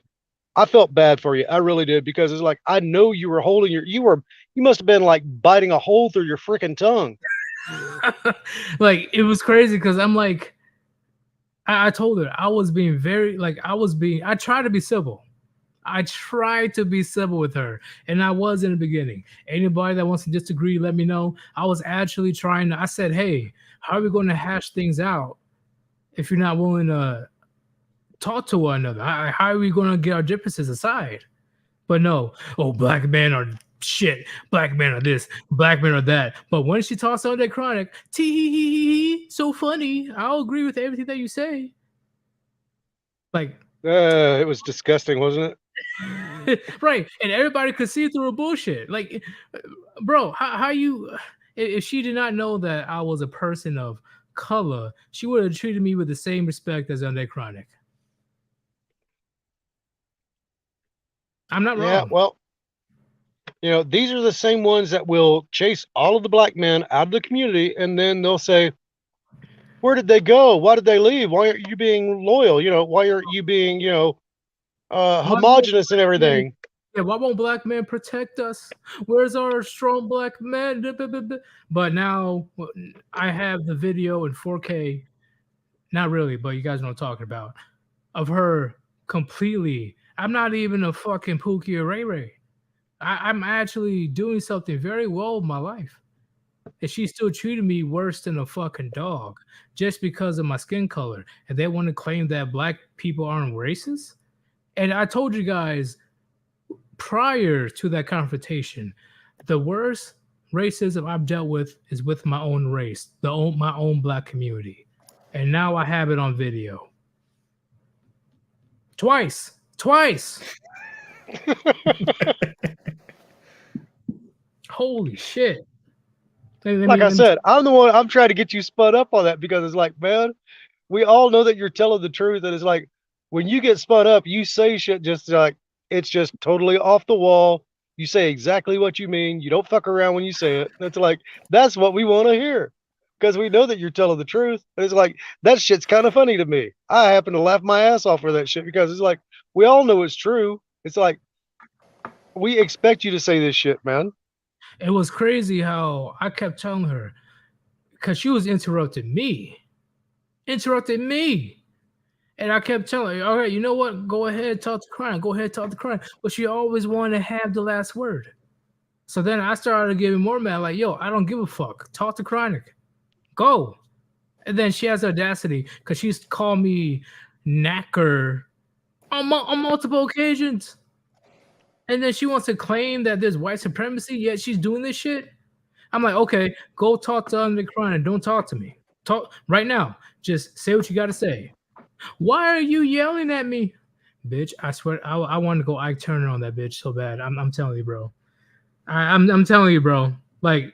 I felt bad for you. I really did, because it's like, I know you were holding you must have been like biting a hole through your freaking tongue.
Like, it was crazy, because I'm like, I told her I was being very, like, I tried to be civil. I tried to be civil with her, and I was in the beginning. Anybody that wants to disagree, let me know. I was actually trying to, I said, hey, how are we going to hash things out if you're not willing to talk to one another? How are we going to get our differences aside? But no, oh, black men are shit, black men are this, black men are that. But when she talks on that chronic, tee so funny. I'll agree with everything that you say. Like,
it was disgusting, wasn't it?
Right, and everybody could see through her bullshit. Like, bro, how you? If she did not know that I was a person of color, she would have treated me with the same respect as on that chronic. I'm not wrong.
Yeah, well, these are the same ones that will chase all of the black men out of the community, and then they'll say, where did they go? Why did they leave? Why aren't you being loyal? Why aren't you being, homogenous and everything?
Yeah, why won't black men protect us? Where's our strong black men? But now I have the video in 4K. Not really, but you guys know what I'm talking about. Of her completely. I'm not even a fucking Pookie or Ray Ray. I'm actually doing something very well in my life. And she still treated me worse than a fucking dog just because of my skin color. And they want to claim that black people aren't racist. And I told you guys prior to that confrontation, the worst racism I've dealt with is with my own race, my own black community. And now I have it on video. Twice. Holy shit.
Like I said, I'm trying to get you spun up on that, because it's like, man, we all know that you're telling the truth. And it's like, when you get spun up, you say shit just like, it's just totally off the wall. You say exactly what you mean. You don't fuck around when you say it. It's like, that's what we want to hear, because we know that you're telling the truth. And it's like, that shit's kind of funny to me. I happen to laugh my ass off for that shit, because it's like, we all know it's true. It's like, we expect you to say this shit, man.
It was crazy how I kept telling her, because she was interrupting me. And I kept telling her, all right, you know what? Go ahead, talk to Chronic. But she always wanted to have the last word. So then I started getting more mad, like, yo, I don't give a fuck. Talk to Chronic. Go. And then she has the audacity, because she's called me knacker on multiple occasions. And then she wants to claim that there's white supremacy, yet she's doing this shit. I'm like, okay, go talk to Nick Ryan. Don't talk to me. Talk right now. Just say what you got to say. Why are you yelling at me? Bitch, I swear, I want to go Ike Turner on that bitch so bad. I'm telling you, bro. I'm telling you, bro. Like,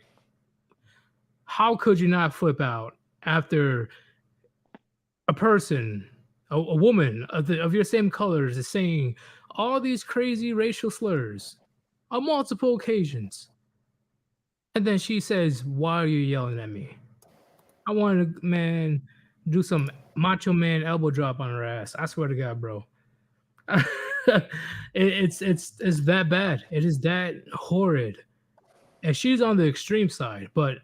how could you not flip out after a person, a woman of your same colors is saying all these crazy racial slurs on multiple occasions? And then she says, why are you yelling at me? I want to, man, do some macho man elbow drop on her ass. I swear to God, bro. it's that bad. It is that horrid. And she's on the extreme side, but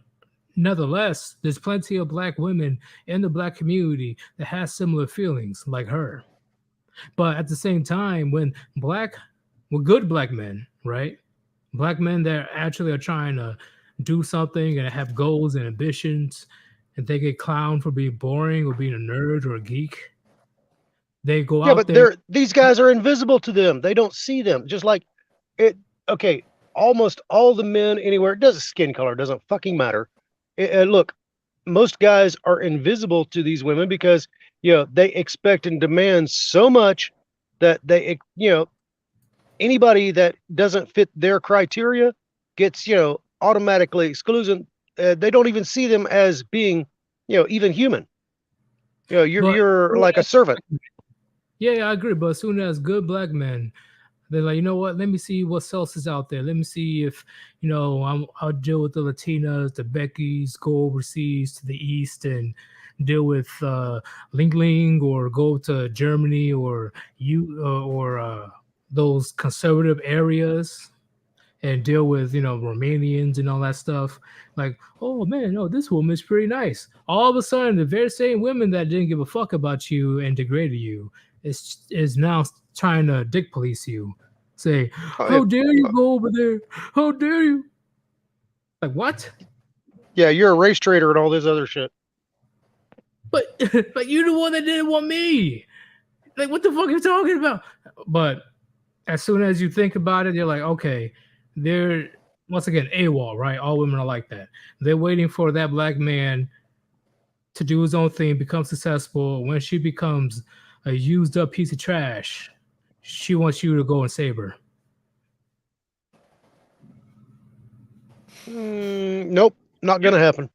nonetheless, there's plenty of black women in the black community that has similar feelings like her. But at the same time, when good black men, right? Black men that actually are trying to do something and have goals and ambitions, and they get clowned for being boring or being a nerd or a geek. They go out there.
But these guys are invisible to them. They don't see them. Just like it. Okay, almost all the men anywhere. It doesn't skin color. Doesn't fucking matter. Look, most guys are invisible to these women because they expect and demand so much that they anybody that doesn't fit their criteria gets automatically excluded. They don't even see them as being even human. You're like a servant.
Yeah, I agree. But as soon as good black men, they're like, you know what? Let me see what else is out there. Let me see if I'll deal with the Latinas, the Beckys, go overseas to the east and deal with Ling Ling, or go to Germany or those conservative areas and deal with Romanians and all that stuff. Like, oh man, no, this woman's pretty nice. All of a sudden, the very same women that didn't give a fuck about you and degraded you is now trying to dick police you. Say, how dare you go over there? How dare you? Like, what?
Yeah, you're a race trader and all this other shit.
But you're the one that didn't want me. Like, what the fuck are you talking about? But as soon as you think about it, you're like, okay, they're once again AWOL, right? All women are like that. They're waiting for that black man to do his own thing, become successful. When she becomes a used up piece of trash, she wants you to go and save her.
Nope, not gonna happen.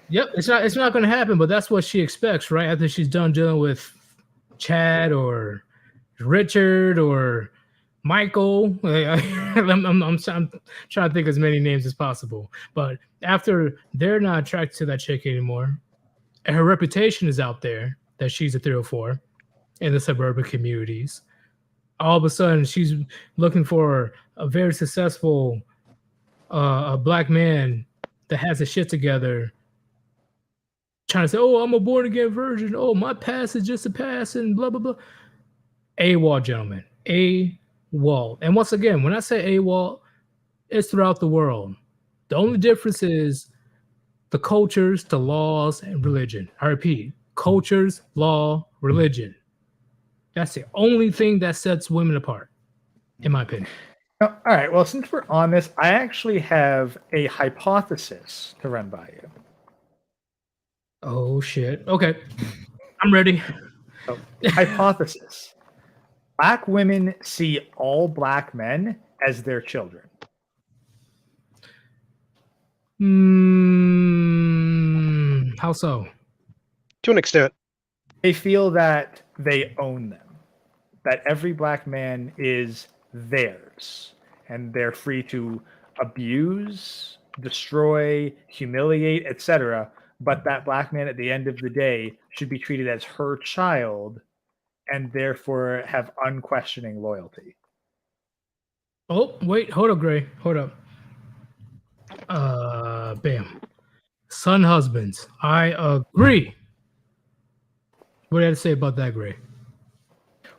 Yep, it's not gonna happen, but that's what she expects, right? After she's done dealing with Chad or Richard or Michael. I'm trying to think as many names as possible. But after they're not attracted to that chick anymore, and her reputation is out there that she's a 304 in the suburban communities, all of a sudden she's looking for a very successful a black man that has his shit together, trying to say, oh, I'm a born again virgin. Oh, my past is just a past and blah, blah, blah. AWOL, gentlemen. AWOL. And once again, when I say AWOL, it's throughout the world. The only difference is the cultures, the laws, and religion. I repeat, cultures, law, religion. That's the only thing that sets women apart, in my opinion.
All right. Well, since we're on this, I actually have a hypothesis to run by you.
Oh, shit. Okay. I'm ready.
So, hypothesis. Black women see all black men as their children.
How so?
To an extent.
They feel that they own them, that every black man is theirs, and they're free to abuse, destroy, humiliate, etc. But that black man at the end of the day should be treated as her child and therefore have unquestioning loyalty.
Oh, wait, hold up, Gray. Hold up. Bam. Son husbands. I agree. What do you have to say about that, Gray?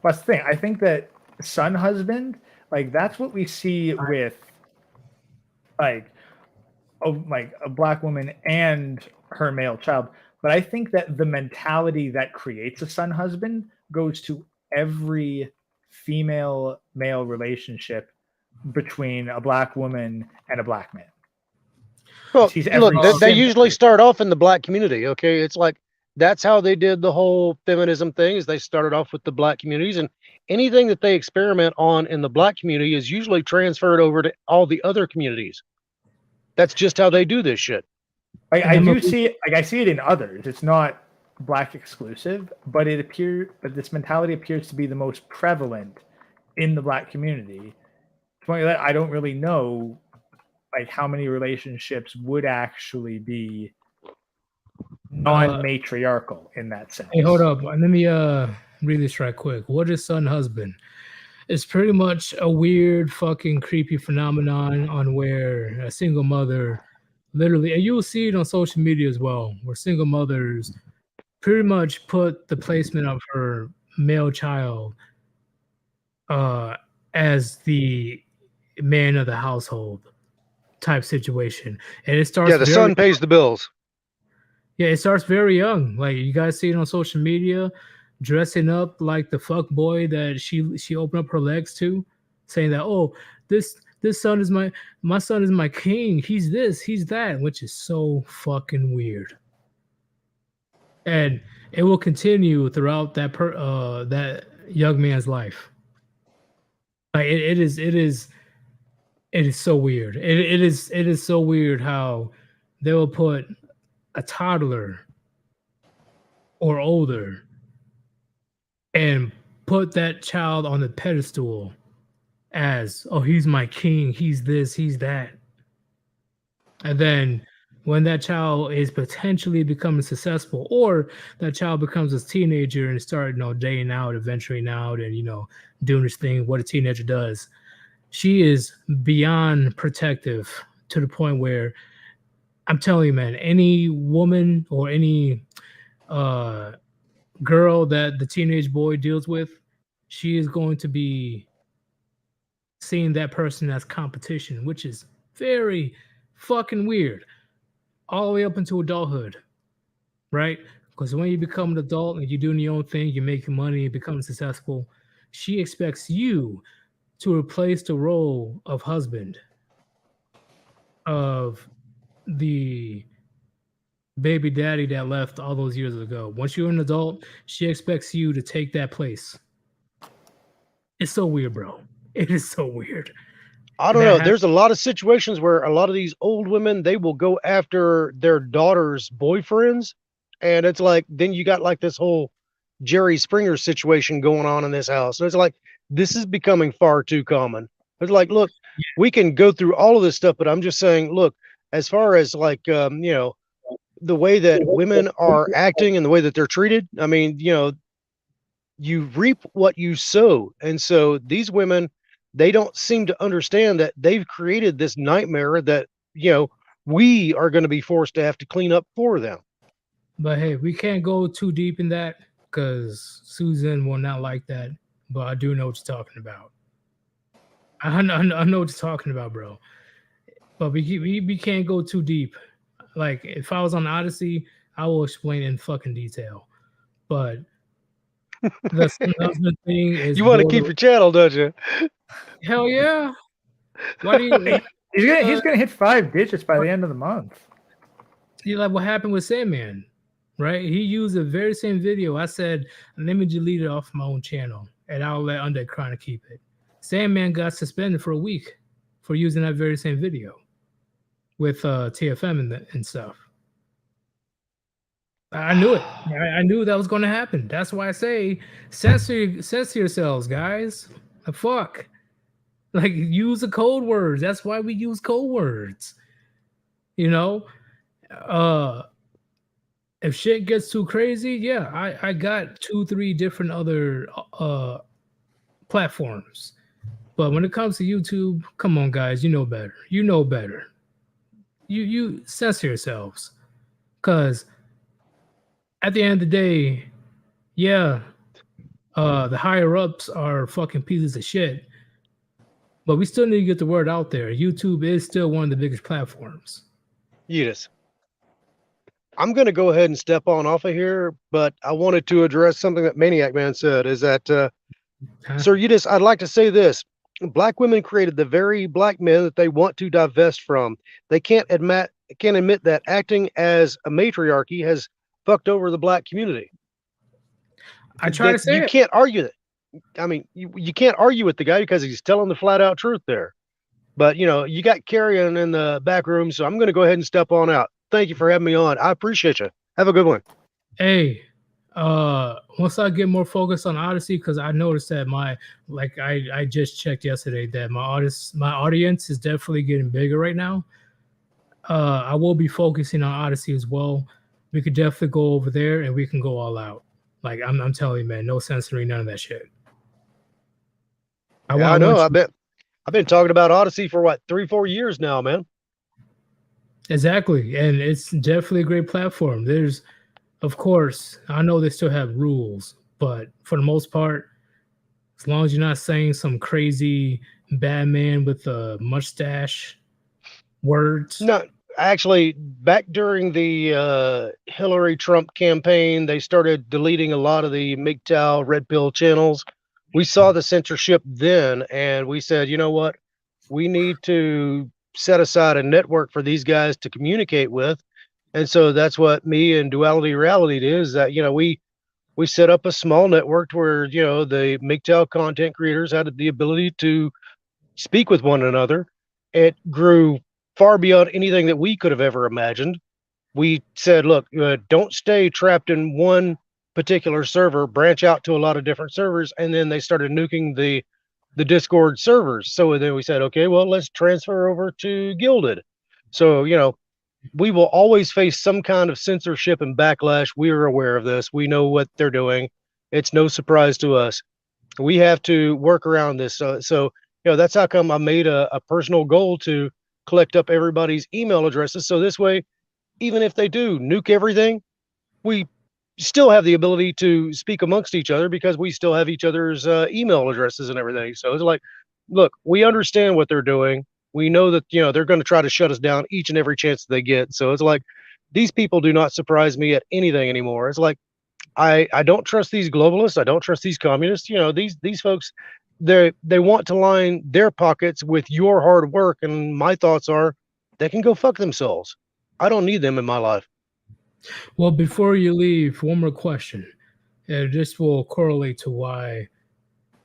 Well, that's the thing. I think that son husband, like that's what we see with like a black woman and her male child. But I think that the mentality that creates a son husband goes to every female male relationship between a black woman and a black man.
Well, look, they usually start off in the black community. Okay, it's like that's how they did the whole feminism thing. Is they started off with the black communities, and anything that they experiment on in the black community is usually transferred over to all the other communities. That's just how they do this shit.
I do see it. Like I see it in others. It's not black exclusive, but this mentality appears to be the most prevalent in the black community. It's funny that I don't really know like how many relationships would actually be non-matriarchal in that sense.
Hey, hold up. Let me read this right quick. What is son husband? It's pretty much a weird fucking creepy phenomenon on where a single mother literally, and you'll see it on social media as well, where single mothers pretty much put the placement of her male child as the man of the household type situation. And it starts
the son pays the bills.
Yeah, it starts very young. Like you guys see it on social media, dressing up like the fuck boy that she opened up her legs to, saying that, oh, this son is my son is my king. He's this, he's that, which is so fucking weird. and it will continue throughout that young man's life. Like it is so weird. It is so weird how they will put a toddler or older and put that child on the pedestal as, oh, he's my king, he's this, he's that. And then when that child is potentially becoming successful, or that child becomes a teenager and start, daying out, venturing out, and doing this thing, what a teenager does, she is beyond protective to the point where I'm telling you, man, any woman or any girl that the teenage boy deals with, she is going to be seeing that person as competition, which is very fucking weird, all the way up into adulthood, right? Because when you become an adult and you're doing your own thing, you're making money, you become successful, she expects you to replace the role of husband, of the baby daddy that left all those years ago. Once you're an adult, she expects you to take that place. It's so weird, bro. It is so weird.
I don't know. There's a lot of situations where a lot of these old women, they will go after their daughter's boyfriends. And it's like, then you got like this whole Jerry Springer situation going on in this house. So it's like, this is becoming far too common. It's like, look, we can go through all of this stuff, but I'm just saying, look, as far as like, the way that women are acting and the way that they're treated, I mean, you reap what you sow. And so these women, they don't seem to understand that they've created this nightmare that, we are going to be forced to have to clean up for them.
But hey, we can't go too deep in that because Susan will not like that. But I do know what you're talking about. I know what you're talking about, bro. But we can't go too deep. Like, if I was on Odyssey, I will explain in fucking detail. But the husband thing is,
you want to keep your channel, don't you?
Hell yeah. Why do you?
He's gonna hit 5 digits by the end of the month.
You like what happened with Sandman, right? He used the very same video. I said, let me delete it off my own channel, and I'll let Undercrown keep it. Sandman got suspended for a week for using that very same video with TFM and stuff. I knew it. I knew that was going to happen. That's why I say censor yourselves, guys. The fuck. Like, use the code words. That's why we use code words. If shit gets too crazy, yeah, I got 2-3 different other platforms. But when it comes to YouTube, come on, guys, you know better. You know better. You censor yourselves. Because at the end of the day, yeah, the higher ups are fucking pieces of shit. But we still need to get the word out there. YouTube is still one of the biggest platforms.
Yeetus, I'm going to go ahead and step on off of here, but I wanted to address something that Maniac Man said, is that, Sir Yeetus, I'd like to say this. Black women created the very black men that they want to divest from. They can't admit that acting as a matriarchy has fucked over the black community.
I try to say
you can't argue that. I mean, you can't argue with the guy because he's telling the flat out truth there. But, you got Carrion in the back room, so I'm going to go ahead and step on out. Thank you for having me on. I appreciate you. Have a good one.
Hey, once I get more focused on Odyssey, because I noticed that I just checked yesterday that my audience is definitely getting bigger right now. I will be focusing on Odyssey as well. We could definitely go over there and we can go all out. Like, I'm telling you, man, no censoring, none of that shit.
I know. I've been talking about Odyssey for what, 3-4 years now, man.
Exactly, and it's definitely a great platform. There's, of course, I know they still have rules, but for the most part, as long as you're not saying some crazy Batman with a mustache words.
No, actually, back during the Hillary Trump campaign, they started deleting a lot of the MGTOW Red Pill channels. We saw the censorship then, and we said, you know what? We need to set aside a network for these guys to communicate with. And so that's what me and Duality Reality did, is that, we set up a small network where, the MGTOW content creators had the ability to speak with one another. It grew far beyond anything that we could have ever imagined. We said, look, don't stay trapped in one particular server, branch out to a lot of different servers. And then they started nuking the Discord servers. So then we said, okay, well, let's transfer over to Gilded. So, we will always face some kind of censorship and backlash. We are aware of this. We know what they're doing. It's no surprise to us. We have to work around this. So that's how come I made a personal goal to collect up everybody's email addresses. So this way, even if they do nuke everything, we still have the ability to speak amongst each other because we still have each other's email addresses and everything. So it's like, look, we understand what they're doing. We know that, they're going to try to shut us down each and every chance they get. So it's like, these people do not surprise me at anything anymore. It's like, I don't trust these globalists. I don't trust these communists. These folks, they want to line their pockets with your hard work. And my thoughts are, they can go fuck themselves. I don't need them in my life.
Well, before you leave, one more question. This will correlate to why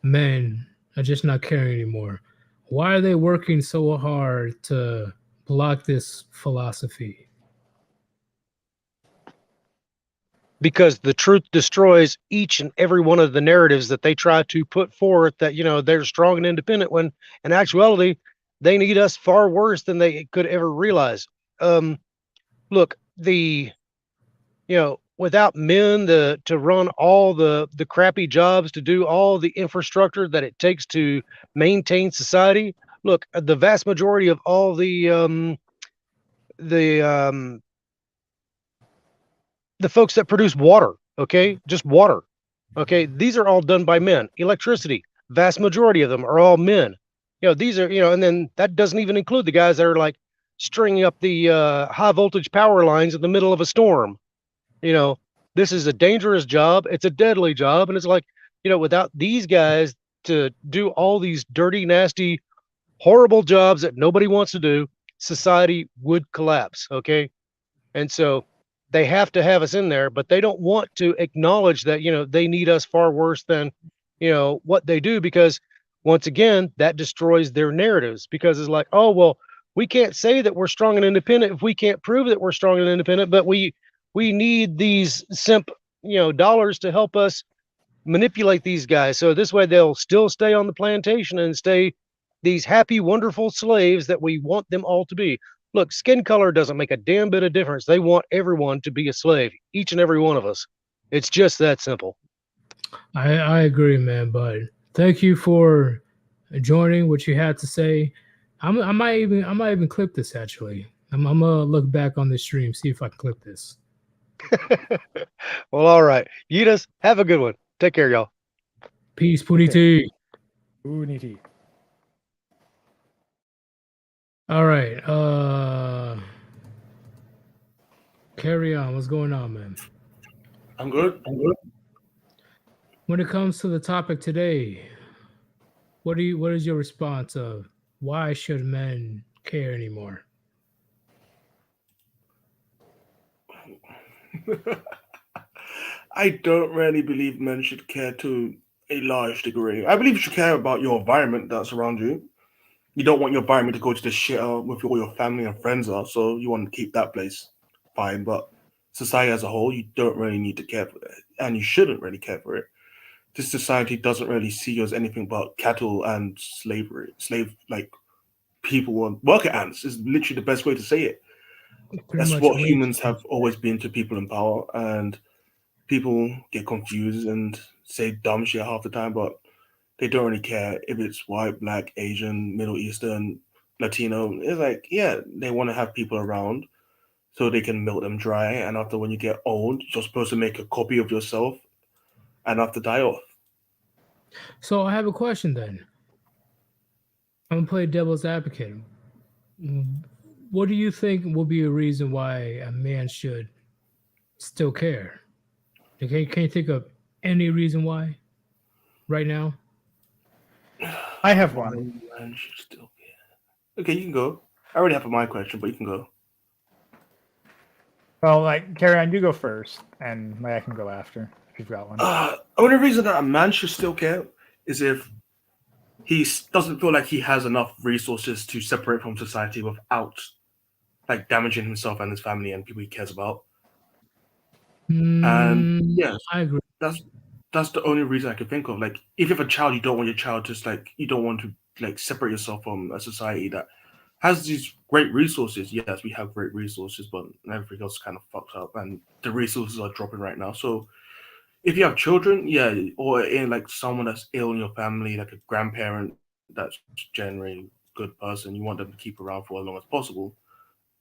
men are just not caring anymore. Why are they working so hard to block this philosophy?
Because the truth destroys each and every one of the narratives that they try to put forth, that they're strong and independent, when in actuality they need us far worse than they could ever realize. Look, without men to run all the crappy jobs, to do all the infrastructure that it takes to maintain society, look, the vast majority of all the folks that produce water, okay, just water, okay, these are all done by men. Electricity, vast majority of them are all men. These are, and then that doesn't even include the guys that are like stringing up the high voltage power lines in the middle of a storm. This is a dangerous job. It's a deadly job. And it's like, without these guys to do all these dirty, nasty, horrible jobs that nobody wants to do, society would collapse. Okay. And so they have to have us in there, but they don't want to acknowledge that, they need us far worse than, what they do, because once again, that destroys their narratives, because it's like, oh, well, we can't say that we're strong and independent if we can't prove that we're strong and independent, but we need these simp, dollars to help us manipulate these guys. So this way they'll still stay on the plantation and stay these happy, wonderful slaves that we want them all to be. Look, skin color doesn't make a damn bit of difference. They want everyone to be a slave, each and every one of us. It's just that simple.
I agree, man. But thank you for joining. What you had to say. I might even clip this actually. I'm gonna look back on the stream, see if I can clip this.
Well, all right. Yeetus, have a good one. Take care, y'all.
Peace, Puniti.
Puniti.
All right. Carry on. What's going on, man?
I'm good.
When it comes to the topic today, what is your response of why should men care anymore?
I don't really believe men should care to a large degree. I believe you should care about your environment that's around you. You don't want your environment to go to the shitter with all your family and friends are, so you want to keep that place fine. But society as a whole, you don't really need to care for it, and you shouldn't really care for it. This society doesn't really see you as anything but cattle and slave like people and worker ants is literally the best way to say it. That's what humans have always been to people in power, and people get confused and say dumb shit half the time, but they don't really care if it's white, black, Asian, Middle Eastern, Latino. It's like, yeah, they want to have people around so they can milk them dry. And after, when you get old, you're supposed to make a copy of yourself and have to die off.
So I have a question then. I'm gonna play devil's advocate. What do you think will be a reason why a man should still care? Okay, can you think of any reason why right now?
I have one.
Man should still care. Okay, you can go. I already have my question, but you can go.
Well, like, carry on, you go first, and I can go after if you've got one.
Only reason that a man should still care is if he doesn't feel like he has enough resources to separate from society without like damaging himself and his family and people he cares about. And yes,
I agree.
That's the only reason I can think of. Like, if you have a child, you don't want your child just like you don't want to like separate yourself from a society that has these great resources. Yes, we have great resources, but everything else is kind of fucked up, and the resources are dropping right now. So, if you have children, yeah, or in like someone that's ill in your family, like a grandparent that's generally a good person, you want them to keep around for as long as possible,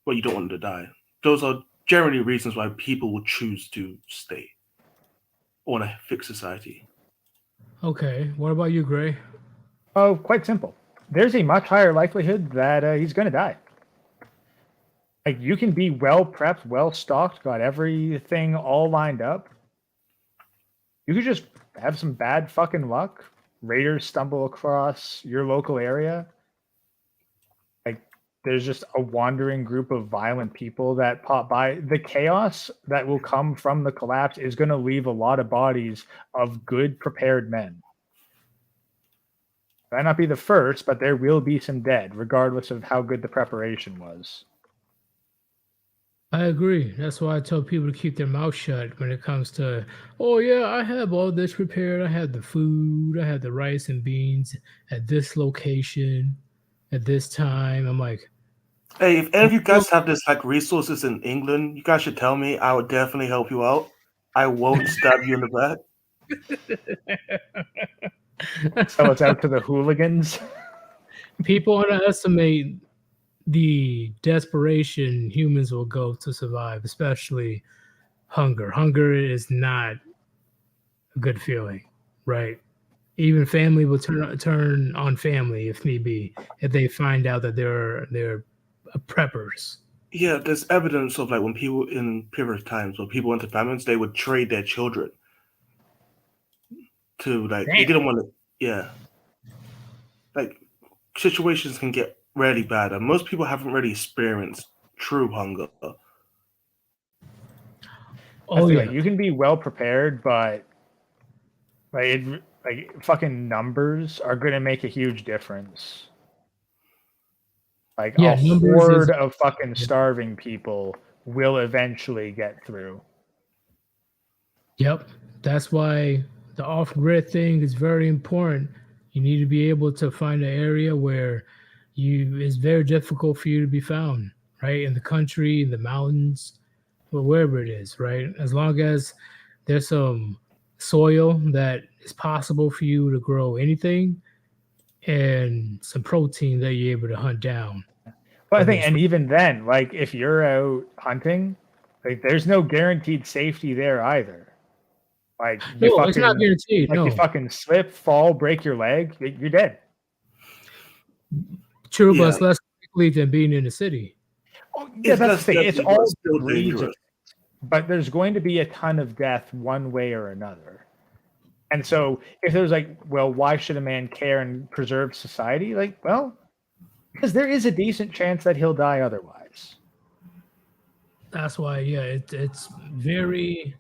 but you don't want them to die. Those are generally reasons why people will choose to stay on a fixed society.
Okay, what about you, Gray?
Oh, quite simple. There's a much higher likelihood that he's going to die. Like, you can be well prepped, well stocked, got everything all lined up. You could just have some bad fucking luck. Raiders stumble across your local area. Like, there's just a wandering group of violent people that pop by. The chaos that will come from the collapse is going to leave a lot of bodies of good, prepared men. Might not be the first, but there will be some dead, regardless of how good the preparation was.
I agree. That's why I tell people to keep their mouth shut when it comes to, oh yeah, I have all this prepared. I have the food. I have the rice and beans at this location, at this time. I'm like,
hey, if any of you guys have this like resources in England, you guys should tell me. I would definitely help you out. I won't stab you in the back.
So it's out to the hooligans.
People underestimate the desperation humans will go to survive, especially hunger. Hunger is not a good feeling, right? Even family will turn on family if need be, if they find out that they're preppers.
Yeah, there's evidence of like when people in previous times, when people went to famines, they would trade their children to like they didn't want to. Yeah, like situations can get really bad, and most people haven't really experienced true hunger.
Oh yeah, you can be well prepared, but like fucking numbers are going to make a huge difference. Like a horde of fucking starving people will eventually get through.
Yep, that's why the off-grid thing is very important. You need to be able to find an area where it's very difficult for you to be found, right? In the country, in the mountains, or wherever it is, right? As long as there's some soil that is possible for you to grow anything and some protein that you're able to hunt down.
But I think, and even then, like if you're out hunting, like there's no guaranteed safety there either. Like
it's not guaranteed.
Like you fucking slip, fall, break your leg, you're dead.
True, but it's less likely than being in the city.
Oh, yeah, that's the thing. It's all still dangerous. But there's going to be a ton of death one way or another. And so if there's like, well, why should a man care and preserve society? Like, well, because there is a decent chance that he'll die otherwise.
That's why, yeah, it's very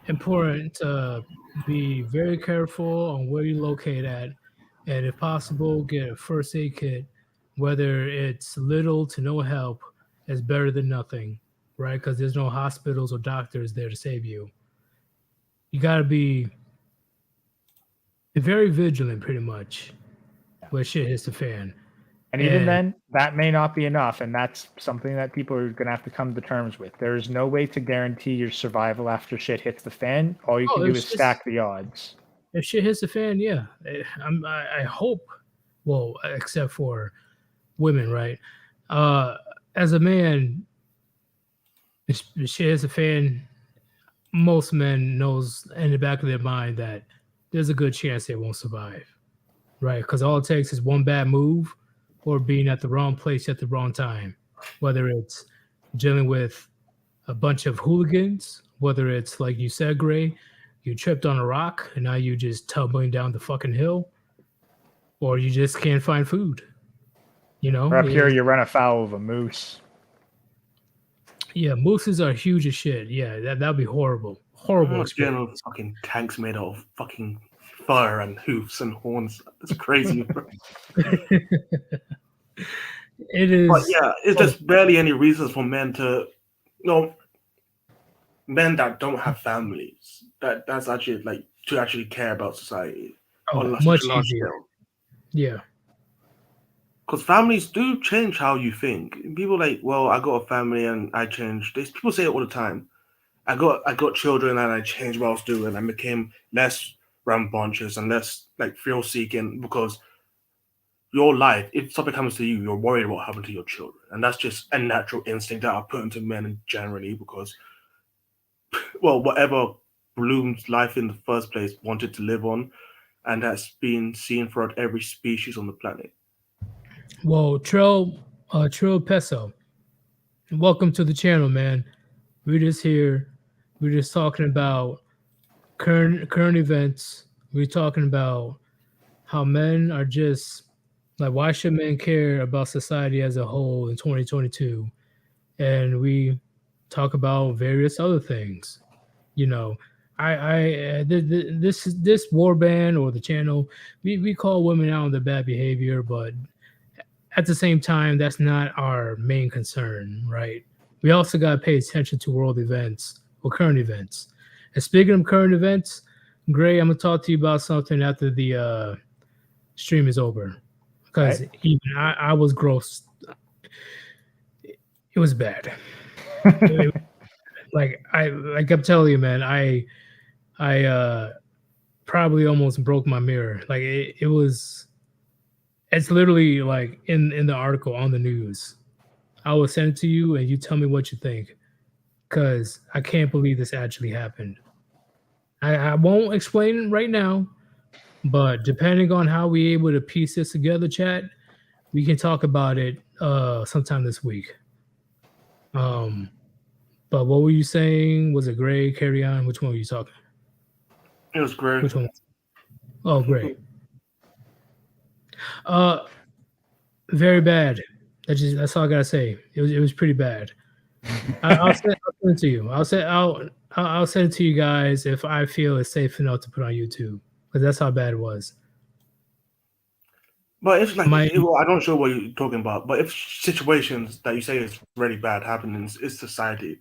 important to be very careful on where you locate at. And if possible, get a first aid kit, whether it's little to no help, is better than nothing, right? Because there's no hospitals or doctors there to save you. You got to be very vigilant, pretty much, when shit hits the fan.
And even then, that may not be enough, and that's something that people are going to have to come to terms with. There is no way to guarantee your survival after shit hits the fan. All you can do is stack the odds.
If shit hits the fan, yeah. I hope, well, except for women, right? As a man, if shit hits the fan, most men knows in the back of their mind that there's a good chance they won't survive, right? Because all it takes is one bad move or being at the wrong place at the wrong time, whether it's dealing with a bunch of hooligans, whether it's like you said, Gray, you tripped on a rock and now you just tumbling down the fucking hill, or you just can't find food. You know,
or up here you run afoul of a moose.
Yeah, mooses are huge as shit. Yeah, that'd be horrible. Horrible experience.
General fucking tanks made out of fucking fur and hoofs and horns. That's crazy, bro.
It is.
But yeah, it's just barely any reasons for men to, men that don't have families. That's actually like to actually care about society on
much
such a large
easier.
scale.
Yeah.
Because families do change how you think. People like, well, I got a family and I changed. People say it all the time. I got children and I changed what I was doing. I became less rambunctious and less like thrill seeking because your life, if something happens to you, you're worried about what happened to your children. And that's just a natural instinct that I put into men generally because, well, whatever Bloom's life in the first place wanted to live on, and that's been seen throughout every species on the planet.
Well, Trill Peso, welcome to the channel, man. We're just here. We're just talking about current events. We're talking about how men are just like, why should men care about society as a whole in 2022? And we talk about various other things. You know, this Warband or the channel, we call women out on their bad behavior, but at the same time, that's not our main concern, right? We also got to pay attention to world events or current events. And speaking of current events, Gray, I'm gonna talk to you about something after the stream is over, because even I was gross. It was bad. Like I'm telling you, man, I probably almost broke my mirror. Like it was. It's literally like in the article on the news. I will send it to you and you tell me what you think, because I can't believe this actually happened. I won't explain it right now, but depending on how we're able to piece this together, chat, we can talk about it sometime this week. But what were you saying? Was it Gray? Carry on. Which one were you talking?
It was Gray.
Which one? Oh, Gray. Very bad. That's all I gotta say. It was pretty bad. I'll send it to you. I'll send it to you guys if I feel it's safe enough to put on YouTube, because that's how bad it was.
But it's like, I'm not sure what you're talking about, but if situations that you say is really bad happen in society,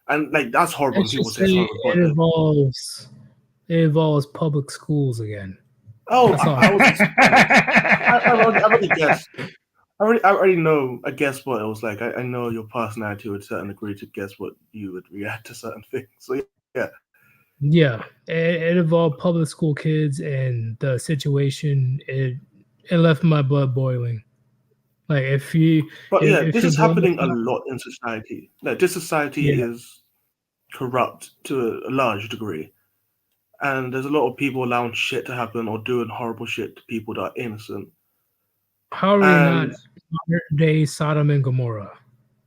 and like that's horrible when people say
it involves public schools again.
Oh, I already guessed. I already know. I guess what it was like. I know your personality to a certain degree to guess what you would react to certain things. So yeah.
Yeah, it involved public school kids, and the situation it left my blood boiling. Like if
this is happening a lot in society. Like this society is corrupt to a large degree, and there's a lot of people allowing shit to happen or doing horrible shit to people that are innocent.
How are we not modern day Sodom and Gomorrah?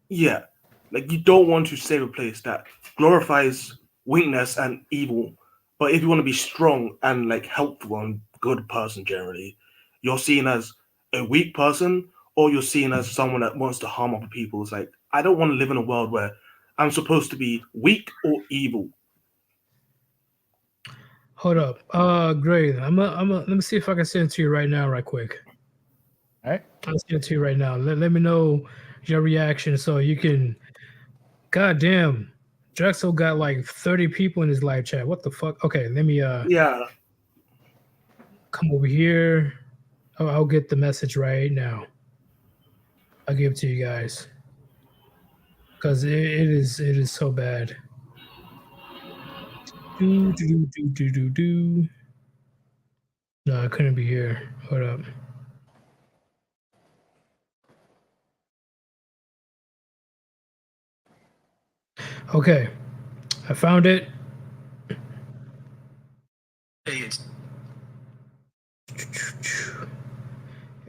Yeah, like you don't want to save a place that glorifies weakness and evil, but if you want to be strong and like helpful and good person generally, you're seen as a weak person, or you're seen as someone that wants to harm other people. It's like, I don't want to live in a world where I'm supposed to be weak or evil.
Hold up. Great. Let me see if I can send it to you right now, right quick.
All right.
I'll send it to you right now. Let me know your reaction so you can. God damn. Drexel got like 30 people in his live chat. What the fuck? Okay, let me come over here. Oh, I'll get the message right now. I'll give it to you guys, because it is so bad. No, I couldn't be here. Hold up. Okay, I found it.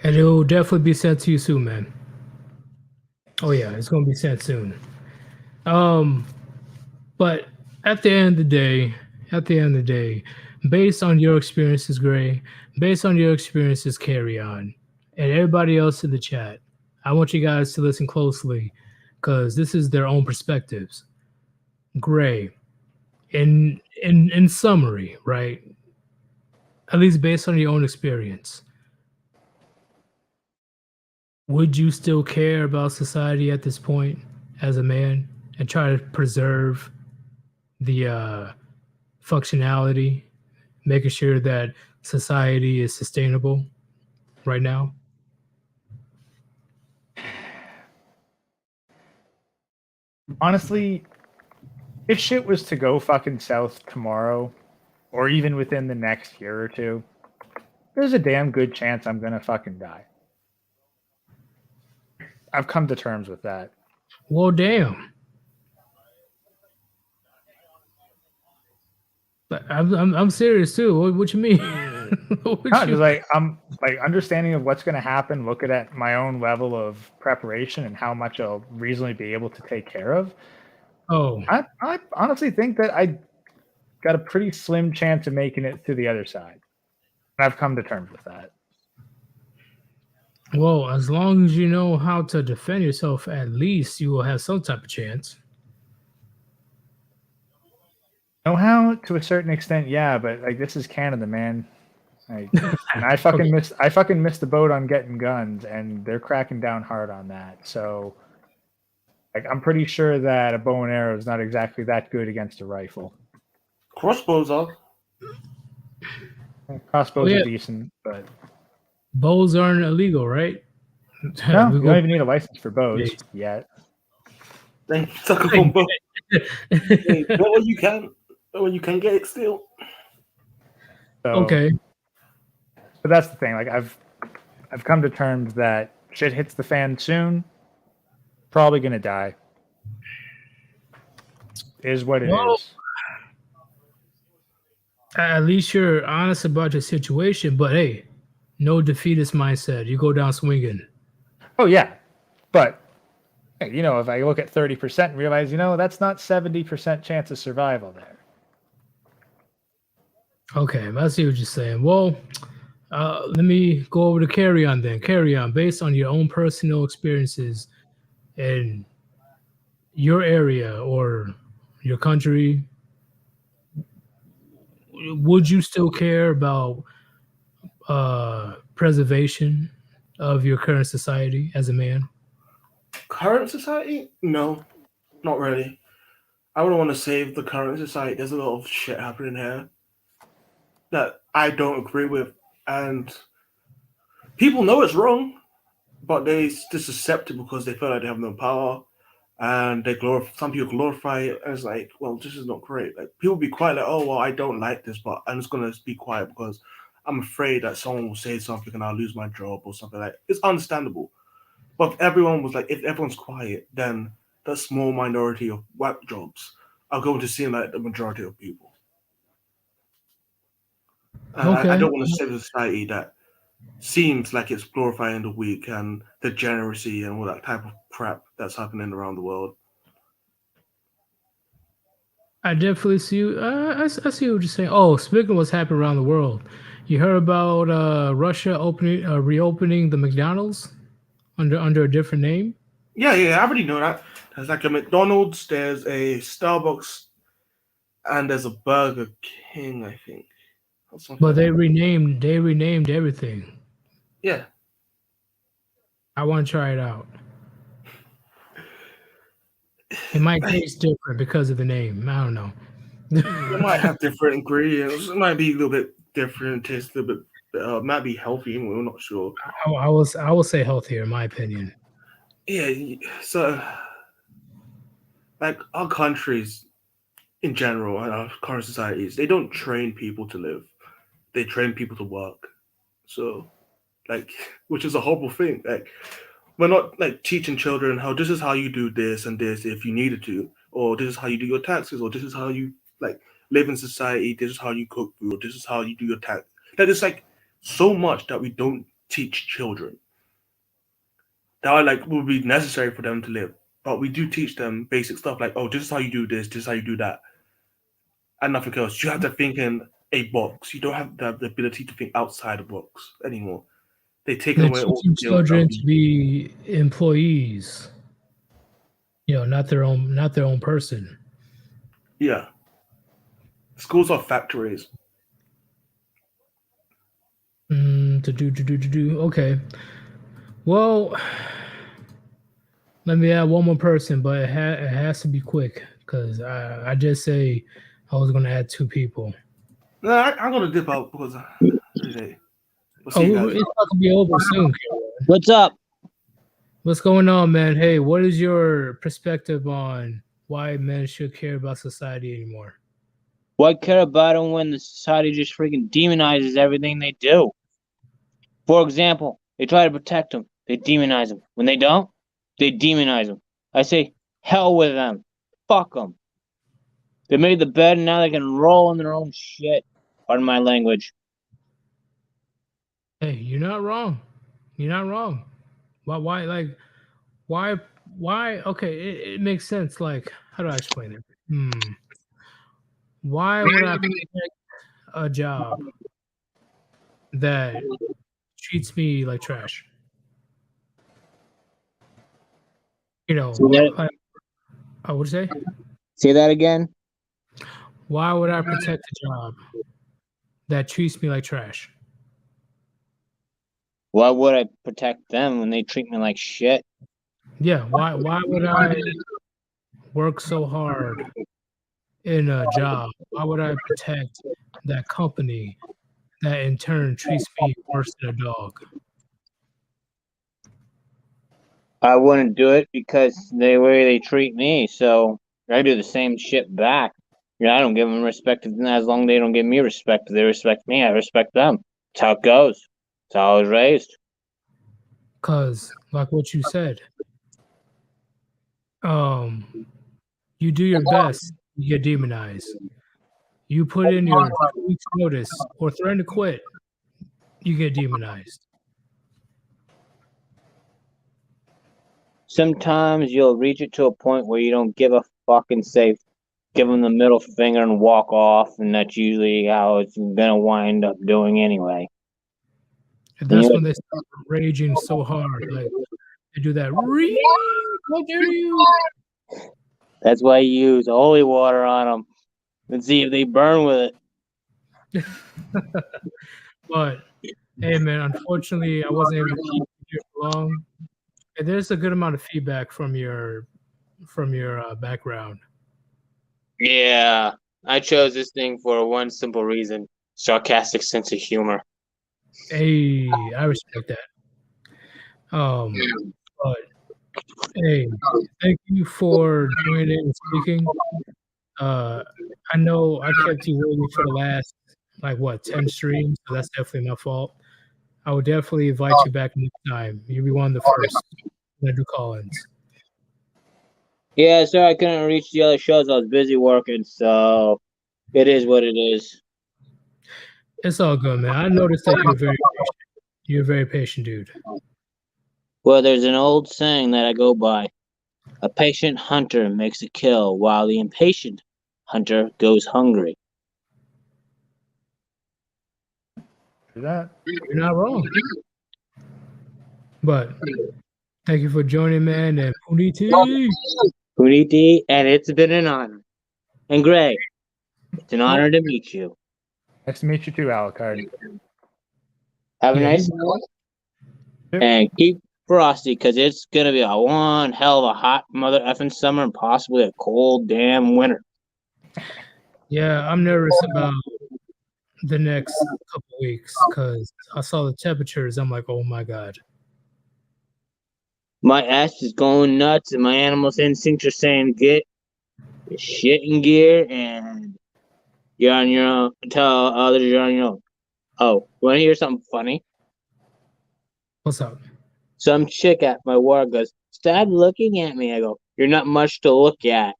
And it will definitely be sent to you soon, man. Oh yeah, it's gonna be sent soon. But at the end of the day, based on your experiences, Gray, based on your experiences, Carry On, and everybody else in the chat, I want you guys to listen closely, because this is their own perspectives. Gray, in summary, right? At least based on your own experience, would you still care about society at this point as a man and try to preserve the functionality, making sure that society is sustainable right now?
Honestly, if shit was to go fucking south tomorrow, or even within the next year or two, there's a damn good chance I'm gonna fucking die. I've come to terms with that.
Well, damn. But I'm serious too. What you mean?
Because like I'm like understanding of what's going to happen, looking at my own level of preparation and how much I'll reasonably be able to take care of.
Oh,
I honestly think that I got a pretty slim chance of making it to the other side. And I've come to terms with that.
well, as long as you know how to defend yourself, at least you will have some type of chance.
Know how to a certain extent, yeah, but like this is Canada, man. Like, and I fucking missed the boat on getting guns, and they're cracking down hard on that. So, like, I'm pretty sure that a bow and arrow is not exactly that good against a rifle.
Crossbows are.
Crossbows are decent, but
bows aren't illegal, right?
No, you don't even need a license for bows yet.
Then suck up on bow. Well, you can. Well, you can get it still.
So,
okay.
But that's the thing. Like I've come to terms that shit hits the fan soon. Probably gonna die. Is what it is.
At least you're honest about your situation. But hey, no defeatist mindset. You go down swinging.
Oh yeah, but hey, you know, if I look at 30% and realize, you know, that's not 70% chance of survival there.
Okay, I see what you're saying. Well, let me go over to carry on then. Carry on. Based on your own personal experiences in your area or your country, would you still care about preservation of your current society as a man?
Current society? No, not really. I wouldn't want to save the current society. There's a lot of shit happening here that I don't agree with, and people know it's wrong, but they just accept it because they feel like they have no power, and some people glorify it as like, well, this is not great. Like people be quiet, like, oh well, I don't like this, but I'm just gonna be quiet because I'm afraid that someone will say something and I'll lose my job or something like that. It's understandable. But if everyone's quiet, then that small minority of whack jobs are going to seem like the majority of people.
Okay.
I don't want to save a society that seems like it's glorifying the weak and degeneracy and all that type of crap that's happening around the world.
I definitely see you. I see what you're saying. Oh, speaking of what's happening around the world, you heard about Russia reopening the McDonald's under a different name?
Yeah, I already know that. There's like a McDonald's, there's a Starbucks, and there's a Burger King, I think.
But they renamed everything.
Yeah.
I want to try it out. It might taste different because of the name. I don't know.
It might have different ingredients. It might be a little bit different, taste a little bit, might be healthy. We're not sure.
I will say healthier, in my opinion.
Yeah, so like our countries in general and our current societies, they don't train people to live. They train people to work. So, like, which is a horrible thing. Like, we're not like teaching children how this is how you do this and this if you needed to, or this is how you do your taxes, or this is how you like live in society. This is how you cook food. Or this is how you do your tax. That is like so much that we don't teach children. That are like would be necessary for them to live, but we do teach them basic stuff like, oh, this is how you do this is how you do that, and nothing else. You have to think in a box. You don't have the ability to think outside the box anymore. They take away all the
children to be employees. Not their own person.
Yeah. Schools are factories.
Okay. Well, let me add one more person, but it has to be quick because I just say I was going to add 2 people.
No, I'm gonna dip out because today. We'll see you guys.
It's about to be over soon.
What's up?
What's going on, man? Hey, what is your perspective on why men should care about society anymore?
Why care about them when the society just freaking demonizes everything they do? For example, they try to protect them, they demonize them. When they don't, they demonize them. I say, hell with them. Fuck them. They made the bed and now they can roll in their own shit. Pardon my language.
Hey, you're not wrong. You're not wrong. Why? Okay, it makes sense. Like, how do I explain it? Why would I pick a job that treats me like trash? I would say.
Say that again.
Why would I protect a job that treats me like trash?
Why would I protect them when they treat me like shit?
Yeah, why would I work so hard in a job? Why would I protect that company that in turn treats me worse than a dog?
I wouldn't do it because the way they treat me, so I do the same shit back. I don't give them respect as long as they don't give me respect. If they respect me, I respect them. That's how it goes. That's how I was raised.
Cause like what you said, you do your best, you get demonized. You put in your 2 weeks notice or threaten to quit, you get demonized.
Sometimes you'll reach it to a point where you don't give a fucking say, give them the middle finger and walk off, and that's usually how it's gonna wind up doing anyway.
And that's when they start raging so hard, like they do that. How dare you?
That's why you use holy water on them and see if they burn with it.
But hey, man, unfortunately, I wasn't able to keep you here for long. And there's a good amount of feedback from your background.
Yeah, I chose this thing for one simple reason: sarcastic sense of humor.
Hey, I respect that. But hey, thank you for joining and speaking. I know I kept you waiting for the last 10 streams, so that's definitely my fault. I would definitely invite you back next time. You'll be one of the first when I do call-ins.
Yeah, sorry I couldn't reach the other shows. I was busy working, so it is what it is.
It's all good, man. I noticed that you're a very patient dude.
Well, there's an old saying that I go by. A patient hunter makes a kill, while the impatient hunter goes hungry.
That
you're not wrong. But thank you for joining, man, and Puniti.
Puniti, and it's been an honor. And Greg, it's an honor to meet you.
Nice to meet you too, Alucard.
Have a nice night. And keep frosty, because it's going to be a one hell of a hot mother effing summer and possibly a cold damn winter.
Yeah, I'm nervous about the next couple weeks because I saw the temperatures. I'm like, oh my God.
My ass is going nuts, and my animal's instincts are saying, get your shit in gear, and you're on your own. Tell others you're on your own. Oh, want to hear something funny?
What's up?
Some chick at my work goes, stop looking at me. I go, you're not much to look at.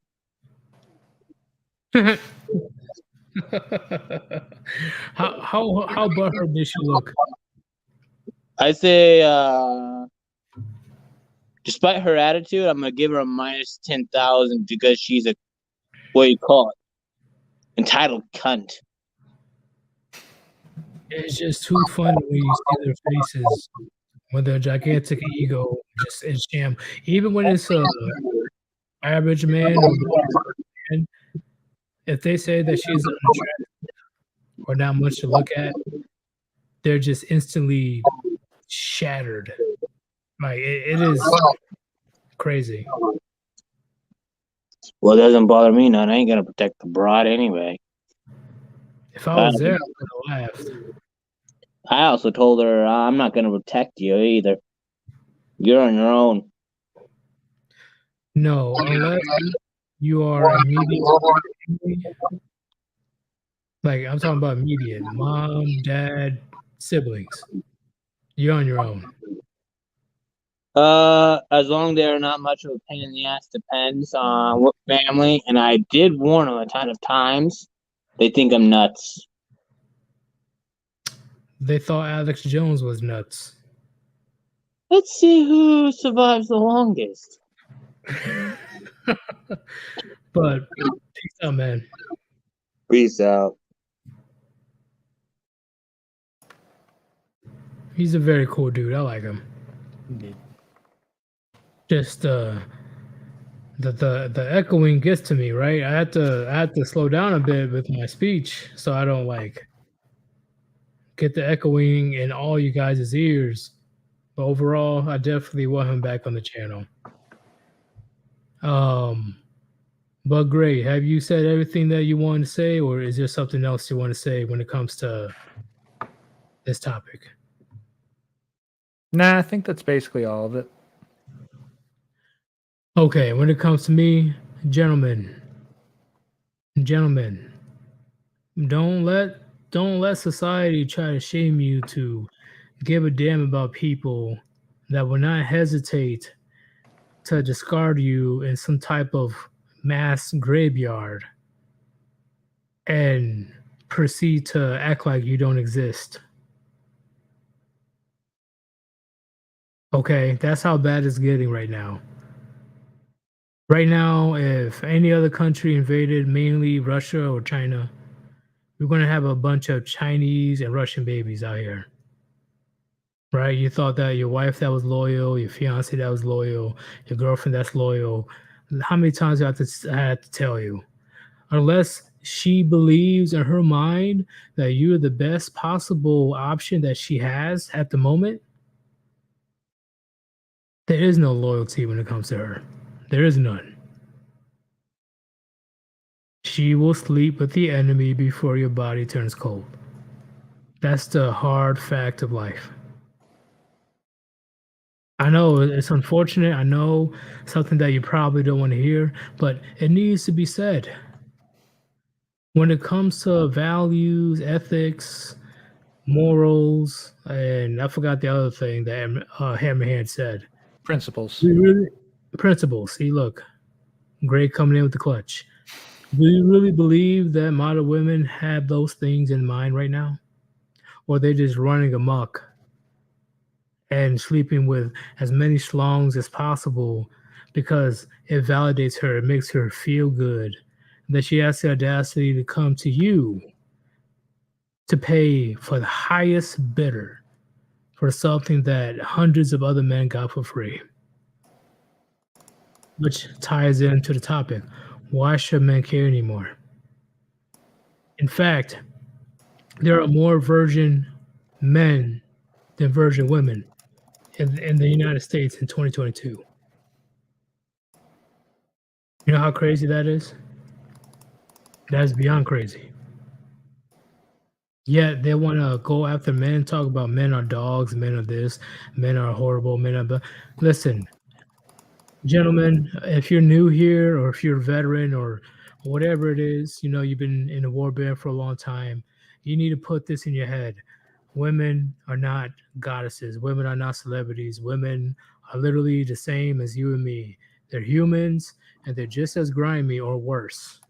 how butthurt did she look?
I say, despite her attitude, I'm gonna give her a minus 10,000 because she's a what do you call it? Entitled cunt.
It's just too funny when you see their faces with their gigantic ego just in sham. Even when it's a average man or man, if they say that she's unattractive or not much to look at, they're just instantly shattered. Like it is crazy.
Well, it doesn't bother me none. I ain't gonna protect the broad anyway.
If I was there, I would have laughed.
I also told her I'm not gonna protect you either. You're on your own.
No, unless you are immediate. Like I'm talking about immediate, mom, dad, siblings. You're on your own.
As long as they're not much of a pain in the ass, depends on what family. And I did warn them a ton of times. They think I'm nuts.
They thought Alex Jones was nuts.
Let's see who survives the longest.
But peace out, man.
Peace out.
He's a very cool dude. I like him.
Indeed.
Just the echoing gets to me, right? I had to slow down a bit with my speech so I don't like get the echoing in all you guys' ears. But overall, I definitely want him back on the channel. But great. Have you said everything that you wanted to say, or is there something else you want to say when it comes to this topic?
Nah, I think that's basically all of it.
Okay, when it comes to me, gentlemen, don't let society try to shame you to give a damn about people that will not hesitate to discard you in some type of mass graveyard and proceed to act like you don't exist. Okay, that's how bad it's getting right now. Right now, if any other country invaded, mainly Russia or China, we're going to have a bunch of Chinese and Russian babies out here. Right? You thought that your wife that was loyal, your fiance that was loyal, your girlfriend that's loyal. How many times I had to tell you? Unless she believes in her mind that you're the best possible option that she has at the moment, there is no loyalty when it comes to her. There is none. She will sleep with the enemy before your body turns cold. That's the hard fact of life. I know it's unfortunate. I know something that you probably don't want to hear, but it needs to be said. When it comes to values, ethics, morals, and I forgot the other thing that Hammerhand said.
Principles.
Principles. See, look, Greg coming in with the clutch. Do you really believe that modern women have those things in mind right now? Or they're just running amok and sleeping with as many schlongs as possible because it validates her, it makes her feel good, that she has the audacity to come to you to pay for the highest bidder for something that hundreds of other men got for free. Which ties into the topic. Why should men care anymore? In fact, there are more virgin men than virgin women in the United States in 2022. You know how crazy that is? That's beyond crazy. Yet they want to go after men, talk about men are dogs, men are this, men are horrible, men are... Listen, gentlemen, if you're new here or if you're a veteran or whatever it is, you know, you've been in the warband for a long time, you need to put this in your head. Women are not goddesses. Women are not celebrities. Women are literally the same as you and me. They're humans, and they're just as grimy or worse.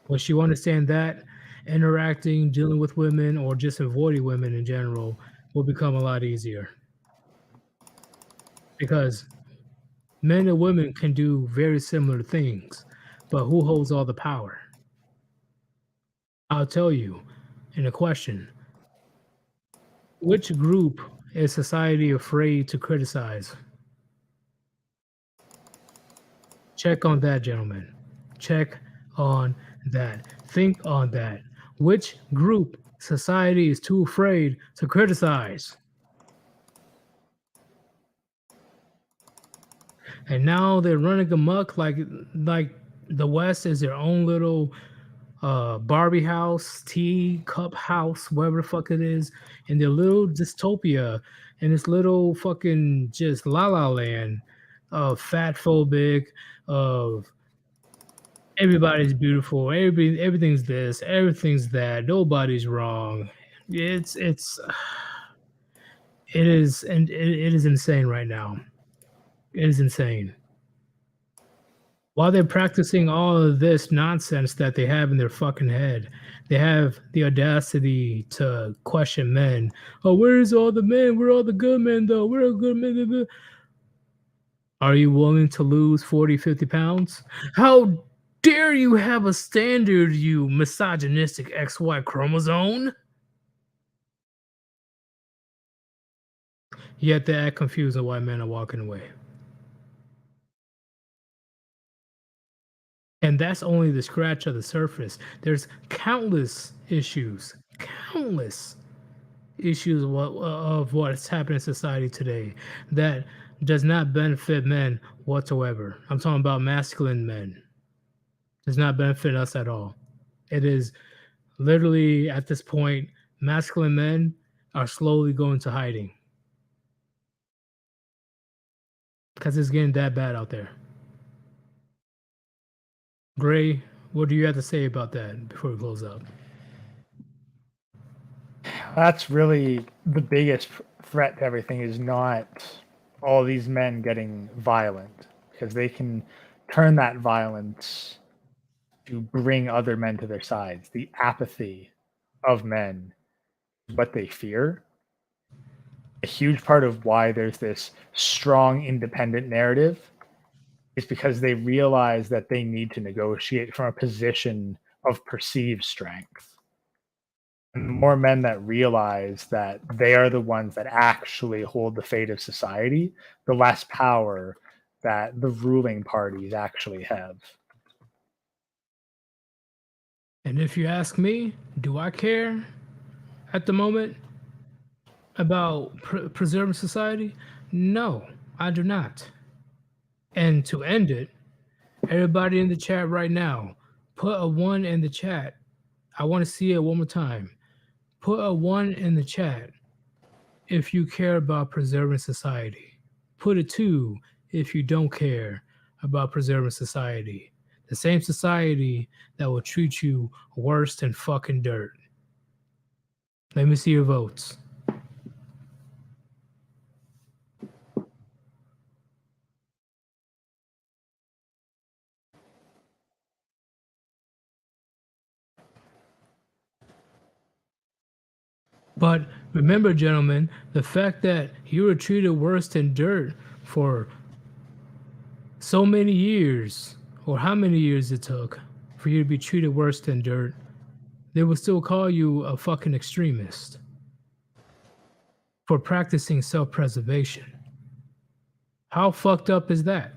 Once you understand that, interacting, dealing with women, or just avoiding women in general will become a lot easier. Because men and women can do very similar things, but who holds all the power? I'll tell you in a question. Which group is society afraid to criticize? Check on that, gentlemen. Check on that. Think on that. Which group society is too afraid to criticize? And now they're running amok like the West is their own little Barbie house, tea cup house, whatever the fuck it is, in their little dystopia, in this little fucking just la la land of fat phobic, of everybody's beautiful, everything's this, everything's that, nobody's wrong. It is, and it is insane right now. It is insane. While they're practicing all of this nonsense that they have in their fucking head, they have the audacity to question men. Oh, where's all the men? We're all the good men, though. We're all good men. Are you willing to lose 40, 50 pounds? How dare you have a standard, you misogynistic XY chromosome? Yet they act confused on why men are walking away. And that's only the scratch of the surface. There's countless issues of what's happening in society today that does not benefit men whatsoever. I'm talking about masculine men. Does not benefit us at all. It is literally, at this point, masculine men are slowly going to hiding because it's getting that bad out there. Gray, what do you have to say about that before we close up?
That's really the biggest threat to everything, is not all these men getting violent, because they can turn that violence to bring other men to their sides. The apathy of men is what they fear. A huge part of why there's this strong independent narrative is because they realize that they need to negotiate from a position of perceived strength. And the more men that realize that they are the ones that actually hold the fate of society, the less power that the ruling parties actually have.
And if you ask me, do I care at the moment about preserving society? No, I do not. And to end it, everybody in the chat right now, put a 1 in the chat. I want to see it one more time. Put a 1 in the chat if you care about preserving society. Put a 2 if you don't care about preserving society. The same society that will treat you worse than fucking dirt. Let me see your votes. But remember, gentlemen, the fact that you were treated worse than dirt for so many years, or how many years it took for you to be treated worse than dirt, they will still call you a fucking extremist for practicing self-preservation. How fucked up is that?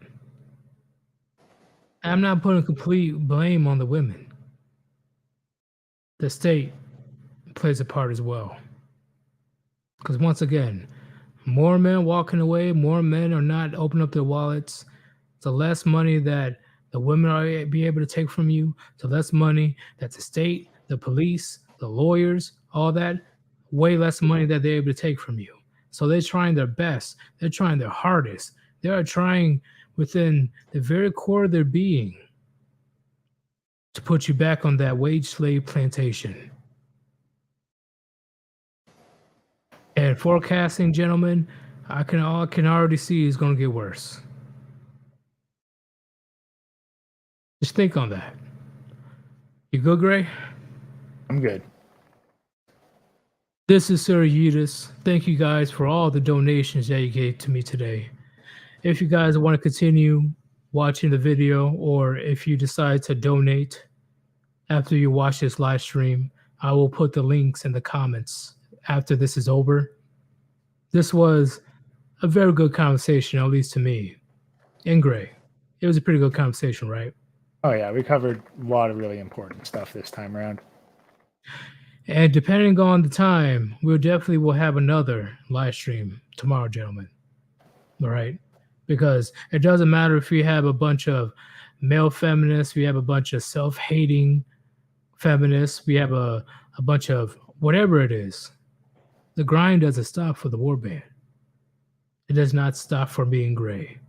I'm not putting complete blame on the women. The state plays a part as well. Because once again, more men walking away, more men are not opening up their wallets. The less money that the women are be able to take from you, the less money that the state, the police, the lawyers, all that, way less money that they're able to take from you. So they're trying their best. They're trying their hardest. They are trying within the very core of their being to put you back on that wage slave plantation. And forecasting, gentlemen, I can already see is going to get worse. Just think on that. You good, Gray?
I'm good.
This is Sir Yeetus. Thank you guys for all the donations that you gave to me today. If you guys want to continue watching the video, or if you decide to donate after you watch this live stream, I will put the links in the comments after this is over. This was a very good conversation, at least to me, and Gray. it was a pretty good conversation, right?
Oh yeah, we covered a lot of really important stuff this time around.
And depending on the time, we'll definitely will have another live stream tomorrow, gentlemen. All right, because it doesn't matter if you have a bunch of male feminists, we have a bunch of self-hating feminists, we have a bunch of whatever it is. The grind doesn't stop for the Warband. It does not stop for being gray.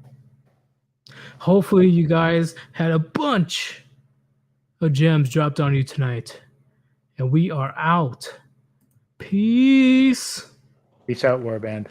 Hopefully you guys had a bunch of gems dropped on you tonight. And we are out. Peace.
Peace out, Warband.